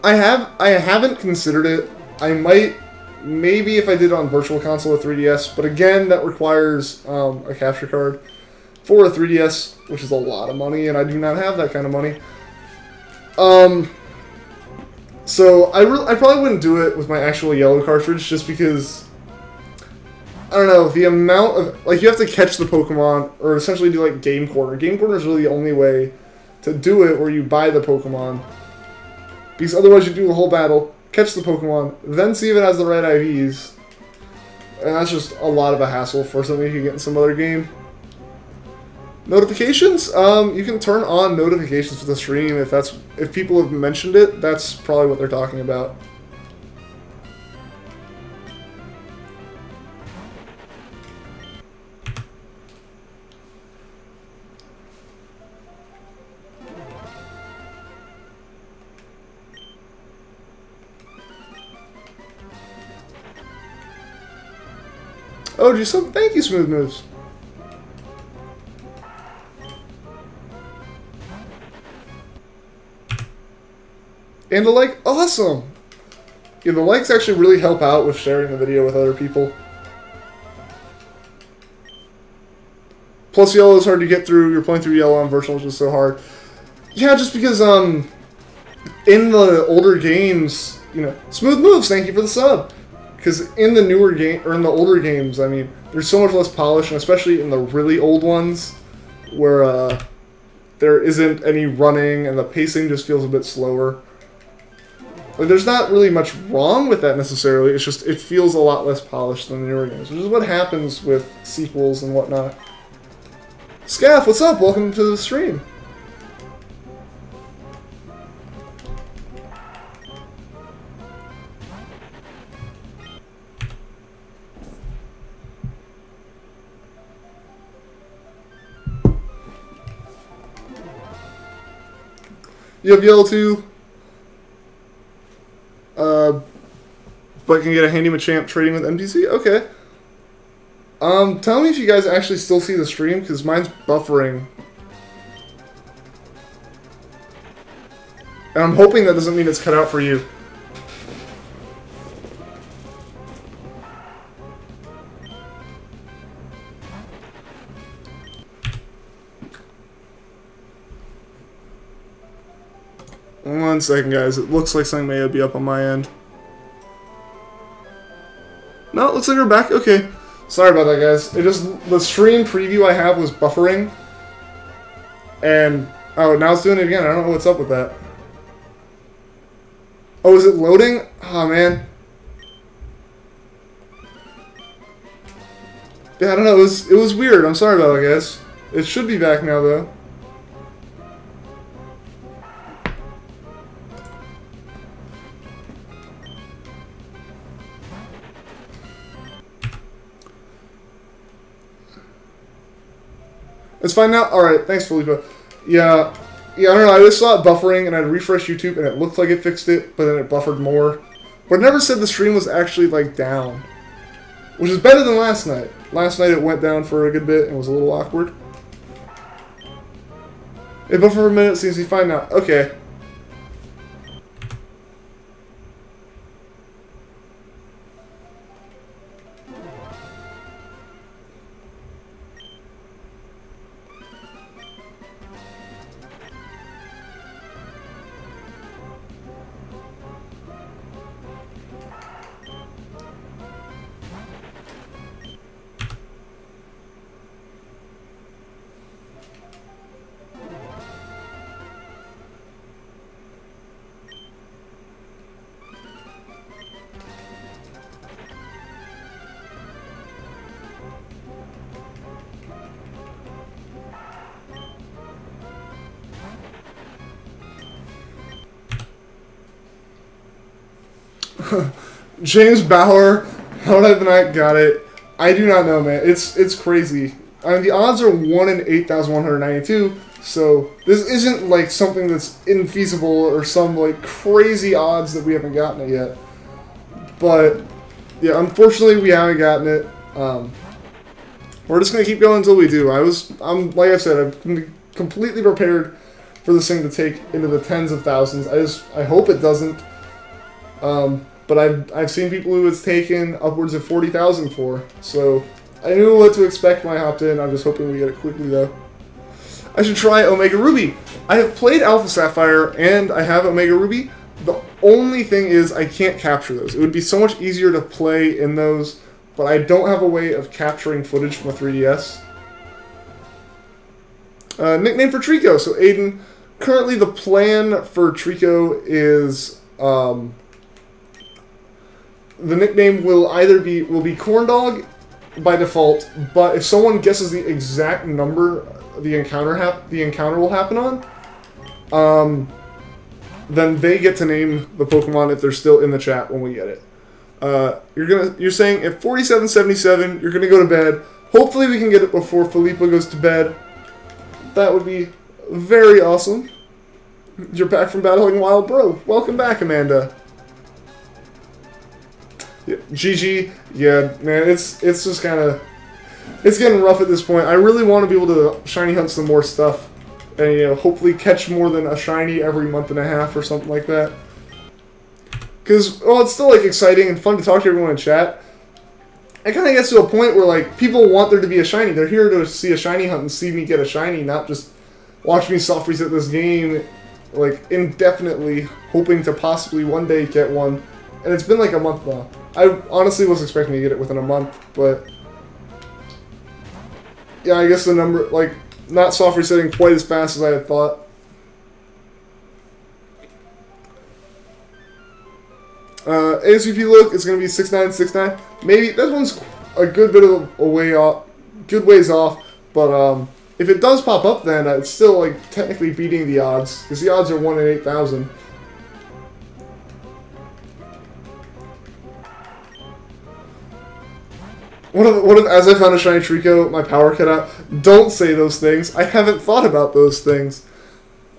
I haven't considered it. I might, maybe if I did it on Virtual Console or 3DS, but again, that requires a capture card for a 3DS, which is a lot of money, and I do not have that kind of money. So I probably wouldn't do it with my actual yellow cartridge, just because, I don't know, the amount of, like, you have to catch the Pokemon, or essentially do, like, Game Corner. Game Corner is really the only way to do it, where you buy the Pokemon. Because otherwise you do the whole battle, catch the Pokemon, then see if it has the right IVs. And that's just a lot of a hassle for something you can get in some other game. Notifications? You can turn on notifications for the stream if people have mentioned it, that's probably what they're talking about. Oh, geez, thank you, Smooth Moves. And the like, awesome! Yeah, the likes actually really help out with sharing the video with other people. Plus yellow is hard to get through, you're playing through yellow on virtual, which is so hard. Yeah, just because, in the older games, you know, Smooth Moves, thank you for the sub! Because in the newer game, or in the older games, I mean, there's so much less polish, and especially in the really old ones, where there isn't any running, and the pacing just feels a bit slower. Like, there's not really much wrong with that necessarily, it's just, it feels a lot less polished than the newer games, which is what happens with sequels and whatnot. Scaff, what's up? Welcome to the stream. You have yellow too, but can get a handy Machamp trading with MTC? Okay. Tell me if you guys actually still see the stream, because mine's buffering. And I'm hoping that doesn't mean it's cut out for you. One second, guys. It looks like something may be up on my end. No, it looks like we're back. Okay. Sorry about that, guys. The stream preview I have was buffering. And, oh, now it's doing it again. I don't know what's up with that. Oh, is it loading? Oh, man. Yeah, I don't know. It was weird. I'm sorry about that, guys. It should be back now, though. It's fine now? Alright, thanks, Felipe. Yeah, Yeah, I don't know, I just saw it buffering, and I'd refresh YouTube, and it looked like it fixed it, but then it buffered more. But it never said the stream was actually, like, down. Which is better than last night. Last night it went down for a good bit, and was a little awkward. It buffered for a minute, seems to be fine now. Okay. James Bauer, how did I not got it? I do not know, man. It's crazy. I mean, the odds are 1 in 8,192, so this isn't like something that's infeasible or some like crazy odds that we haven't gotten it yet. But yeah, unfortunately, we haven't gotten it. We're just gonna keep going until we do. I'm like I said, I'm completely prepared for this thing to take into the tens of thousands. I hope it doesn't. But I've seen people who it's taken upwards of 40,000 for, so I knew what to expect when I hopped in. I'm just hoping we get it quickly though. I should try Omega Ruby. I have played Alpha Sapphire and I have Omega Ruby. The only thing is I can't capture those. It would be so much easier to play in those, but I don't have a way of capturing footage from a 3DS. Nickname for Treecko. So Aiden, currently the plan for Treecko is the nickname will either be Corndog by default, but if someone guesses the exact number the encounter will happen on, then they get to name the Pokemon if they're still in the chat when we get it. You're saying at 4777 you're gonna go to bed. Hopefully we can get it before Felipa goes to bed. That would be very awesome. You're back from battling Wild Bro. Welcome back, Amanda. Yeah, GG. Yeah, man, it's just kind of, it's getting rough at this point. I really want to be able to shiny hunt some more stuff, and you know, hopefully catch more than a shiny every month and a half or something like that. Because, well, it's still like exciting and fun to talk to everyone in chat. It kind of gets to a point where like people want there to be a shiny. They're here to see a shiny hunt and see me get a shiny, not just watch me soft reset this game like indefinitely, hoping to possibly one day get one. And it's been like a month now. I honestly was expecting to get it within a month, but yeah, I guess the number, like, not soft resetting quite as fast as I had thought. ASVP look is going to be 6969. Maybe that one's a good bit of a way off, good ways off. But if it does pop up, then it's still like technically beating the odds because the odds are 1 in 8,000. What if as I found a shiny Treecko, my power cut out? Don't say those things. I haven't thought about those things.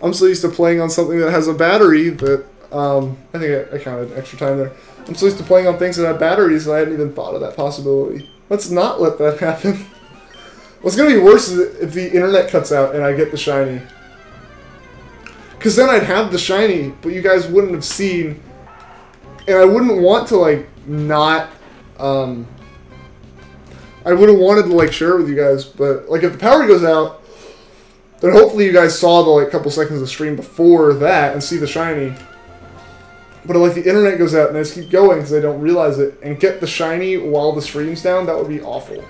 I'm so used to playing on something that has a battery that, I think I counted extra time there. I'm so used to playing on things that have batteries that I hadn't even thought of that possibility. Let's not let that happen. What's going to be worse is if the internet cuts out and I get the shiny. Because then I'd have the shiny, but you guys wouldn't have seen, and I wouldn't want to, like, not, I would have wanted to like share it with you guys, but like if the power goes out, then hopefully you guys saw the like couple seconds of stream before that and see the shiny. But if like the internet goes out and I just keep going because I don't realize it and get the shiny while the stream's down, that would be awful.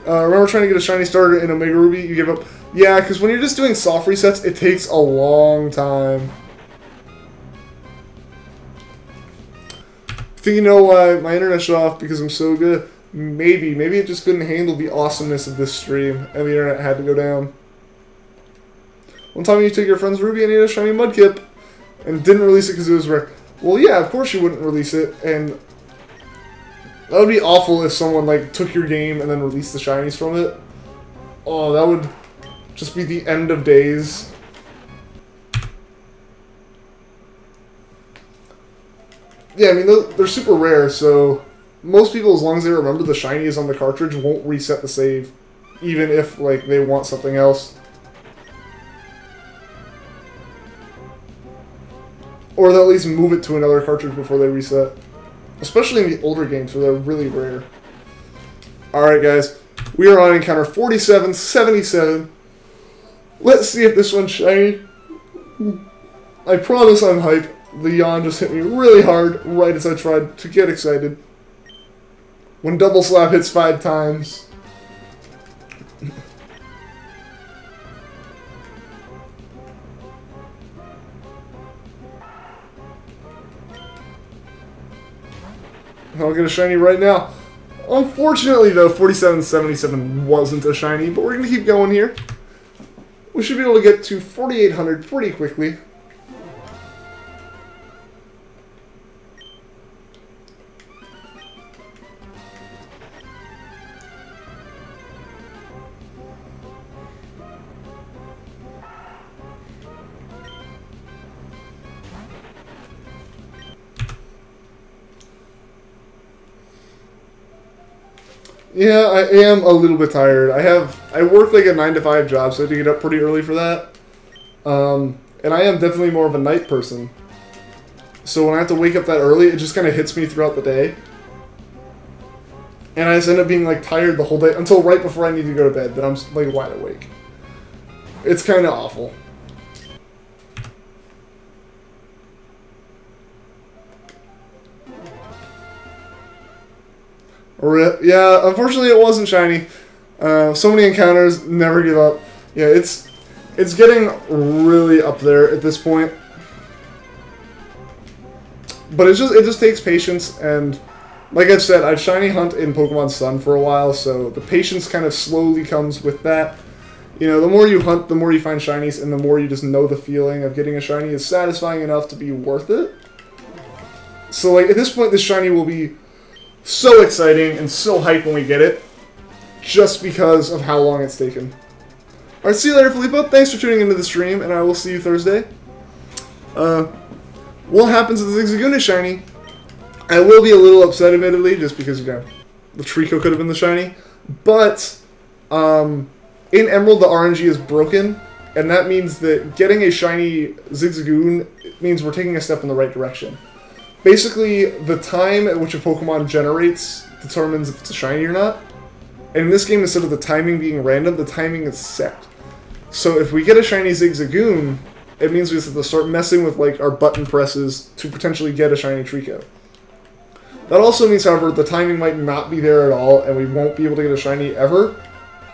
Remember trying to get a shiny starter in Omega Ruby? You give up? Yeah, because when you're just doing soft resets, it takes a long time. I think you know why my internet shut off because I'm so good. Maybe it just couldn't handle the awesomeness of this stream, and the internet had to go down. One time you took your friend's Ruby and he had a shiny Mudkip, and didn't release it because it was rare. Well, yeah, of course you wouldn't release it, and that would be awful if someone like took your game and then released the shinies from it. Oh, that would just be the end of days. Yeah, I mean, they're super rare, so most people, as long as they remember the shiny is on the cartridge, won't reset the save, even if, like, they want something else. Or they'll at least move it to another cartridge before they reset. Especially in the older games where they're really rare. Alright, guys. We are on encounter 4777. Let's see if this one's shiny. I promise I'm hype. The yawn just hit me really hard right as I tried to get excited. When double slap hits 5 times. I'll get a shiny right now. Unfortunately, though, 4777 wasn't a shiny, but we're going to keep going here. We should be able to get to 4800 pretty quickly. Yeah, I am a little bit tired. I work like a 9-to-5 job, so I have to get up pretty early for that. And I am definitely more of a night person. So when I have to wake up that early, it just kind of hits me throughout the day. And I just end up being like tired the whole day until right before I need to go to bed. Then I'm like wide awake. It's kind of awful. RIP. Yeah, unfortunately it wasn't shiny. So many encounters, never give up. Yeah, it's getting really up there at this point. But it just takes patience, and like I've said, I've shiny hunt in Pokemon Sun for a while, so the patience kind of slowly comes with that. You know, the more you hunt, the more you find shinies, and the more you just know the feeling of getting a shiny is satisfying enough to be worth it. So like at this point, this shiny will be so exciting and so hype when we get it, just because of how long it's taken. Alright, see you later, Filippo. Thanks for tuning into the stream, and I will see you Thursday. What happens if the Zigzagoon is shiny? I will be a little upset, admittedly, just because, you know, the Treecko could have been the shiny. But, in Emerald, the RNG is broken, and that means that getting a shiny Zigzagoon means we're taking a step in the right direction. Basically, the time at which a Pokemon generates determines if it's a shiny or not. And in this game, instead of the timing being random, the timing is set. So if we get a shiny Zigzagoon, it means we have to start messing with like our button presses to potentially get a shiny Treecko. That also means, however, the timing might not be there at all, and we won't be able to get a shiny ever,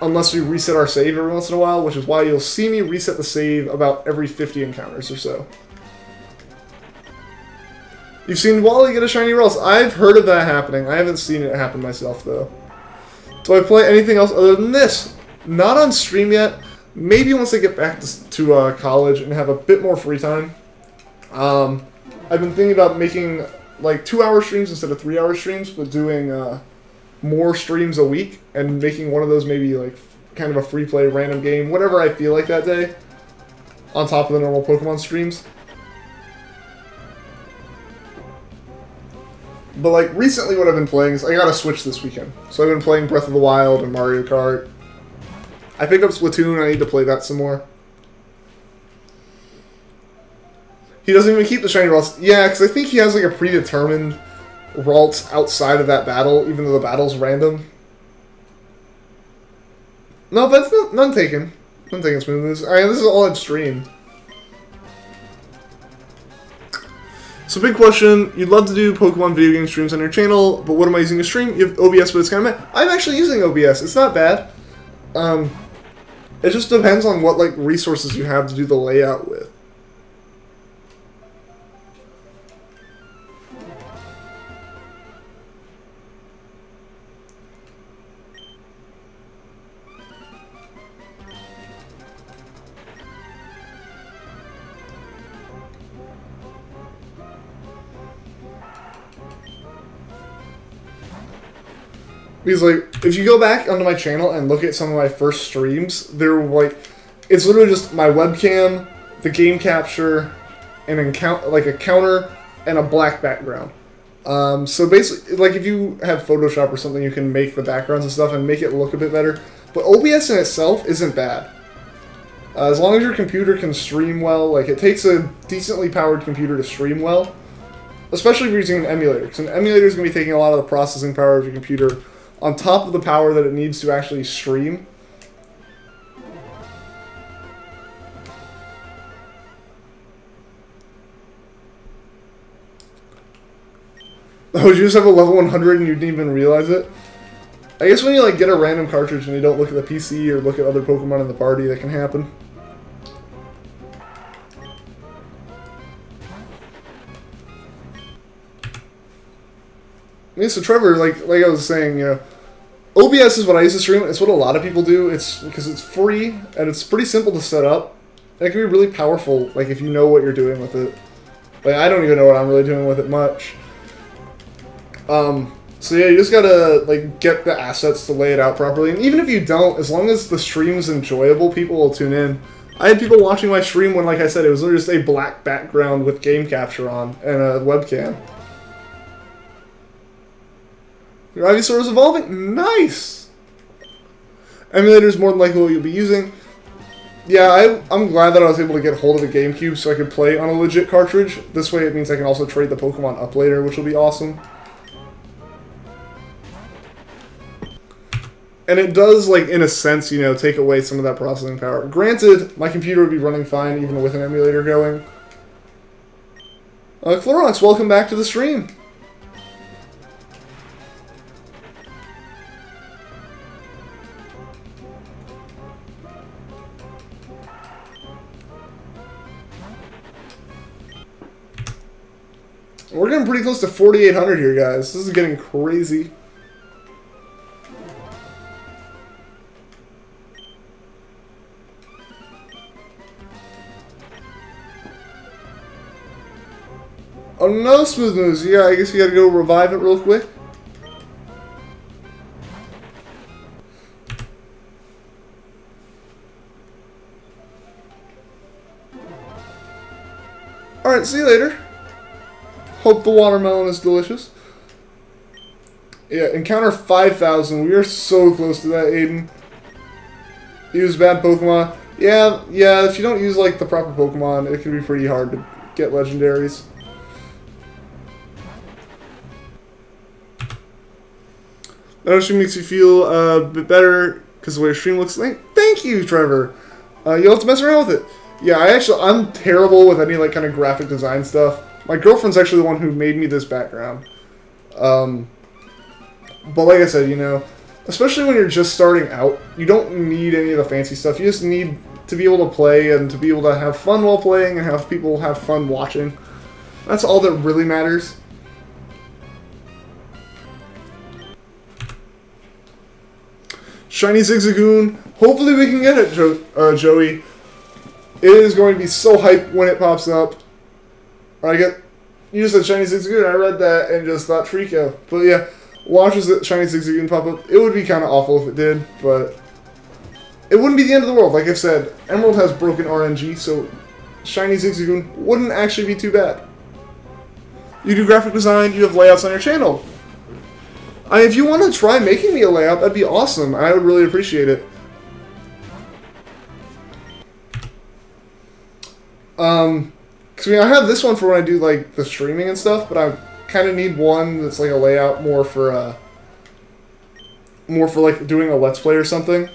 unless we reset our save every once in a while, which is why you'll see me reset the save about every 50 encounters or so. You've seen Wally get a shiny Rels. I've heard of that happening. I haven't seen it happen myself, though. Do I play anything else other than this? Not on stream yet. Maybe once I get back to college and have a bit more free time. I've been thinking about making like 2-hour streams instead of 3-hour streams, but doing more streams a week and making one of those maybe like kind of a free play random game, whatever I feel like that day, on top of the normal Pokemon streams. But like recently what I've been playing is I got a Switch this weekend. So I've been playing Breath of the Wild and Mario Kart. I picked up Splatoon, I need to play that some more. He doesn't even keep the shiny Ralts. Yeah, because I think he has like a predetermined Ralts outside of that battle, even though the battle's random. No, that's none taken. None taken, Smooth. Alright, this is all on stream. So big question, you'd love to do Pokemon video game streams on your channel, but what am I using to stream? You have OBS, but it's kind of meh. I'm actually using OBS, it's not bad. It just depends on what like resources you have to do the layout with. Because, like, if you go back onto my channel and look at some of my first streams, they're, like, It's literally just my webcam, the game capture, and like a counter and a black background. So basically, like if you have Photoshop or something, you can make the backgrounds and stuff and make it look a bit better. But OBS in itself isn't bad. As long as your computer can stream well, like it takes a decently powered computer to stream well, especially if you're using an emulator, because an emulator is going to be taking a lot of the processing power of your computer on top of the power that it needs to actually stream. Oh, you just have a level 100 and you didn't even realize it? I guess when you like get a random cartridge and you don't look at the PC or look at other Pokemon in the party, that can happen. Yeah, so Trevor, like I was saying, you know, OBS is what I use to stream. It's what a lot of people do. It's because it's free and it's pretty simple to set up. And it can be really powerful, like if you know what you're doing with it. Like I don't even know what I'm really doing with it much. So yeah, you just gotta like get the assets to lay it out properly. And even if you don't, as long as the stream is enjoyable, people will tune in. I had people watching my stream when, like I said, it was literally just a black background with game capture on and a webcam. Your Ivysaur is evolving? Nice! Emulator is more than likely what you'll be using. Yeah, I'm glad that I was able to get hold of the GameCube so I could play on a legit cartridge. This way it means I can also trade the Pokemon up later, which will be awesome. And it does, like, in a sense, you know, take away some of that processing power. Granted, my computer would be running fine even with an emulator going. Clorox, welcome back to the stream. We're getting pretty close to 4,800 here, guys. This is getting crazy. Oh no, Smooth Moves. Yeah, I guess you gotta go revive it real quick. Alright, see you later. Hope the watermelon is delicious. Yeah, encounter 5,000. We are so close to that, Aiden. Use bad Pokemon. Yeah, if you don't use like the proper Pokemon, it can be pretty hard to get legendaries. That actually makes you feel a bit better because the way your stream looks. Thank you, Trevor. You'll have to mess around with it. Yeah, I'm terrible with any like kind of graphic design stuff. My girlfriend's actually the one who made me this background. But like I said, you know, especially when you're just starting out, you don't need any of the fancy stuff. You just need to be able to play and to be able to have fun while playing and have people have fun watching. That's all that really matters. Shiny Zigzagoon. Hopefully we can get it, Joey. It is going to be so hype when it pops up. You just said Shiny Zigzagoon. I read that and just thought Treecko. But yeah, watches it Shiny Zigzagoon pop up. It would be kind of awful if it did, but it wouldn't be the end of the world. Like I've said, Emerald has broken RNG, so Shiny Zigzagoon wouldn't actually be too bad. You do graphic design. You have layouts on your channel. If you want to try making me a layout, that'd be awesome. I would really appreciate it. Cause I mean, I have this one for when I do like the streaming and stuff, but I kind of need one that's like a layout more for like doing a Let's Play or something.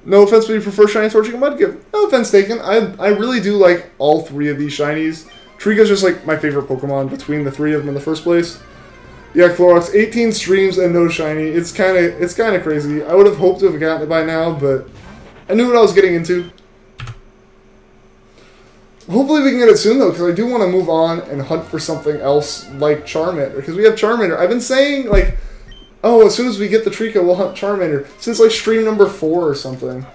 No offense, but you prefer Shiny Torchic and Mudkip. No offense taken. I really do like all three of these shinies. Treecko's just like my favorite Pokemon between the three of them in the first place. Yeah, Clorox, 18 streams and no shiny. It's kind of crazy. I would have hoped to have gotten it by now, but I knew what I was getting into. Hopefully we can get it soon though, because I do want to move on and hunt for something else like Charmander, because we have Charmander. I've been saying like Oh, as soon as we get the Treecko, we'll hunt Charmander. Since like stream number 4 or something.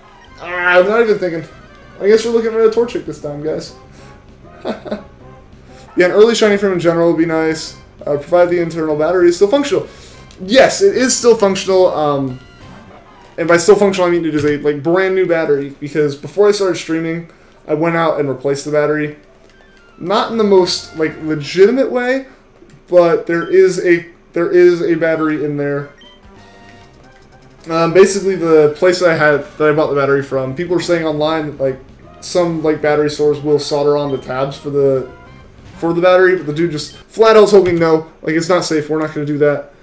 I'm not even thinking. I guess we're looking at a Torchic this time, guys. Yeah, an early shiny frame in general would be nice. Provide the internal battery is still functional. Yes, it is still functional. And by still functional, I mean it is a like brand new battery. Because before I started streaming, I went out and replaced the battery. Not in the most like legitimate way, but there is a battery in there. Basically, the place that I bought the battery from, people were saying online that like some like battery stores will solder on the tabs for the battery, but the dude just flat out told me no, like it's not safe. We're not going to do that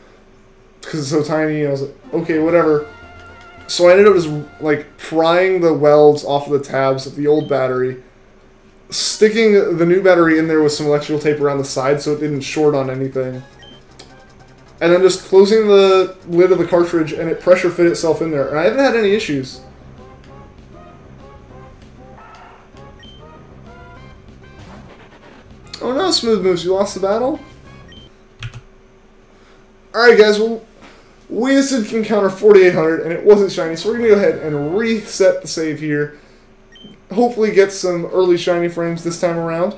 because it's so tiny. And I was like, okay, whatever. So I ended up just like prying the welds off of the tabs of the old battery, sticking the new battery in there with some electrical tape around the side so it didn't short on anything. And then just closing the lid of the cartridge, and it pressure fit itself in there. And I haven't had any issues. Oh no, Smooth Moves, you lost the battle? Alright guys, well, we just did encounter 4800, and it wasn't shiny, so we're going to go ahead and reset the save here. Hopefully get some early shiny frames this time around.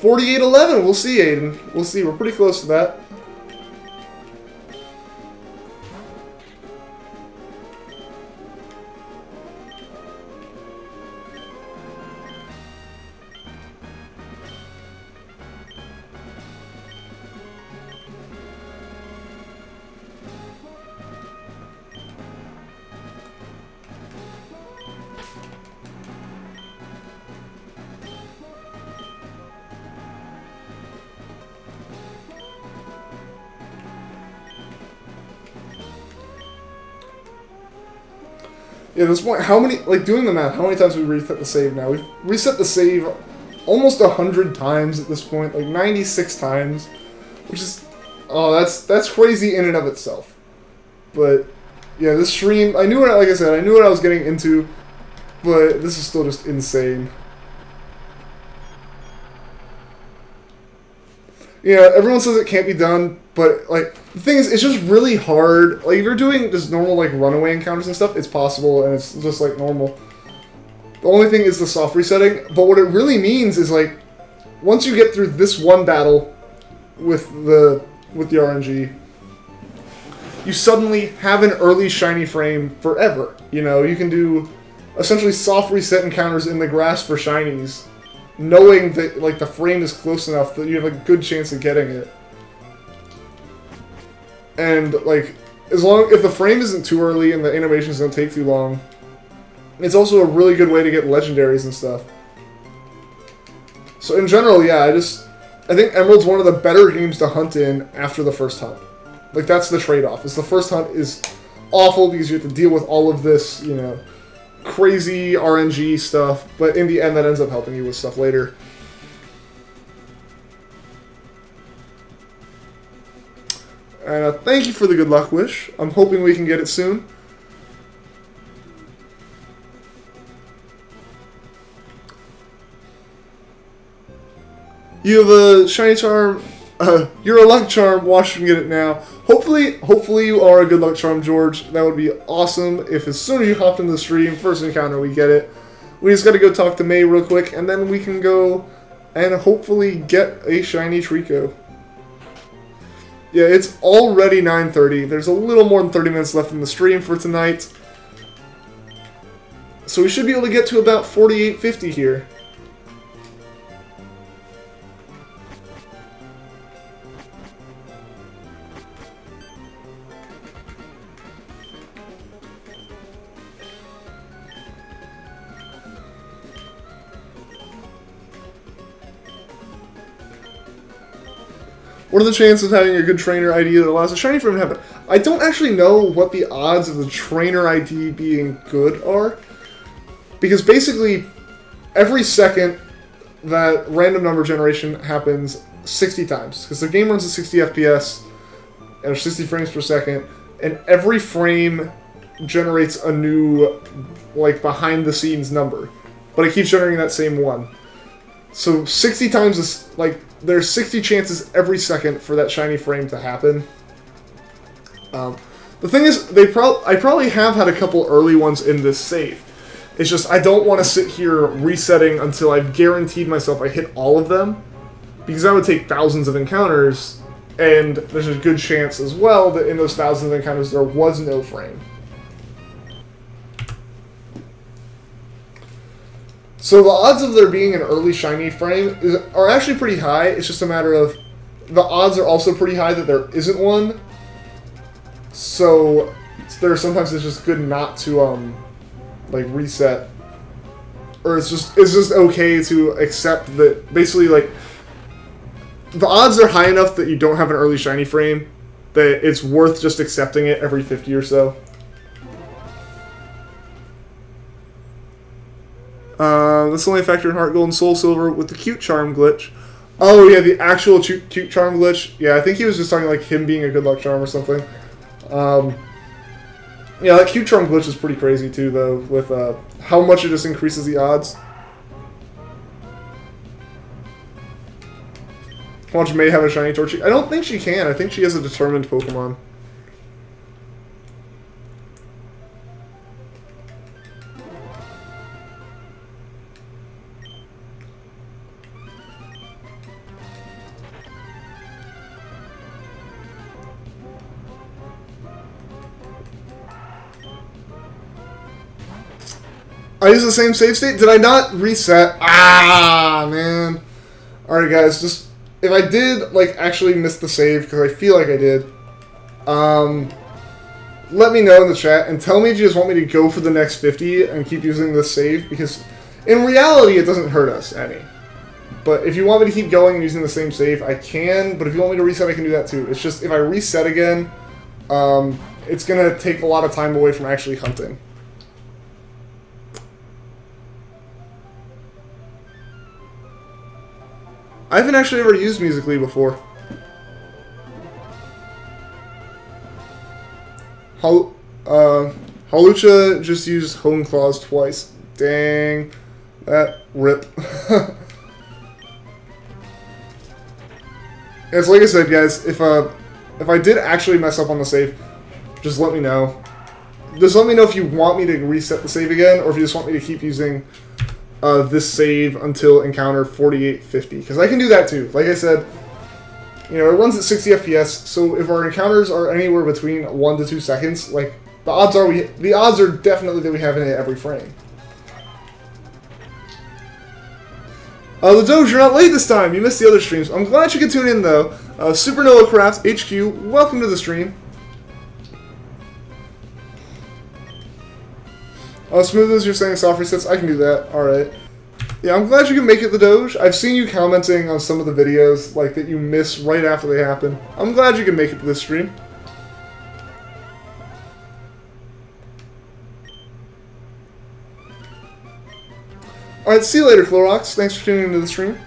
4811, we'll see, Aiden. We'll see, we're pretty close to that. Yeah, at this point, how many, like, doing the math, how many times have we reset the save now? We've reset the save almost 100 times at this point, like 96 times, which is, oh, that's crazy in and of itself. But, yeah, this stream, I knew what, like I said, I knew what I was getting into, but this is still just insane. Yeah, everyone says it can't be done, but, like, the thing is, it's just really hard. Like, if you're doing just normal, like, runaway encounters and stuff, it's possible, and it's just, like, normal. The only thing is the soft resetting, but what it really means is, like, once you get through this one battle with the RNG, you suddenly have an early shiny frame forever. You know, you can do, essentially, soft reset encounters in the grass for shinies, knowing that, like, the frame is close enough that you have a good chance of getting it. And, like, if the frame isn't too early and the animations don't take too long, it's also a really good way to get legendaries and stuff. So in general, yeah, I think Emerald's one of the better games to hunt in after the first hunt. Like, that's the trade-off, is the first hunt is awful because you have to deal with all of this, you know, crazy RNG stuff, but in the end that ends up helping you with stuff later. And thank you for the good luck wish. I'm hoping we can get it soon. You have a shiny charm. You're a luck charm. Watch him get it now. Hopefully you are a good luck charm, George. That would be awesome if as soon as you hopped into the stream, first encounter, we get it. We just got to go talk to May real quick, and then we can go and hopefully get a shiny Treecko. Yeah, it's already 9:30. There's a little more than 30 minutes left in the stream for tonight. So we should be able to get to about 4850 here. What are the chances of having a good trainer ID that allows a shiny frame to happen? I don't actually know what the odds of the trainer ID being good are. Because basically, every second that random number generation happens 60 times. Because the game runs at 60 FPS, and 60 frames per second, and every frame generates a new, like, behind-the-scenes number. But it keeps generating that same one. So 60 times is like there's 60 chances every second for that shiny frame to happen. The thing is, I probably have had a couple early ones in this save. It's just I don't want to sit here resetting until I've guaranteed myself I hit all of them, because that would take thousands of encounters, and there's a good chance as well that in those thousands of encounters there was no frame. So the odds of there being an early shiny frame are actually pretty high. It's just a matter of the odds are also pretty high that there isn't one. So sometimes it's just good not to like reset, or it's just okay to accept that basically like the odds are high enough that you don't have an early shiny frame that it's worth just accepting it every 50 or so. That's only a factor in Heart Gold and Soul Silver with the cute charm glitch. Oh yeah, the actual cute charm glitch. Yeah, I think he was just talking like him being a good luck charm or something. Yeah, that cute charm glitch is pretty crazy too, though, with how much it just increases the odds. Watch May have a shiny Torchic. I don't think she can. I think she has a determined Pokemon. I use the same save state? Did I not reset? Ah, man. Alright, guys, just... If I did, like, actually miss the save, because I feel like I did, let me know in the chat, and tell me if you just want me to go for the next 50 and keep using this save, because in reality, it doesn't hurt us any. But if you want me to keep going and using the same save, I can, but if you want me to reset, I can do that too. It's just, if I reset again, it's going to take a lot of time away from actually hunting. I haven't actually ever used Musically before. Halucha just used Hone Claws twice. Dang. That rip. It's like I said, guys, if I did actually mess up on the save, just let me know. Just let me know if you want me to reset the save again, or if you just want me to keep using this save until encounter 4850, because I can do that too. Like I said, you know, it runs at 60 FPS, so if our encounters are anywhere between 1 to 2 seconds, like the odds are definitely that we have it in every frame. The Doge, you're not late this time. You missed the other streams. I'm glad you could tune in though. Supernova Crafts HQ, welcome to the stream. Smooth as you're saying soft resets, I can do that. Alright. Yeah, I'm glad you can make it, the Doge. I've seen you commenting on some of the videos, like, that you miss right after they happen. I'm glad you can make it to this stream. Alright, see you later, Clorox. Thanks for tuning into the stream.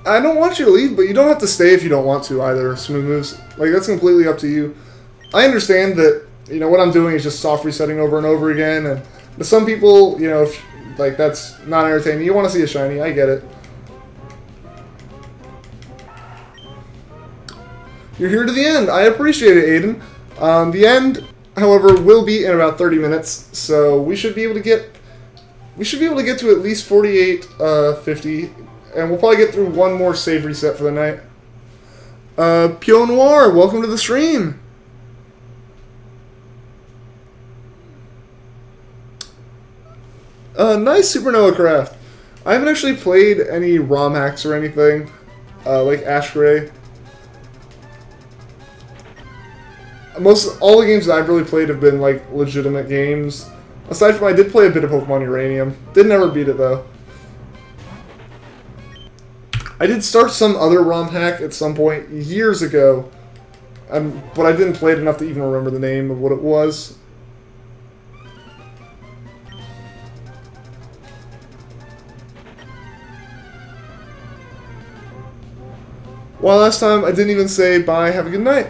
I don't want you to leave, but you don't have to stay if you don't want to either, Smooth Moves. Like, that's completely up to you. I understand that, you know, what I'm doing is just soft resetting over and over again, and to some people, you know, if, like, that's not entertaining. You want to see a shiny, I get it. You're here to the end. I appreciate it, Aiden. The end, however, will be in about 30 minutes, so we should be able to get to at least 4850. And we'll probably get through one more save reset for the night. Pio Noir, welcome to the stream. Nice Supernova Craft. I haven't actually played any ROM hacks or anything, like Ash Gray. all the games that I've really played have been like legitimate games. Aside from I did play a bit of Pokemon Uranium. Didn't ever beat it though. I did start some other ROM hack at some point years ago, but I didn't play it enough to even remember the name of what it was. Well, last time I didn't even say bye, have a good night.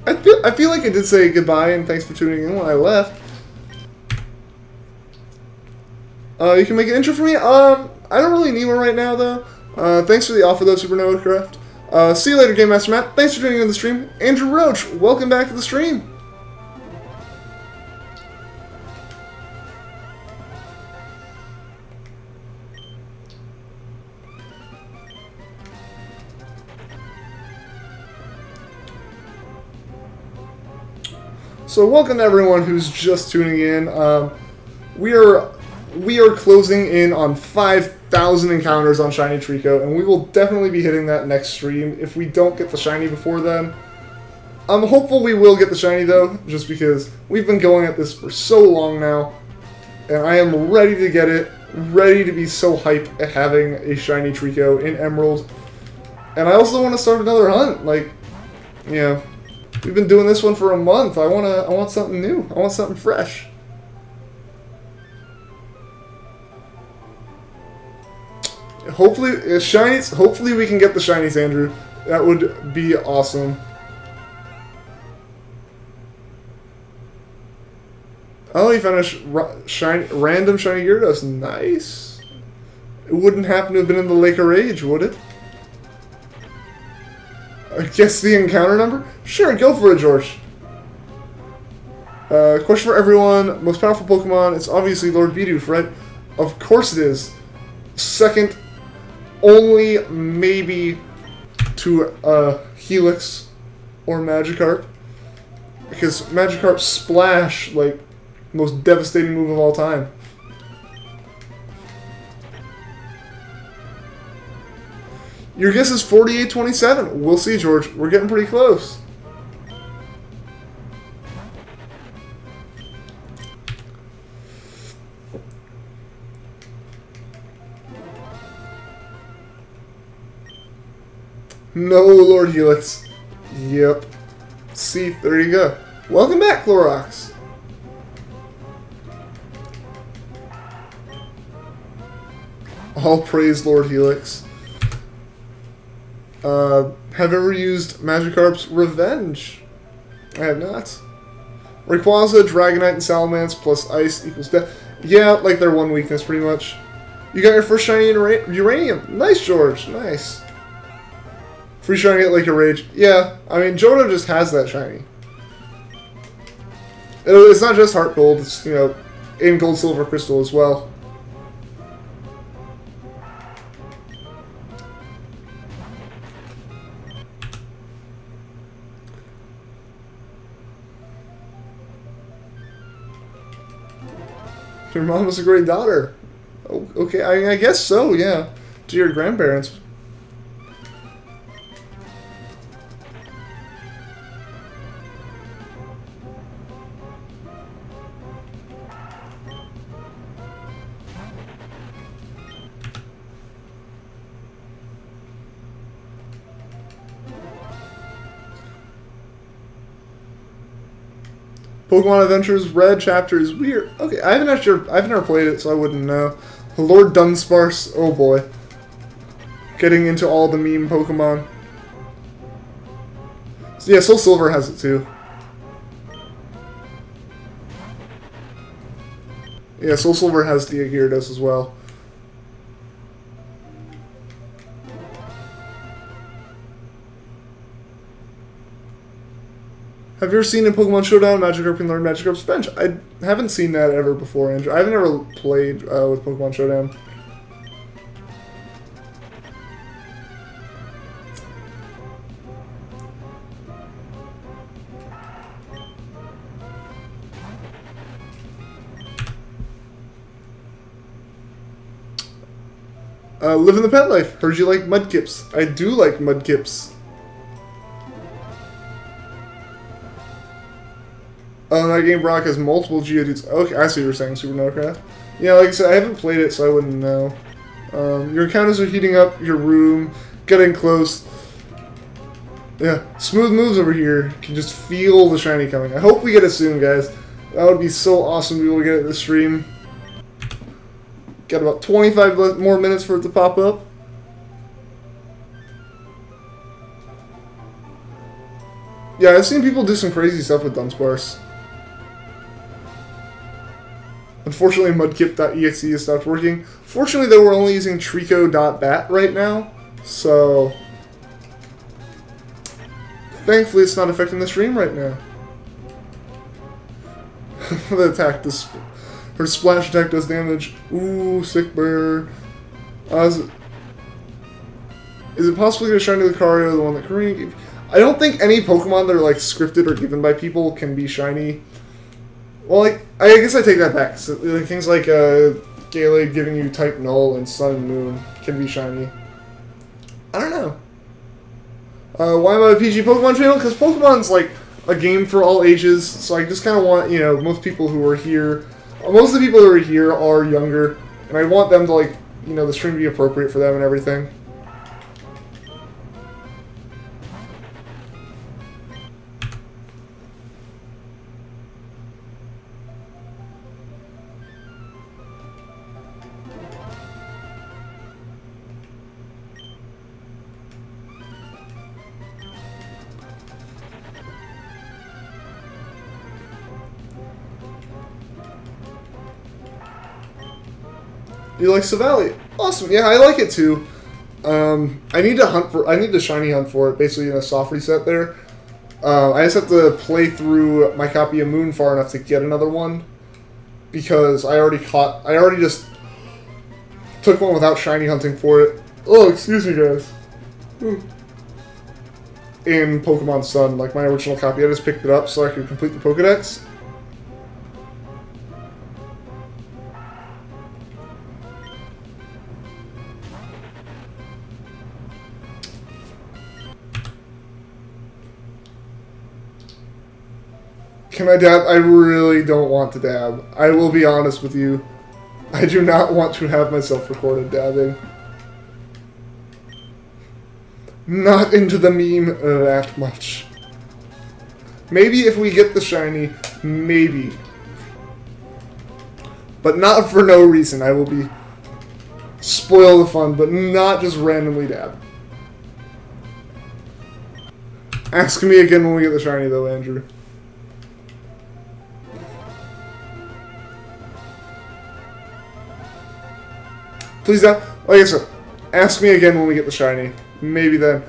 I feel like I did say goodbye and thanks for tuning in when I left. You can make an intro for me? I don't really need one right now though. Thanks for the offer though, Supernova Craft. See you later, Game Master Matt. Thanks for tuning in the stream. Andrew Roach, welcome back to the stream. So welcome to everyone who's just tuning in. We are closing in on 5,000 encounters on Shiny Treecko, and we will definitely be hitting that next stream if we don't get the Shiny before then. I'm hopeful we will get the Shiny though, just because we've been going at this for so long now, and I am ready to get it, ready to be so hyped at having a Shiny Treecko in Emerald. And I also want to start another hunt, like, you know, we've been doing this one for a month. I want something new. I want something fresh. Hopefully, shinies. Hopefully, we can get the shinies, Andrew. That would be awesome. Oh, you found a random shiny Gyarados. Nice. It wouldn't happen to have been in the Lake of Rage, would it? Guess the encounter number? Sure, go for it, George. Question for everyone. Most powerful Pokemon? It's obviously Lord Bidoof, right? Of course it is. Second only maybe to Helix or Magikarp. Because Magikarp's Splash, like, most devastating move of all time. Your guess is 48-27. We'll see, George. We're getting pretty close. No, Lord Helix. Yep. See, there you go. Welcome back, Clorox. All praise Lord Helix. Have ever used Magikarp's Revenge? I have not. Rayquaza, Dragonite, and Salamence plus Ice equals death. Yeah, like their one weakness, pretty much. You got your first shiny in Uranium. Nice, George. Nice. Free shiny at Lake of Rage. Yeah, I mean, Johto just has that shiny. It's not just Heart Gold, it's, you know, in Gold, Silver, Crystal as well. Your mom was a great daughter. Oh, okay, I guess so, yeah. To your grandparents. Pokemon Adventures Red chapter is weird. Okay, I've never played it, so I wouldn't know. Lord Dunsparce, oh boy. Getting into all the meme Pokemon. So yeah, Soul Silver has it too. Yeah, Soul Silver has the Gyarados as well. Have you ever seen in Pokemon Showdown Magikarp can learn Magikarp's bench? I haven't seen that ever before, Andrew. I've never played with Pokemon Showdown. Living the pet life. Heard you like Mudkips. I do like Mudkips. Oh, that game Brock has multiple Geodudes. Okay, I see what you're saying, Super Nocraft. Yeah, like I said, I haven't played it, so I wouldn't know. Your encounters are heating up your room, getting close. Yeah, smooth moves over here. You can just feel the shiny coming. I hope we get it soon, guys. That would be so awesome to be able to get it this stream. Got about 25 more minutes for it to pop up. Yeah, I've seen people do some crazy stuff with Dunsparce. Unfortunately, mudkip.exe has stopped working. Fortunately, though, we're only using Treecko.bat right now, so thankfully it's not affecting the stream right now. The attack, her splash attack does damage. Ooh, sick bear. Is it possible to get a shiny Lucario, the one that Karina gave? I don't think any Pokemon that are like scripted or given by people can be shiny. Well, like, I guess I take that back. So, like, things like Gallade giving you Type Null and Sun and Moon can be shiny. I don't know. Why am I a PG Pokemon channel? Because Pokemon's like a game for all ages, so I just kind of want, you know, most people who are here, most of the people who are here are younger, and I want them to, like, you know, the stream to be appropriate for them and everything. You like Savali? Awesome. Yeah, I like it too. I need to shiny hunt for it, basically in a soft reset there. I just have to play through my copy of Moon far enough to get another one, because I already just took one without shiny hunting for it. Oh, excuse me, guys. In Pokemon Sun, like my original copy, I just picked it up so I could complete the Pokedex. Can I dab? I really don't want to dab. I will be honest with you. I do not want to have myself recorded dabbing. Not into the meme that much. Maybe if we get the shiny, maybe. But not for no reason. I will be spoil the fun, but not just randomly dab. Ask me again when we get the shiny though, Andrew. Please don't. Like I said, ask me again when we get the shiny. Maybe then.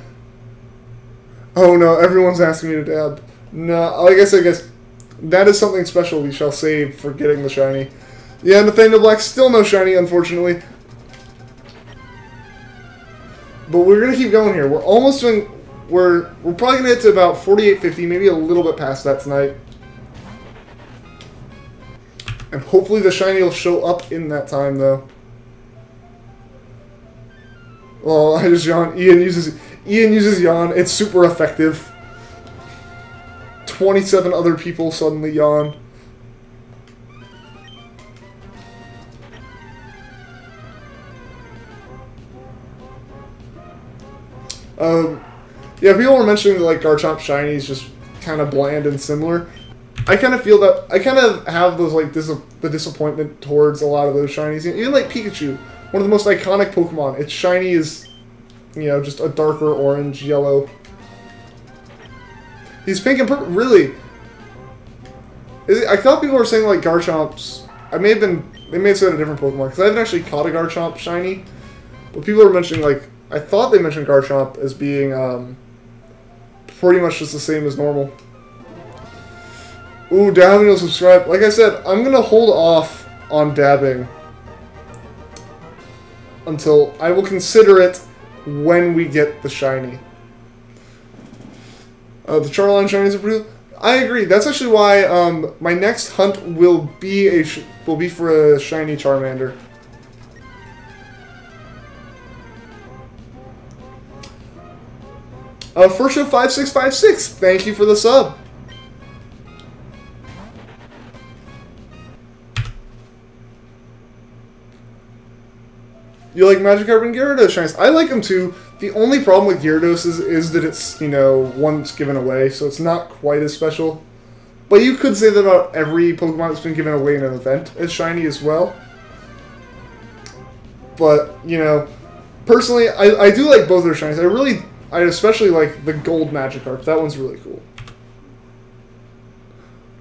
Oh no, everyone's asking me to dab. No, like I said, guys, that is something special we shall save for getting the shiny. Yeah, Nathaniel Black, still no shiny, unfortunately. But we're gonna keep going here. We're almost doing. We're probably gonna get to about 4850, maybe a little bit past that tonight. And hopefully the shiny will show up in that time, though. Well, I just yawn. Ian uses yawn. It's super effective. 27 other people suddenly yawn. Yeah, people were mentioning that, like, Garchomp shiny is just kind of bland and similar. I kind of feel that, I kind of have those, like, the disappointment towards a lot of those shinies. Even, like, Pikachu, one of the most iconic Pokemon. Its shiny is, you know, just a darker orange, yellow. He's pink and purple. Really? I thought people were saying, like, Garchomp's... they may have said a different Pokemon, because I haven't actually caught a Garchomp shiny. But people were mentioning, like, I thought they mentioned Garchomp as being, pretty much just the same as normal. Ooh, dabbing will subscribe. Like I said, I'm gonna hold off on dabbing until I will consider it when we get the shiny. The Charline shinies are pretty. I agree. That's actually why my next hunt will be for a shiny Charmander. First show 5656. Thank you for the sub. You like Magikarp and Gyarados shinies? I like them too. The only problem with Gyarados is that it's, you know, once given away, so it's not quite as special. But you could say that about every Pokemon that's been given away in an event is shiny as well. But, you know, personally, I do like both their shinies. I especially like the gold Magikarp. That one's really cool.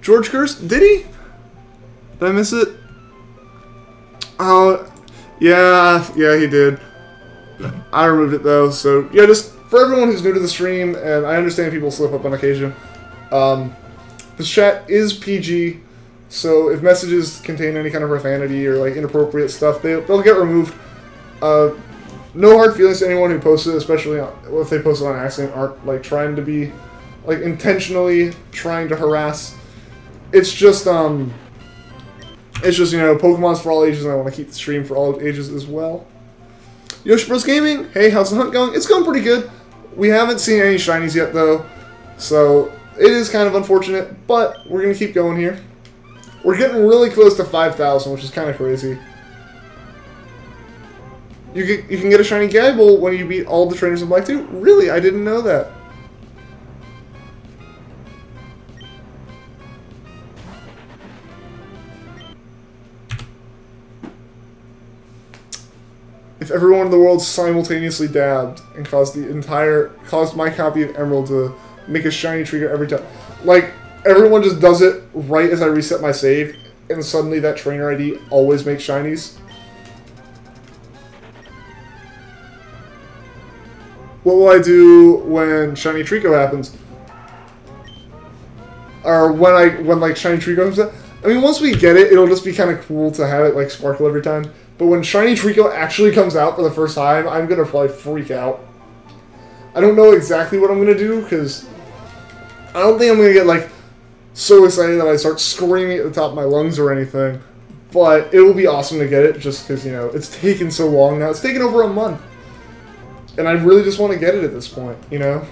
George Curse? Did he? Did I miss it? Oh, yeah, he did. I removed it though, so yeah, just for everyone who's new to the stream, and I understand people slip up on occasion, this chat is PG, so if messages contain any kind of profanity or like inappropriate stuff, they'll get removed. No hard feelings to anyone who posted it, especially if they posted on accident, aren't like trying to be like intentionally trying to harass. It's just you know, Pokemon's for all ages, and I want to keep the stream for all ages as well. Yoshi Bros Gaming, hey, how's the hunt going? It's going pretty good. We haven't seen any shinies yet, though, so it is kind of unfortunate, but we're going to keep going here. We're getting really close to 5,000, which is kind of crazy. You can get a shiny Gabble when you beat all the trainers in Black 2? Really? I didn't know that. If everyone in the world simultaneously dabbed and caused my copy of Emerald to make a shiny Treecko every time, like everyone just does it right as I reset my save, and suddenly that trainer ID always makes shinies. What will I do when shiny Treecko happens? Or when like shiny Treecko comes out? I mean, once we get it, it'll just be kind of cool to have it like sparkle every time. But when shiny Treecko actually comes out for the first time, I'm going to probably freak out. I don't know exactly what I'm going to do, because I don't think I'm going to get, like, so excited that I start screaming at the top of my lungs or anything. But it will be awesome to get it, just because, you know, it's taken so long now. It's taken over a month. And I really just want to get it at this point, you know?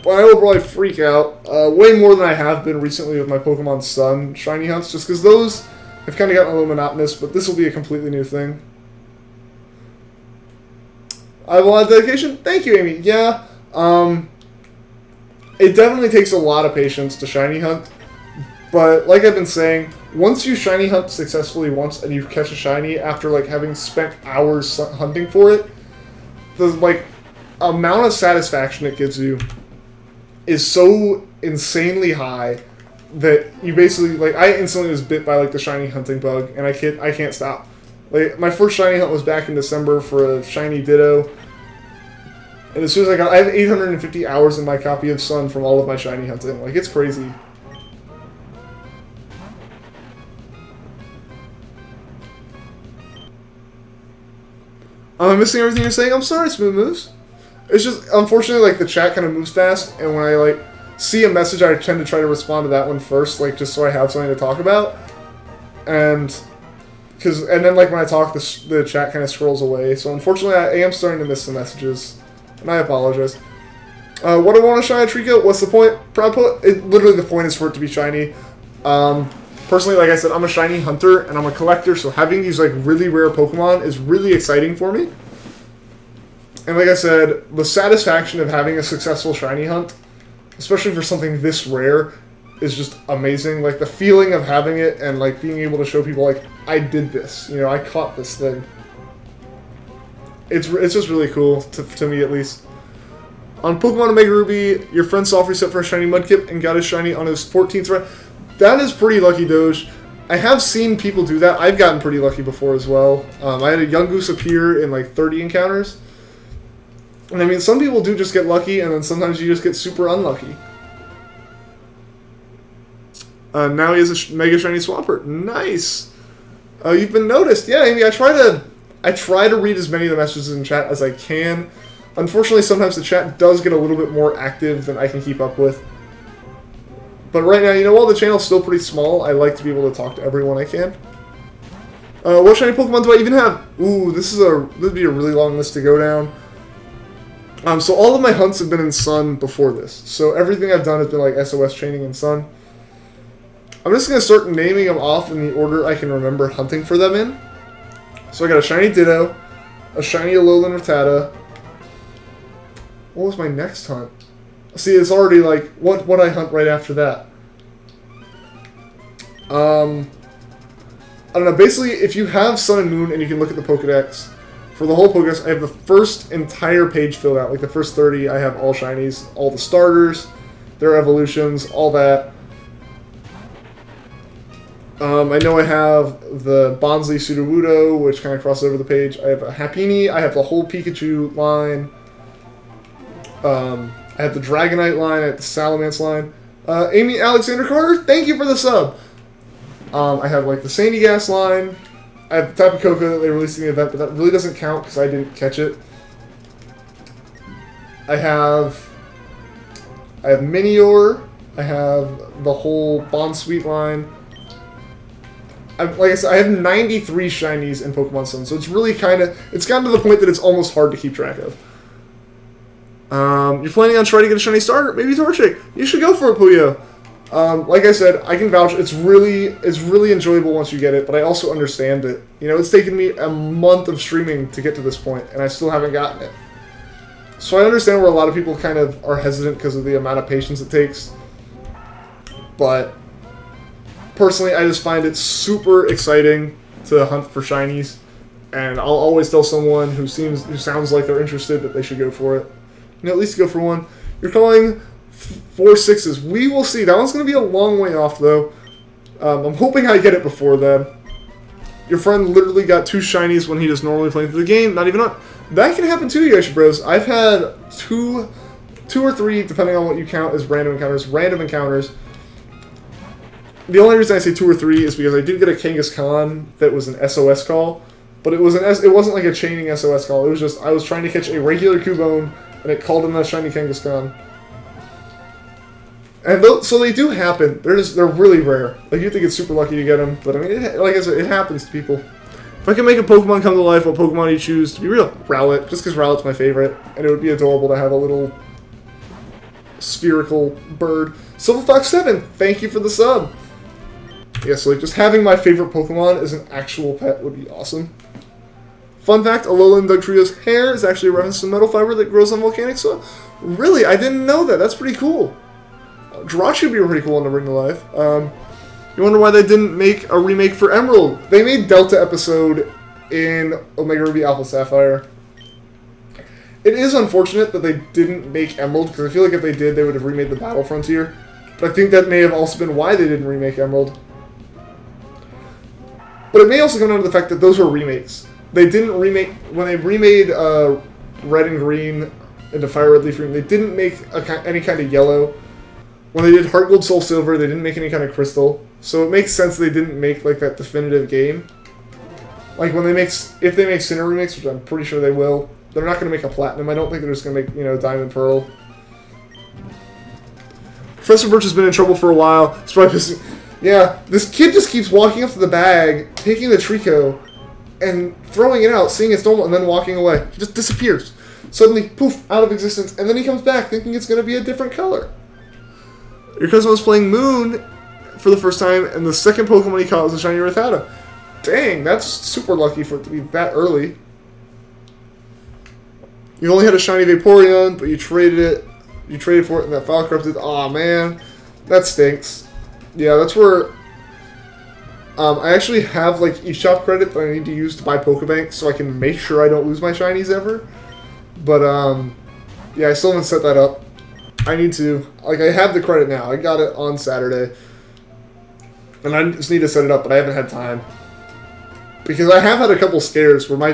But I will probably freak out way more than I have been recently with my Pokemon Sun shiny hunts, just because those have kind of gotten a little monotonous, but this will be a completely new thing. I have a lot of dedication. Thank you, Amy. Yeah, it definitely takes a lot of patience to shiny hunt, but like I've been saying, once you shiny hunt successfully once and you catch a shiny after like having spent hours hunting for it, the like amount of satisfaction it gives you is so insanely high that you basically, like, I instantly was bit by, like, the shiny hunting bug, and I can't stop. Like, my first shiny hunt was back in December for a shiny Ditto, and as soon as I have 850 hours in my copy of Sun from all of my shiny hunting. Like, it's crazy. I'm missing everything you're saying? I'm sorry, Smooth Moves. It's just, unfortunately, like, the chat kind of moves fast, and when I, like, see a message, I tend to try to respond to that one first, like, just so I have something to talk about. And then, like, when I talk, the chat kind of scrolls away. So, unfortunately, I am starting to miss some messages, and I apologize. What do I want to shiny Treecko? What's the point? Literally, the point is for it to be shiny. Personally, like I said, I'm a shiny hunter, and I'm a collector, so having these, like, really rare Pokemon is really exciting for me. And like I said, the satisfaction of having a successful shiny hunt, especially for something this rare, is just amazing. Like, the feeling of having it and, like, being able to show people, like, I did this. You know, I caught this thing. It's just really cool, to me at least. On Pokemon Omega Ruby, your friend soft reset for a shiny Mudkip and got his shiny on his 14th run. That is pretty lucky, Doge. I have seen people do that. I've gotten pretty lucky before as well. I had a young goose appear in, like, 30 encounters. And I mean, some people do just get lucky, and then sometimes you just get super unlucky. Now he has a Mega Shiny Swampert. Nice! You've been noticed. Yeah, Amy, I try to read as many of the messages in chat as I can. Unfortunately, sometimes the chat does get a little bit more active than I can keep up with. But right now, you know, while the channel's still pretty small, I like to be able to talk to everyone I can. What shiny Pokemon do I even have? Ooh, this would be a really long list to go down. So all of my hunts have been in Sun before this. So everything I've done has been like SOS training in Sun. I'm just going to start naming them off in the order I can remember hunting for them in. So I got a shiny Ditto, a shiny Alolan Rattata. What was my next hunt? See, it's already like, what I hunt right after that? I don't know, basically, if you have Sun and Moon and you can look at the Pokedex, for the whole Pokedex, I have the first entire page filled out. Like the first 30, I have all shinies, all the starters, their evolutions, all that. I know I have the Bonsly Sudowoodo, which kind of crosses over the page. I have a Happiny, I have the whole Pikachu line. I have the Dragonite line, I have the Salamence line. Amy Alexander Carter, thank you for the sub! I have like the Sandygast line. I have the Tapu Koko that they released in the event, but that really doesn't count because I didn't catch it. I have Minior. I have the whole Bonsweet line. Like I said, I have 93 shinies in Pokemon Sun, so it's really it's gotten to the point that it's almost hard to keep track of. You're planning on trying to get a shiny starter? Maybe Torchic. You should go for it, Puyo. Like I said, I can vouch. It's really enjoyable once you get it, but I also understand it. You know, it's taken me a month of streaming to get to this point, and I still haven't gotten it. So I understand where a lot of people kind of are hesitant because of the amount of patience it takes. But personally, I just find it super exciting to hunt for shinies, and I'll always tell someone who sounds like they're interested that they should go for it. You know, at least go for one. You're calling 4 6s. We will see. That one's going to be a long way off, though. I'm hoping I get it before then. Your friend literally got 2 shinies when he just normally playing through the game. Not even up. That can happen too, you guys, bros. I've had two or three, depending on what you count as random encounters. The only reason I say 2 or 3 is because I did get a Kangaskhan that was an SOS call, but it wasn't like a chaining SOS call. It was just I was trying to catch a regular Cubone, and it called in a shiny Kangaskhan. And so they do happen. They're really rare. Like, you think it's super lucky to get them, but I mean, like I said, it happens to people. If I can make a Pokemon come to life, what Pokemon do you choose? To be real, Rowlet, just because Rowlet's my favorite, and it would be adorable to have a little spherical bird. SilverFox7, thank you for the sub. Yeah, so like just having my favorite Pokemon as an actual pet would be awesome. Fun fact, Alolan Dugtrio's hair is actually a reference to metal fiber that grows on volcanic soil. Really? I didn't know that. That's pretty cool. Jirachi would be a pretty cool one to bring to life. You wonder why they didn't make a remake for Emerald. They made Delta episode in Omega Ruby Alpha Sapphire. It is unfortunate that they didn't make Emerald, because I feel like if they did, they would have remade the Battle Frontier. But I think that may have also been why they didn't remake Emerald. But it may also come down to the fact that those were remakes. They didn't remake... When they remade Red and Green into Fire Red Leaf Green, they didn't make any kind of yellow. When they did Heart Gold Soul Silver, they didn't make any kind of crystal. So it makes sense they didn't make like that definitive game. Like when if they make Sinnoh remakes, which I'm pretty sure they will, they're not going to make a Platinum. I don't think they're just going to make, you know, Diamond Pearl. Professor Birch has been in trouble for a while. It's probably just, yeah, this kid just keeps walking up to the bag, taking the Treecko, and throwing it out, seeing it's normal, and then walking away. He just disappears. Suddenly, poof, out of existence, and then he comes back thinking it's going to be a different color. Your cousin was playing Moon for the first time, and the second Pokemon he caught was a shiny Rattata. Dang, that's super lucky for it to be that early. You only had a shiny Vaporeon, but you traded it. You traded for it, and that file corrupted. Aw, man, that stinks. Yeah, that's where I actually have like eShop credit that I need to use to buy Pokebank, so I can make sure I don't lose my shinies ever. But yeah, I still haven't set that up. I need to. Like, I have the credit now. I got it on Saturday. And I just need to set it up, but I haven't had time. Because I have had a couple scares where my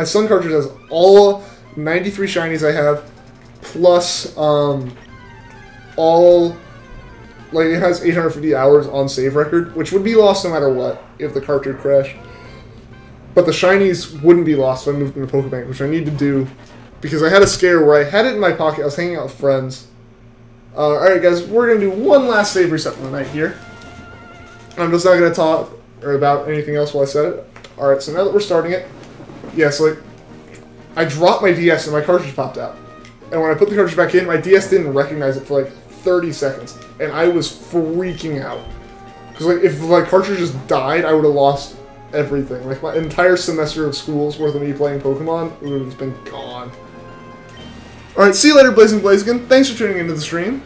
Sun cartridge has all 93 shinies I have, plus all, like, it has 850 hours on save record, which would be lost no matter what if the cartridge crashed. But the shinies wouldn't be lost if I moved into Pokebank, which I need to do. Because I had a scare where I had it in my pocket, I was hanging out with friends. Alright guys, we're going to do one last save reset for the night here. I'm just not going to talk about anything else while I set it. Alright, so now that we're starting it, yeah, so like, I dropped my DS and my cartridge popped out. And when I put the cartridge back in, my DS didn't recognize it for like 30 seconds, and I was freaking out. Because like, if my cartridge just died, I would have lost everything. Like, my entire semester of school's worth of me playing Pokemon would have just been gone. Alright, see you later, Blazing Blaziken. Thanks for tuning into the stream.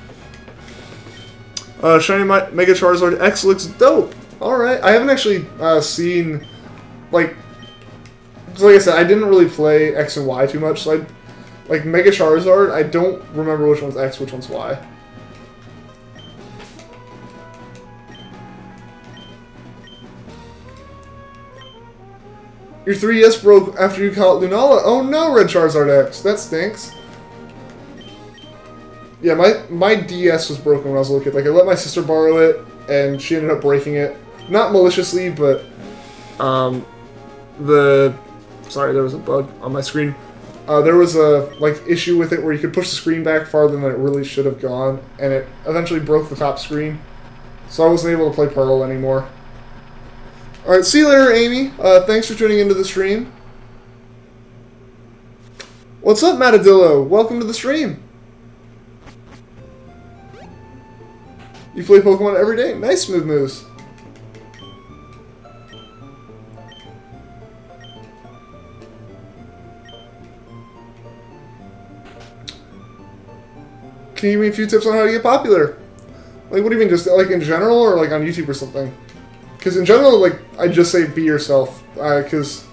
Shiny Mega Charizard X looks dope. Alright, I haven't actually seen, like I said, I didn't really play X and Y too much, so like Mega Charizard, I don't remember which one's X, which one's Y. Your 3DS broke after you caught Lunala. Oh no, Red Charizard X. That stinks. Yeah, my DS was broken when I was a little kid. Like, I let my sister borrow it, and she ended up breaking it. Not maliciously, but, sorry, there was a bug on my screen. There was a, like, issue with it where you could push the screen back farther than it really should have gone, and it eventually broke the top screen. So I wasn't able to play Pearl anymore. Alright, see you later, Amy. Thanks for tuning into the stream. What's up, Matadillo? Welcome to the stream. You play Pokemon every day. Nice, Smooth Moves. Can you give me a few tips on how to get popular? Like, what do you mean? Just, like, in general, or, like, on YouTube or something? Because in general, like, I just say be yourself. Because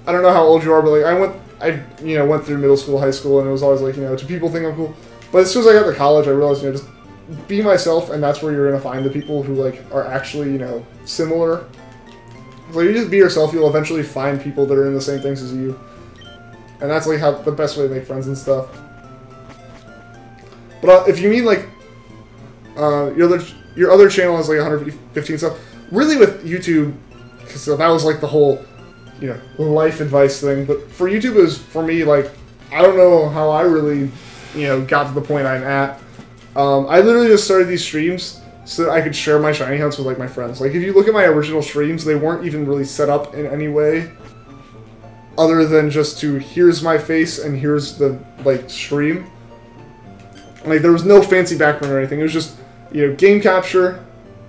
I don't know how old you are, but, like, I went through middle school, high school, and it was always, like, do people think I'm cool? But as soon as I got to college, I realized, just be myself, and that's where you're going to find the people who, like, are actually, similar. So you just be yourself, you'll eventually find people that are in the same things as you. And that's, like, the best way to make friends and stuff. But if you mean, like, your other channel has, like, 115 stuff, really with YouTube, because that was, like, the whole, life advice thing. But for YouTube, it was, for me, like, I don't know how I really, got to the point I'm at. I literally just started these streams so that I could share my shiny hunts with, like, my friends. Like, if you look at my original streams, they weren't even really set up in any way other than just to, here's my face and here's the, like, stream. Like, there was no fancy background or anything. It was just, game capture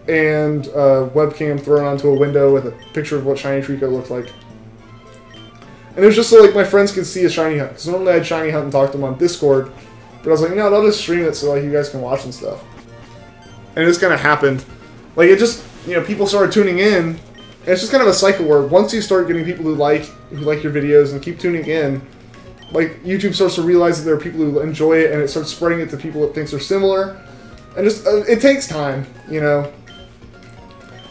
and webcam thrown onto a window with a picture of what shiny Treecko looked like. And it was just so, like, my friends could see a shiny hunt. Because normally I'd shiny hunt and talk to them on Discord. But I was like, no, I'll just stream it so, like, you guys can watch and stuff. And it just kind of happened. Like, it just, people started tuning in. And it's just kind of a cycle where once you start getting people who like your videos and keep tuning in, like, YouTube starts to realize that there are people who enjoy it, and it starts spreading it to people it thinks are similar. And just, it takes time,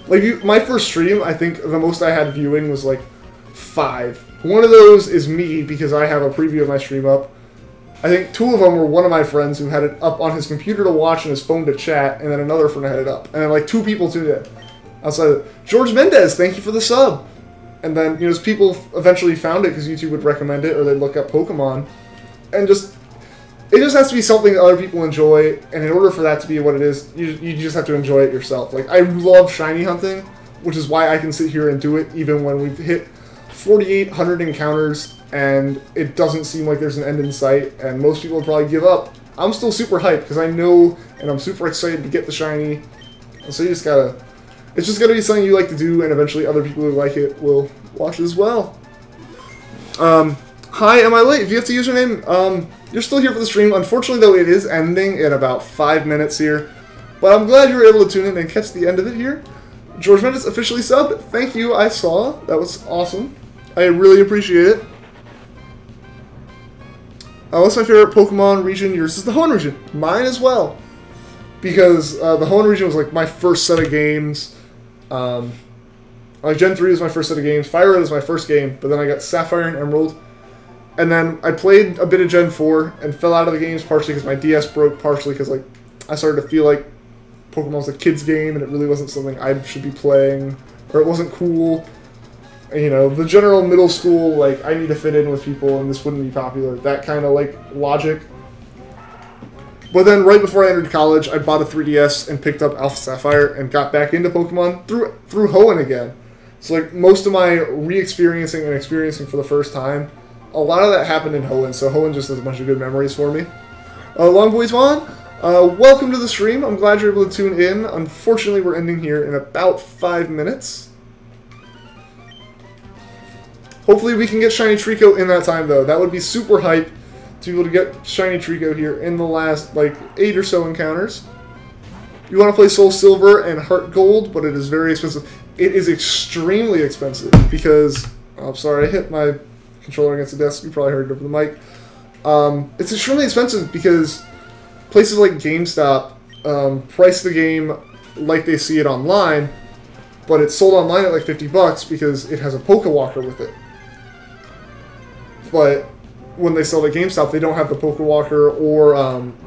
Like, my first stream, I think the most I had viewing was, like, 5. One of those is me, because I have a preview of my stream up. I think 2 of them were one of my friends who had it up on his computer to watch and his phone to chat, and then another friend had it up. And then, like, 2 people tuned in. Outside of George Mendez, thank you for the sub. And then, as people eventually found it because YouTube would recommend it, or they'd look up Pokemon. And it just has to be something that other people enjoy, and in order for that to be what it is, you just have to enjoy it yourself. Like, I love shiny hunting, which is why I can sit here and do it even when we've hit 4,800 encounters, and it doesn't seem like there's an end in sight, and most people would probably give up. I'm still super hyped, because I know, and I'm super excited to get the shiny, and so it's just gotta be something you like to do, and eventually other people who like it will watch it as well. Hi, am I late? If you have to use your name, you're still here for the stream. Unfortunately, though, it is ending in about 5 minutes here, but I'm glad you were able to tune in and catch the end of it here. George Mendes officially subbed. Thank you, I saw. That was awesome. I really appreciate it. What's my favorite Pokemon region? Yours is the Hoenn region. Mine as well. Because the Hoenn region was like my first set of games. Like Gen 3 was my first set of games. Fire Red was my first game. But then I got Sapphire and Emerald. And then I played a bit of Gen 4 and fell out of the games partially because my DS broke, partially because like I started to feel like Pokemon was a kid's game and it really wasn't something I should be playing. Or it wasn't cool. The general middle school, like, I need to fit in with people and this wouldn't be popular. That kind of, like, logic. But then right before I entered college, I bought a 3DS and picked up Alpha Sapphire and got back into Pokemon through Hoenn again. So, like, most of my re-experiencing and experiencing for the first time, a lot of that happened in Hoenn, so Hoenn just has a bunch of good memories for me. Long Boys Vaughn, Welcome to the stream. I'm glad you're able to tune in. Unfortunately, we're ending here in about 5 minutes. Hopefully we can get Shiny Treecko in that time, though. That would be super hype to be able to get Shiny Treecko here in the last, like, 8 or so encounters. You want to play Soul Silver and Heart Gold, but it is very expensive. It is extremely expensive because... Oh, I'm sorry, I hit my controller against the desk. You probably heard it over the mic. It's extremely expensive because places like GameStop price the game like they see it online, but it's sold online at like $50 because it has a Pokewalker with it. But when they sell at GameStop, they don't have the Pokewalker or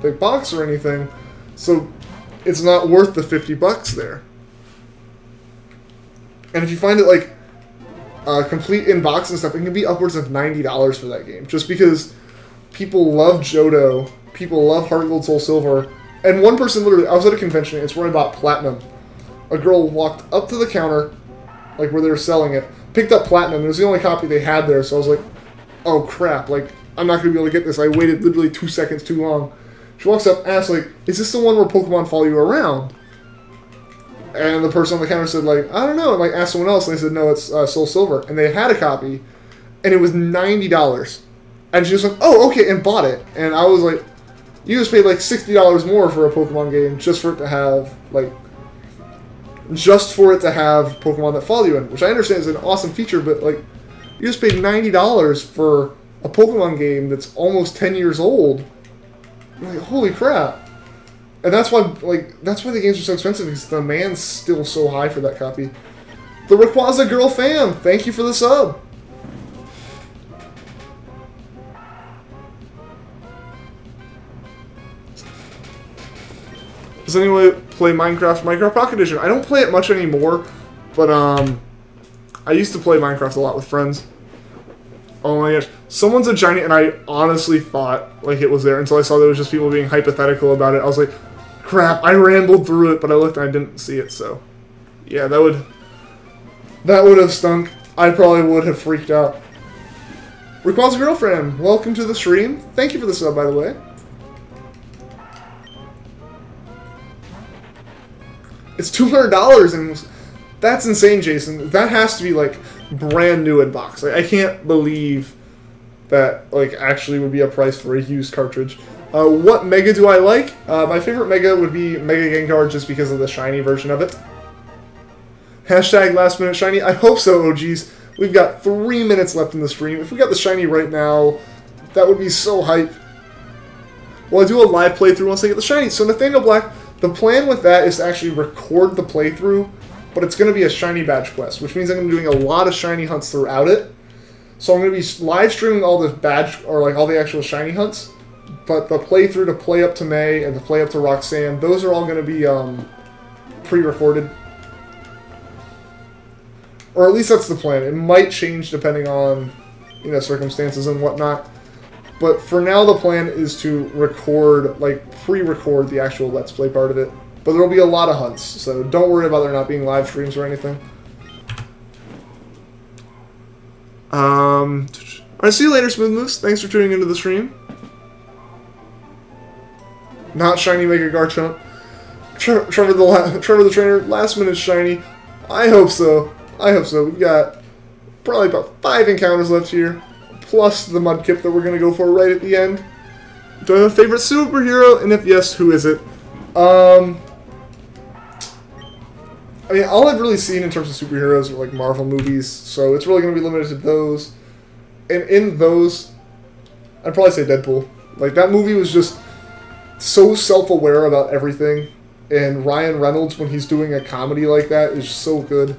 the box or anything, so it's not worth the $50 there. And if you find it like complete in box and stuff, it can be upwards of $90 for that game, just because people love Johto, people love Heart Gold, Soul Silver, and one person literally, I was at a convention, it's where I bought Platinum. A girl walked up to the counter, like where they were selling it, picked up Platinum, it was the only copy they had there, so I was like, oh crap, like, I'm not going to be able to get this. I waited literally 2 seconds too long. She walks up, asks, like, is this the one where Pokemon follow you around? And the person on the counter said, like, I don't know, and like asked someone else, and they said, no, it's Soul Silver. And they had a copy, and it was $90. And she was like, oh, okay, and bought it. And I was like, you just paid like $60 more for a Pokemon game just for it to have, like, just for it to have Pokemon that follow you in, which I understand is an awesome feature, but, like, you just paid $90 for a Pokemon game that's almost 10 years old. I'm like, holy crap. And that's why, like, that's why the games are so expensive, because the demand's still so high for that copy. The Rayquaza Girl Fam, thank you for the sub. Does anyone play Minecraft Pocket Edition? I don't play it much anymore, but I used to play Minecraft a lot with friends. Oh my gosh. Someone's a giant, and I honestly thought like it was there until I saw there was just people being hypothetical about it. I was like, crap, I rambled through it, but I looked and I didn't see it, so yeah, that would have stunk. I probably would have freaked out. Rayquaza Girlfriend, welcome to the stream. Thank you for the sub, by the way. It's $200, and that's insane, Jason. That has to be like brand new in box. Like, I can't believe that like actually would be a price for a used cartridge. What Mega do I like? My favorite Mega would be Mega Gengar, just because of the shiny version of it. Hashtag last minute shiny. I hope so, OGs. We've got 3 minutes left in the stream. If we got the shiny right now, that would be so hype. Well, I do a live playthrough once I get the shiny. So Nathaniel Black, the plan with that is to actually record the playthrough, but it's going to be a shiny badge quest, which means I'm going to be doing a lot of shiny hunts throughout it. So I'm going to be live streaming all the badge, or like all the actual shiny hunts, but the playthrough to play up to May and to play up to Roxanne, those are all going to be pre-recorded. Or at least that's the plan. It might change depending on, you know, circumstances and whatnot. But for now, the plan is to record, like, pre-record the actual Let's Play part of it. But there will be a lot of hunts, so don't worry about there not being live streams or anything. Alright, see you later, Smooth Moose. Thanks for tuning into the stream. Not shiny Mega Garchomp. Trevor the Trainer, last minute shiny. I hope so. I hope so. We've got probably about 5 encounters left here, plus the Mudkip that we're going to go for right at the end. Do I have a favorite superhero? And if yes, who is it? I mean, all I've really seen in terms of superheroes are like Marvel movies, so it's really going to be limited to those. And in those, I'd probably say Deadpool. Like, that movie was just so self-aware about everything, and Ryan Reynolds, when he's doing a comedy like that, is so good.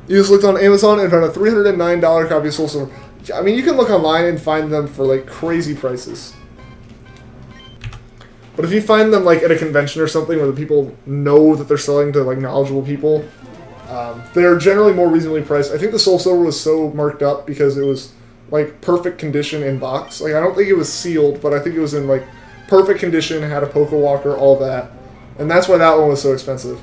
You just looked on Amazon and found a $309 copy of Soul Silver. I mean, you can look online and find them for, like, crazy prices. But if you find them, like, at a convention or something where the people know that they're selling to, like, knowledgeable people, they're generally more reasonably priced. I think the Soul Silver was so marked up because it was, like, perfect condition in box. Like, I don't think it was sealed, but I think it was in, like, perfect condition, had a Pokewalker, all that. And that's why that one was so expensive.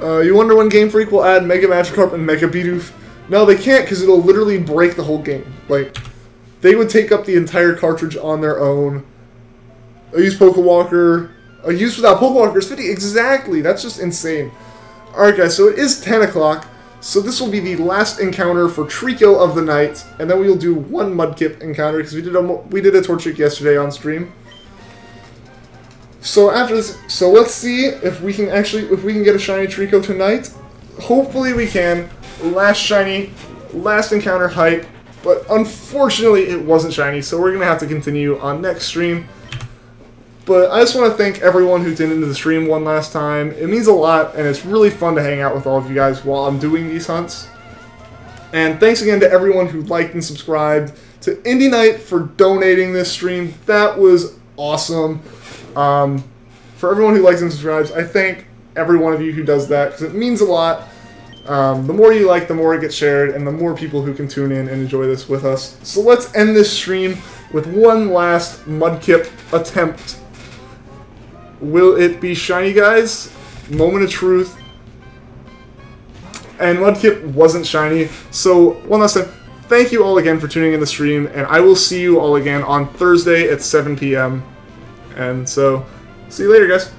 You wonder when Game Freak will add Mega Magikarp and Mega Bidoof? No, they can't because it'll literally break the whole game. Like, they would take up the entire cartridge on their own. A used Pokewalker. A used without Pokewalker is 50. Exactly. That's just insane. Alright, guys. So it is 10 o'clock. So this will be the last encounter for Treecko of the night. And then we'll do one Mudkip encounter because we did a Torchic yesterday on stream. So after this, so let's see if we can get a shiny Treecko tonight. Hopefully we can. Last encounter hype, but unfortunately it wasn't shiny, so we're gonna have to continue on next stream. But I just want to thank everyone who tuned into the stream one last time. It means a lot, and it's really fun to hang out with all of you guys while I'm doing these hunts. And thanks again to everyone who liked and subscribed. To Indie Knight for donating this stream. That was awesome. For everyone who likes and subscribes, I thank every one of you who does that, because it means a lot. The more you like, the more it gets shared, and the more people who can tune in and enjoy this with us. So let's end this stream with one last Mudkip attempt. Will it be shiny, guys? Moment of truth. And Mudkip wasn't shiny. So, one last time, thank you all again for tuning in the stream, and I will see you all again on Thursday at 7 p.m. And so, see you later, guys.